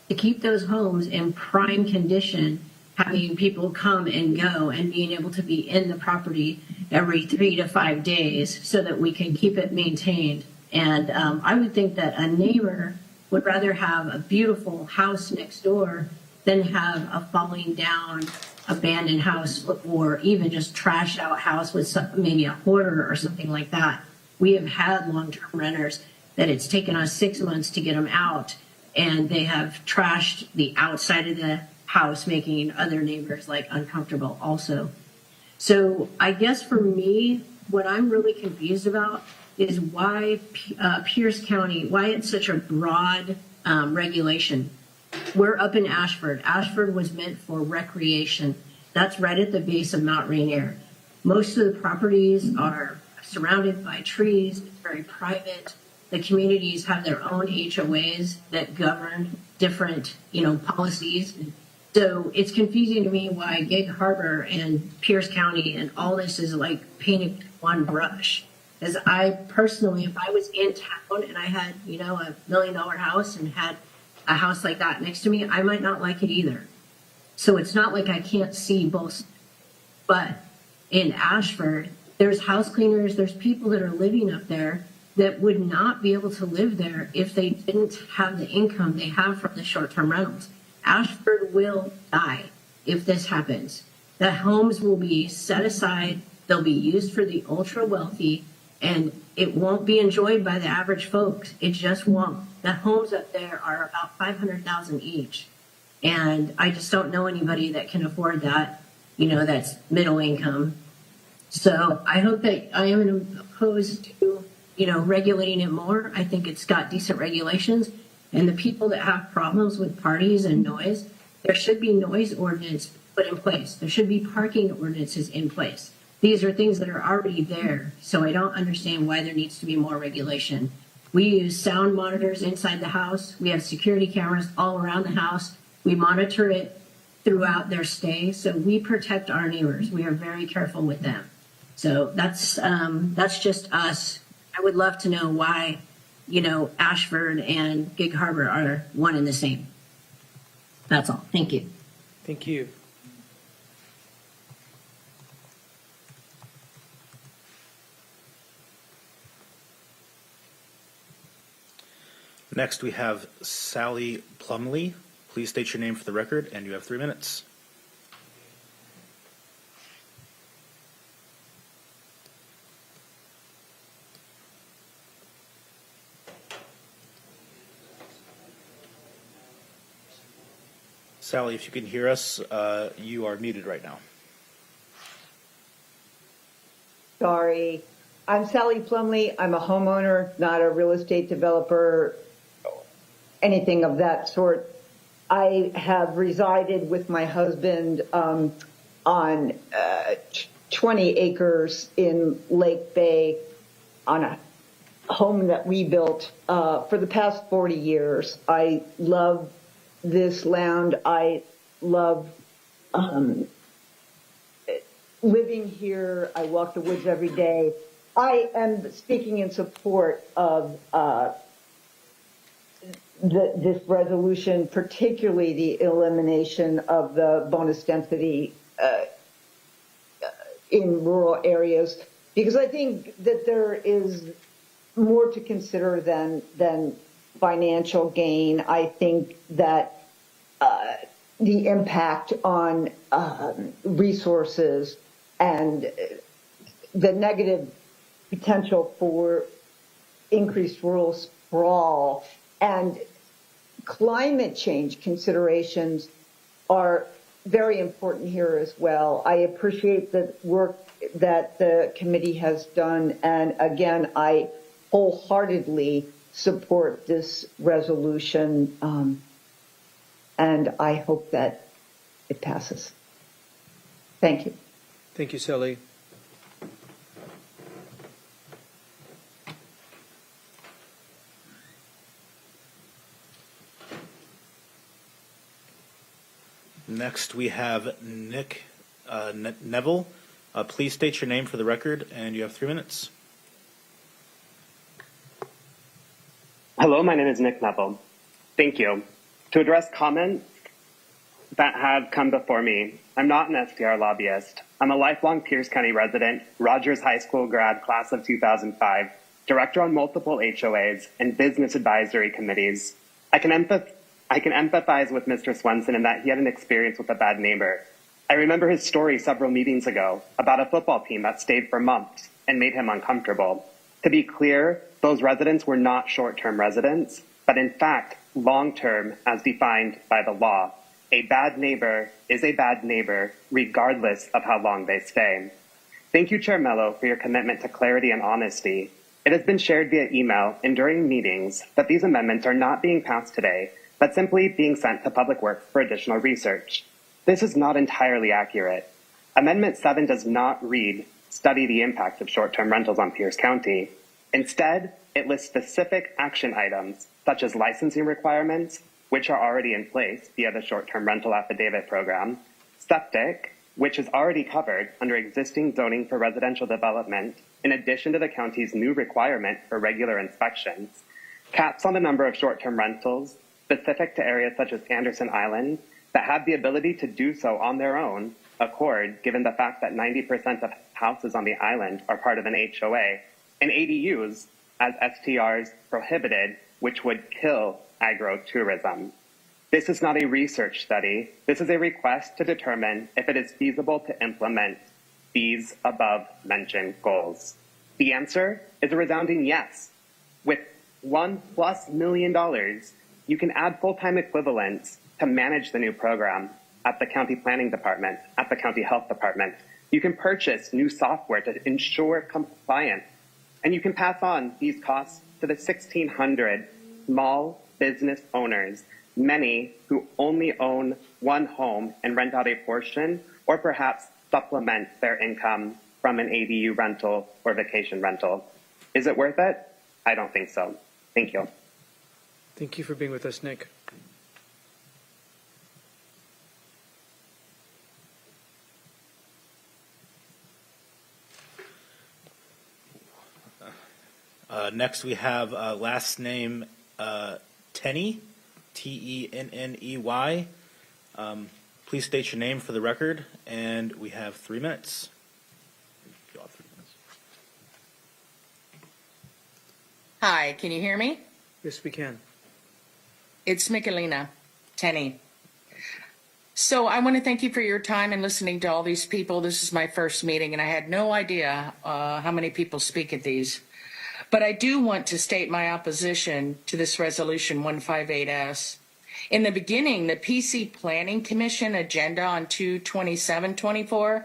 to keep those homes in prime condition, having people come and go and being able to be in the property every 3 to 5 days so that we can keep it maintained. And I would think that a neighbor would rather have a beautiful house next door than have a falling down abandoned house or even just trashed out house with maybe a hoarder or something like that. We have had long-term renters that it's taken us 6 months to get them out, and they have trashed the outside of the house, making other neighbors like uncomfortable also. So I guess for me, what I'm really confused about is why Pierce County, why it's such a broad regulation. We're up in Ashford. Ashford was meant for recreation. That's right at the base of Mount Rainier. Most of the properties are surrounded by trees. It's very private. The communities have their own HOAs that govern different, policies. So it's confusing to me why Gig Harbor and Pierce County and all this is like painted with one brush. As I personally, if I was in town and I had, a $1 million house and had a house like that next to me, I might not like it either. So it's not like I can't see both. But in Ashford, There's house cleaners, there's people that are living up there that would not be able to live there if they didn't have the income they have from the short-term rentals. Ashford will die if this happens. The homes will be set aside, they'll be used for the ultra wealthy, and it won't be enjoyed by the average folks. It just won't. The homes up there are about $500,000 each. And I just don't know anybody that can afford that, that's middle income. So I hope that I am opposed to, regulating it more. I think it's got decent regulations. And the people that have problems with parties and noise, there should be noise ordinance put in place. There should be parking ordinances in place. These are things that are already there. So I don't understand why there needs to be more regulation. We use sound monitors inside the house. We have security cameras all around the house. We monitor it throughout their stay. So we protect our neighbors. We are very careful with them. So that's just us. I would love to know why, Ashford and Gig Harbor are one and the same. That's all. Thank you.
Thank you.
Next, we have Sally Plumley. Please state your name for the record, and you have 3 minutes. Sally, if you can hear us, you are muted right now.
Sorry. I'm Sally Plumley. I'm a homeowner, not a real estate developer, anything of that sort. I have resided with my husband on 20 acres in Lake Bay on a home that we built for the past 40 years. I love this land. I love living here. I walk the woods every day. I am speaking in support of this resolution, particularly the elimination of the bonus density in rural areas, because I think that there is more to consider than financial gain. I think that the impact on resources and the negative potential for increased rural sprawl and climate change considerations are very important here as well. I appreciate the work that the committee has done, and again, I wholeheartedly support this resolution, and I hope that it passes. Thank you.
Thank you, Sally.
Next, we have Nick Neville. Please state your name for the record, and you have 3 minutes.
Hello, my name is Nick Neville. Thank you. To address comments that have come before me, I'm not an STR lobbyist. I'm a lifelong Pierce County resident, Rogers High School grad, class of 2005, director on multiple HOAs and business advisory committees. I can empathize with Mr. Swenson in that he had an experience with a bad neighbor. I remember his story several meetings ago about a football team that stayed for months and made him uncomfortable. To be clear, those residents were not short-term residents, but in fact, long-term as defined by the law. A bad neighbor is a bad neighbor regardless of how long they stay. Thank you, Chair Mello, for your commitment to clarity and honesty. It has been shared via email and during meetings that these amendments are not being passed today, but simply being sent to Public Works for additional research. This is not entirely accurate. Amendment 7 does not read, study the impact of short-term rentals on Pierce County. Instead, it lists specific action items, such as licensing requirements, which are already in place via the short-term rental affidavit program, septic, which is already covered under existing zoning for residential development, in addition to the county's new requirement for regular inspections, caps on the number of short-term rentals, specific to areas such as Anderson Island, that have the ability to do so on their own, accord given the fact that 90% of houses on the island are part of an HOA and ADUs as STRs prohibited, which would kill agro-tourism. This is not a research study. This is a request to determine if it is feasible to implement these above mentioned goals. The answer is a resounding yes. With $1+ million, you can add full-time equivalents to manage the new program at the county planning department, at the county health department. You can purchase new software to ensure compliance, and you can pass on these costs to the 1,600 small business owners, many who only own one home and rent out a portion, or perhaps supplement their income from an ADU rental or vacation rental. Is it worth it? I don't think so. Thank you.
Thank you for being with us, Nick.
Next, we have last name Tenney, Tenney. Please state your name for the record, and we have 3 minutes.
Hi, can you hear me?
Yes, we can.
It's Michelina Tenney. So I want to thank you for your time and listening to all these people. This is my first meeting, and I had no idea how many people speak at these. But I do want to state my opposition to this Resolution 158S. In the beginning, the PC Planning Commission agenda on 2/27/24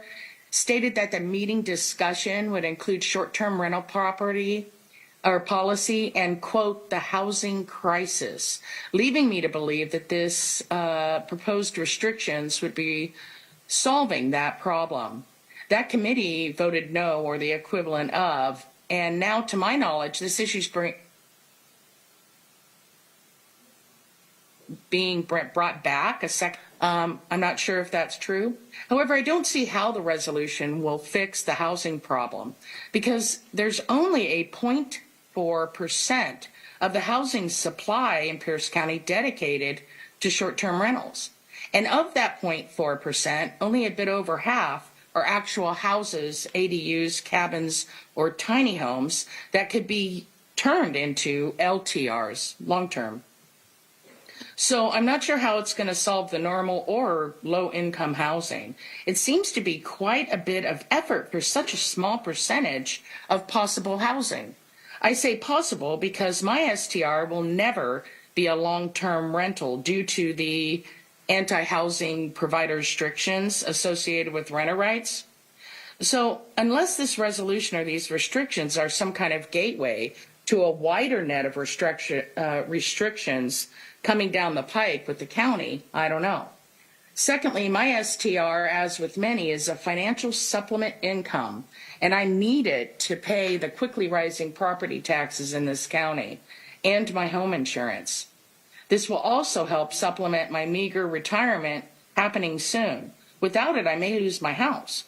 stated that the meeting discussion would include short-term rental property or policy and, quote, the housing crisis, leaving me to believe that this proposed restrictions would be solving that problem. That committee voted no, or the equivalent of, and now, to my knowledge, this issue's being brought back a second. I'm not sure if that's true. However, I don't see how the resolution will fix the housing problem, because there's only a 0.4% of the housing supply in Pierce County dedicated to short-term rentals. And of that 0.4%, only a bit over half are actual houses, ADUs, cabins, or tiny homes that could be turned into LTRs, long-term. So I'm not sure how it's going to solve the normal or low-income housing. It seems to be quite a bit of effort for such a small percentage of possible housing. I say possible because my STR will never be a long-term rental due to the anti-housing provider restrictions associated with renter rights. So unless this resolution or these restrictions are some kind of gateway to a wider net of restrictions coming down the pike with the county, I don't know. Secondly, my STR, as with many, is a financial supplement income, and I need it to pay the quickly rising property taxes in this county and my home insurance. This will also help supplement my meager retirement happening soon. Without it, I may lose my house.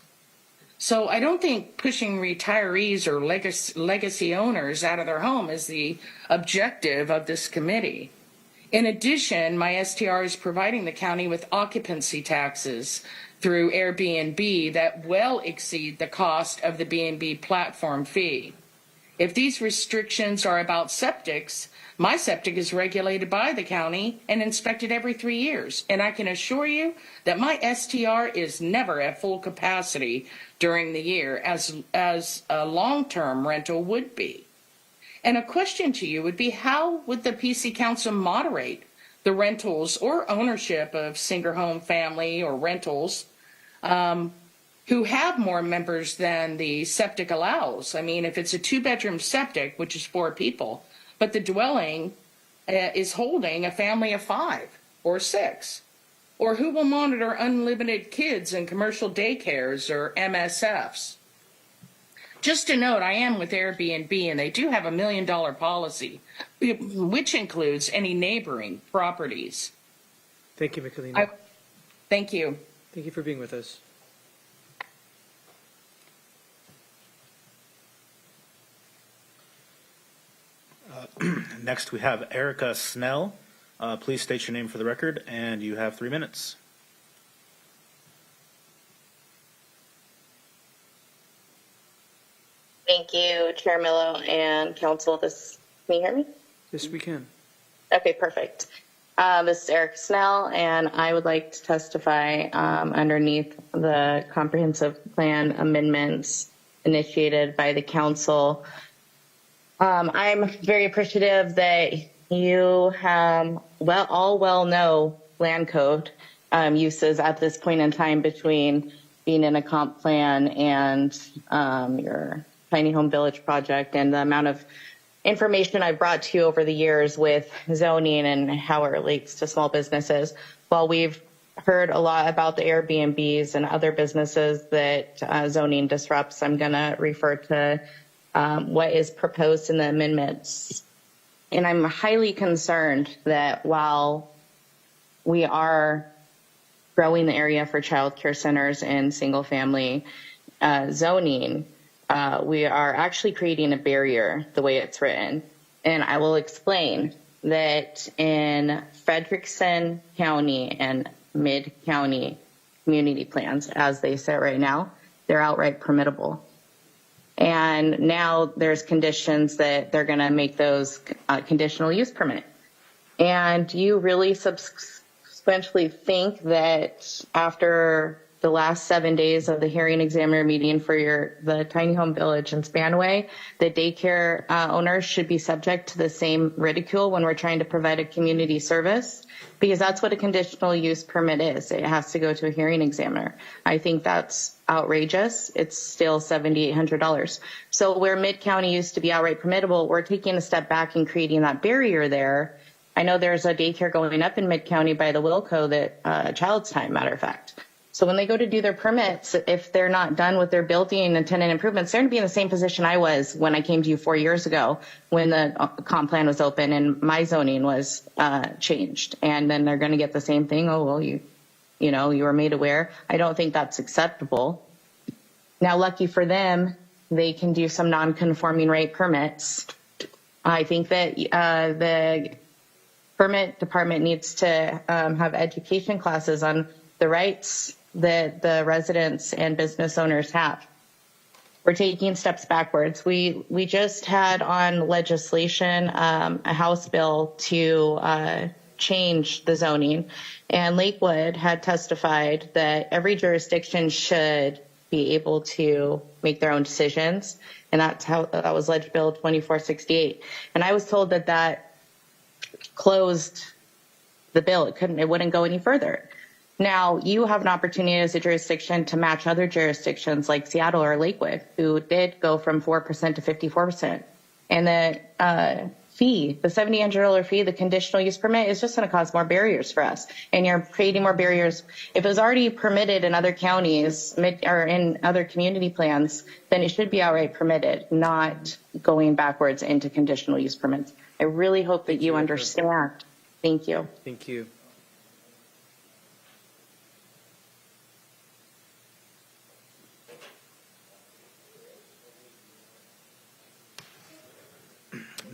So I don't think pushing retirees or legacy owners out of their home is the objective of this committee. In addition, my STR is providing the county with occupancy taxes through Airbnb that well exceed the cost of the B&B platform fee. If these restrictions are about septics, my septic is regulated by the county and inspected every 3 years, and I can assure you that my STR is never at full capacity during the year, as a long-term rental would be. And a question to you would be, how would the PC Council moderate the rentals or ownership of single home family or rentals who have more members than the septic allows? I mean, if it's a 2-bedroom septic, which is 4 people, but the dwelling is holding a family of 5 or 6, or who will monitor unlimited kids in commercial daycares or MSFs? Just a note, I am with Airbnb, and they do have $1 million policy, which includes any neighboring properties.
Thank you, Michelina.
Thank you.
Thank you for being with us.
Next, we have Erica Snell. Please state your name for the record, and you have 3 minutes.
Thank you, Chair Millo and Council. Can you hear me?
Yes, we can.
Okay, perfect. This is Eric Snell, and I would like to testify underneath the comprehensive plan amendments initiated by the council. I'm very appreciative that you all know land code uses at this point in time between being in a comp plan and your tiny home village project, and the amount of information I've brought to you over the years with zoning and how it relates to small businesses. While we've heard a lot about the Airbnbs and other businesses that zoning disrupts, I'm going to refer to what is proposed in the amendments. And I'm highly concerned that while we are growing the area for child care centers and single family zoning, we are actually creating a barrier the way it's written. And I will explain that in Frederickson County and Mid-County community plans, as they sit right now, they're outright permittable. And now there's conditions that they're going to make those conditional use permit. And you really subsequently think that after the last 7 days of the hearing examiner meeting for the tiny home village in Spanaway, the daycare owners should be subject to the same ridicule when we're trying to provide a community service? Because that's what a conditional use permit is. It has to go to a hearing examiner. I think that's outrageous. It's still $7,800. So where Mid-County used to be outright permittable, we're taking a step back and creating that barrier there. I know there's a daycare going up in Mid-County by the Wilco that Child's Time, matter of fact. So when they go to do their permits, if they're not done with their building and tenant improvements, they're going to be in the same position I was when I came to you 4 years ago when the comp plan was open and my zoning was changed. And then they're going to get the same thing. Oh, well, you were made aware. I don't think that's acceptable. Now, lucky for them, they can do some non-conforming rate permits. I think that the permit department needs to have education classes on the rights that the residents and business owners have. We're taking steps backwards. We just had on legislation a House bill to change the zoning, and Lakewood had testified that every jurisdiction should be able to make their own decisions, and that was Leg Bill 2468. And I was told that closed the bill. It wouldn't go any further. Now, you have an opportunity as a jurisdiction to match other jurisdictions like Seattle or Lakewood, who did go from 4% to 54%. And the fee, the $7,800 fee, the conditional use permit, is just going to cause more barriers for us. And you're creating more barriers. If it was already permitted in other counties or in other community plans, then it should be outright permitted, not going backwards into conditional use permits. I really hope that you understand. Thank you.
Thank you.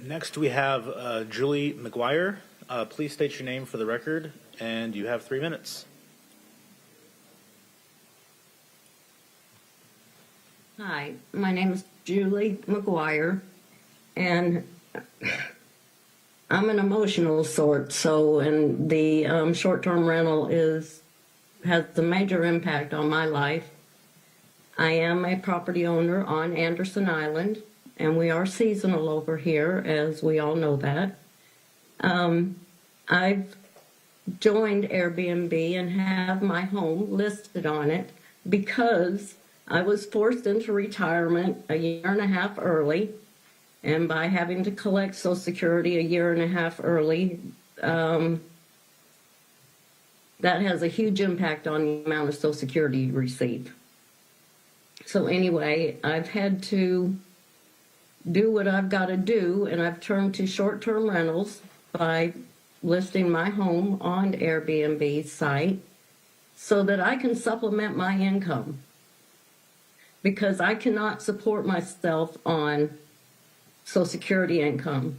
Next, we have Julie McGuire. Please state your name for the record, and you have 3 minutes.
Hi, my name is Julie McGuire, and I'm an emotional sort, and the short-term rental has a major impact on my life. I am a property owner on Anderson Island, and we are seasonal over here, as we all know that. I've joined Airbnb and have my home listed on it because I was forced into retirement a year and a half early, and by having to collect Social Security a year and a half early, that has a huge impact on the amount of Social Security you receive. So anyway, I've had to do what I've got to do, and I've turned to short-term rentals by listing my home on Airbnb site so that I can supplement my income, because I cannot support myself on Social Security income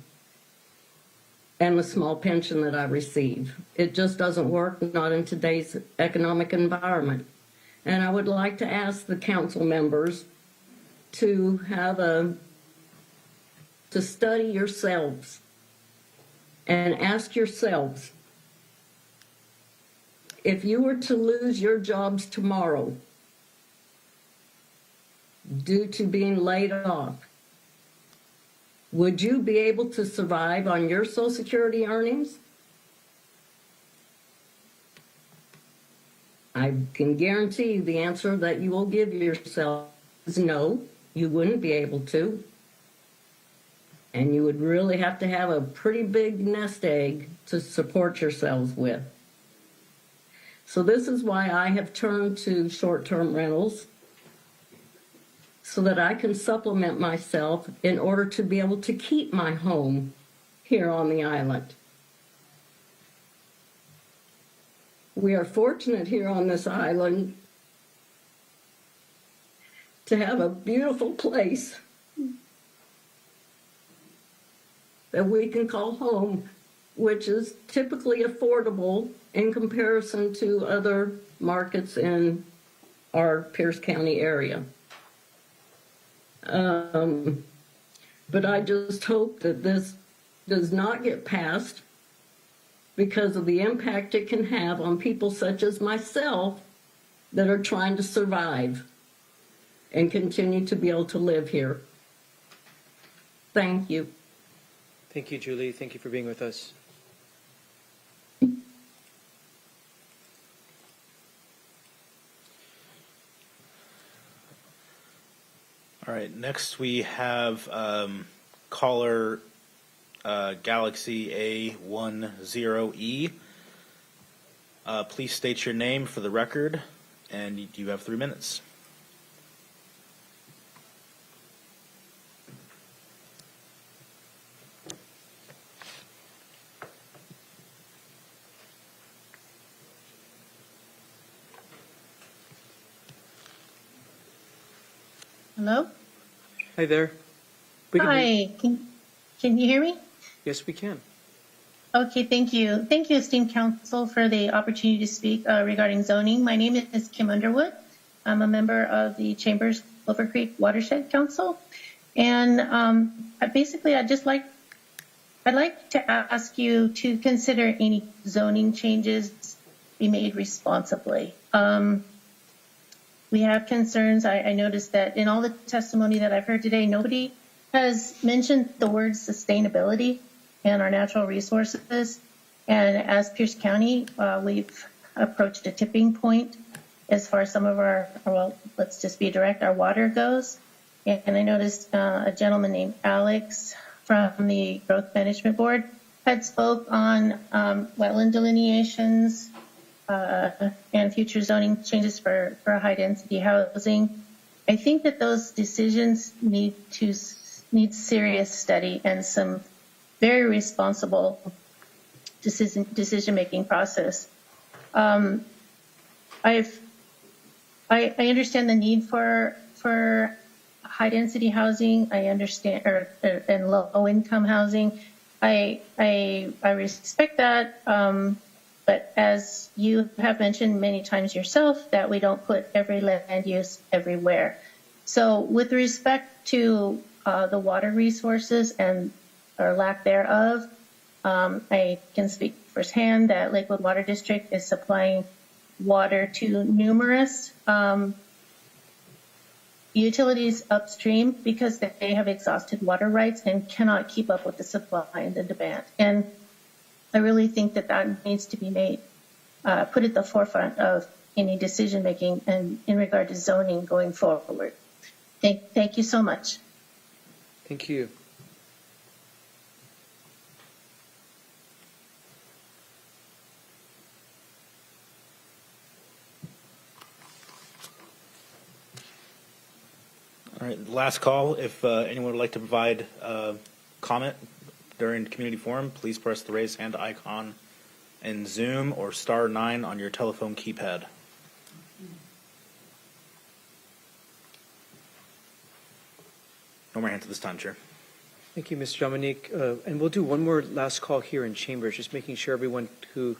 and the small pension that I receive. It just doesn't work, not in today's economic environment. And I would like to ask the council members to to study yourselves and ask yourselves, if you were to lose your jobs tomorrow due to being laid off, would you be able to survive on your Social Security earnings? I can guarantee you the answer that you will give yourself is no, you wouldn't be able to. And you would really have to have a pretty big nest egg to support yourselves with. So this is why I have turned to short-term rentals, so that I can supplement myself in order to be able to keep my home here on the island. We are fortunate here on this island to have a beautiful place that we can call home, which is typically affordable in comparison to other markets in our Pierce County area. But I just hope that this does not get passed because of the impact it can have on people such as myself that are trying to survive and continue to be able to live here. Thank you.
Thank you, Julie. Thank you for being with us.
All right, next we have caller Galaxy A10E. Please state your name for the record, and you have 3 minutes.
Hello?
Hi there.
Hi, can you hear me?
Yes, we can.
Okay, thank you. Thank you, esteemed council, for the opportunity to speak regarding zoning. My name is Kim Underwood. I'm a member of the Chambers Clover Creek Watershed Council. And I'd like to ask you to consider any zoning changes be made responsibly. We have concerns. I noticed that in all the testimony that I've heard today, nobody has mentioned the word sustainability and our natural resources. And as Pierce County, we've approached a tipping point as far as some of our, well, let's just be direct, our water goes. And I noticed a gentleman named Alex from the Growth Management Board had spoke on wetland delineations, and future zoning changes for high density housing. I think that those decisions need serious study and some very responsible decision making process. I understand the need for high density housing. I understand and low income housing. I respect that. But as you have mentioned many times yourself, that we don't put every land use everywhere. So with respect to the water resources and or lack thereof, I can speak firsthand that Lakewood Water District is supplying water to numerous utilities upstream because they have exhausted water rights and cannot keep up with the supply and the demand. And I really think that needs to be made, put at the forefront of any decision making and in regard to zoning going forward. Thank you so much.
Thank you.
All right, last call. If anyone would like to provide comment during the community forum, please press the raise hand icon in Zoom or *9 on your telephone keypad. No more hands at this time, Chair.
Thank you, Mr. Dominique. And we'll do one more last call here in Chambers, just making sure everyone who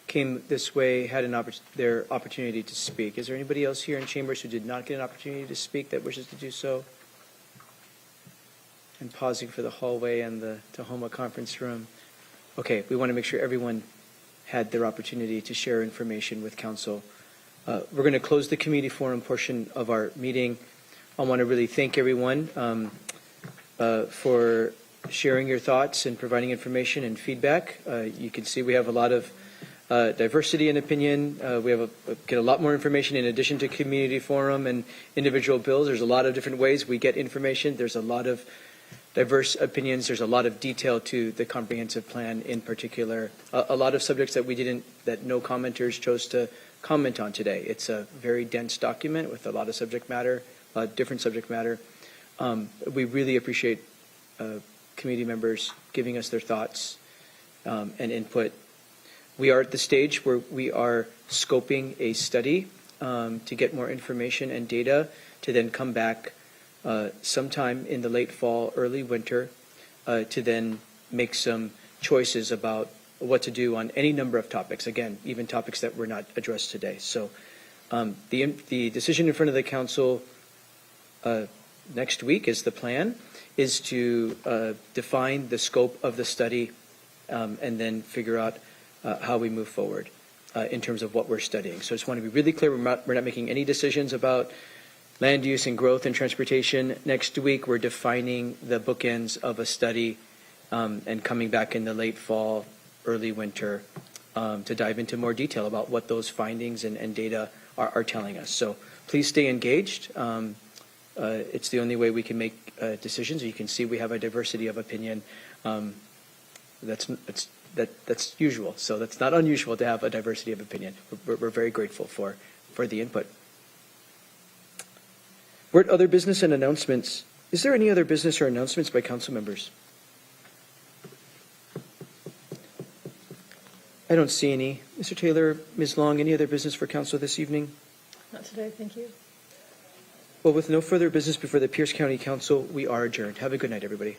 came this way had their opportunity to speak. Is there anybody else here in Chambers who did not get an opportunity to speak that wishes to do so? and pausing for the hallway and the Tahoma conference room. Okay, we want to make sure everyone had their opportunity to share information with council. We're going to close the community forum portion of our meeting. I want to really thank everyone for sharing your thoughts and providing information and feedback. You can see we have a lot of diversity in opinion. We have get a lot more information in addition to community forum and individual bills. There's a lot of different ways we get information. There's a lot of diverse opinions. There's a lot of detail to the comprehensive plan in particular. A lot of subjects that no commenters chose to comment on today. It's a very dense document with a lot of subject matter, different subject matter. We really appreciate community members giving us their thoughts and input. We are at the stage where we are scoping a study to get more information and data to then come back sometime in the late fall, early winter, to then make some choices about what to do on any number of topics. Again, even topics that were not addressed today. So the decision in front of the council next week is the plan, is to define the scope of the study and then figure out how we move forward in terms of what we're studying. So I just want to be really clear, we're not making any decisions about land use and growth and transportation. Next week, we're defining the bookends of a study and coming back in the late fall, early winter to dive into more detail about what those findings and data are telling us. So please stay engaged. It's the only way we can make decisions. You can see we have a diversity of opinion. That's usual. So that's not unusual to have a diversity of opinion. We're very grateful for the input. We're at other business and announcements. Is there any other business or announcements by council members? I don't see any. Mr. Taylor, Ms. Long, any other business for council this evening?
Not today, thank you.
Well, with no further business before the Pierce County Council, we are adjourned. Have a good night, everybody.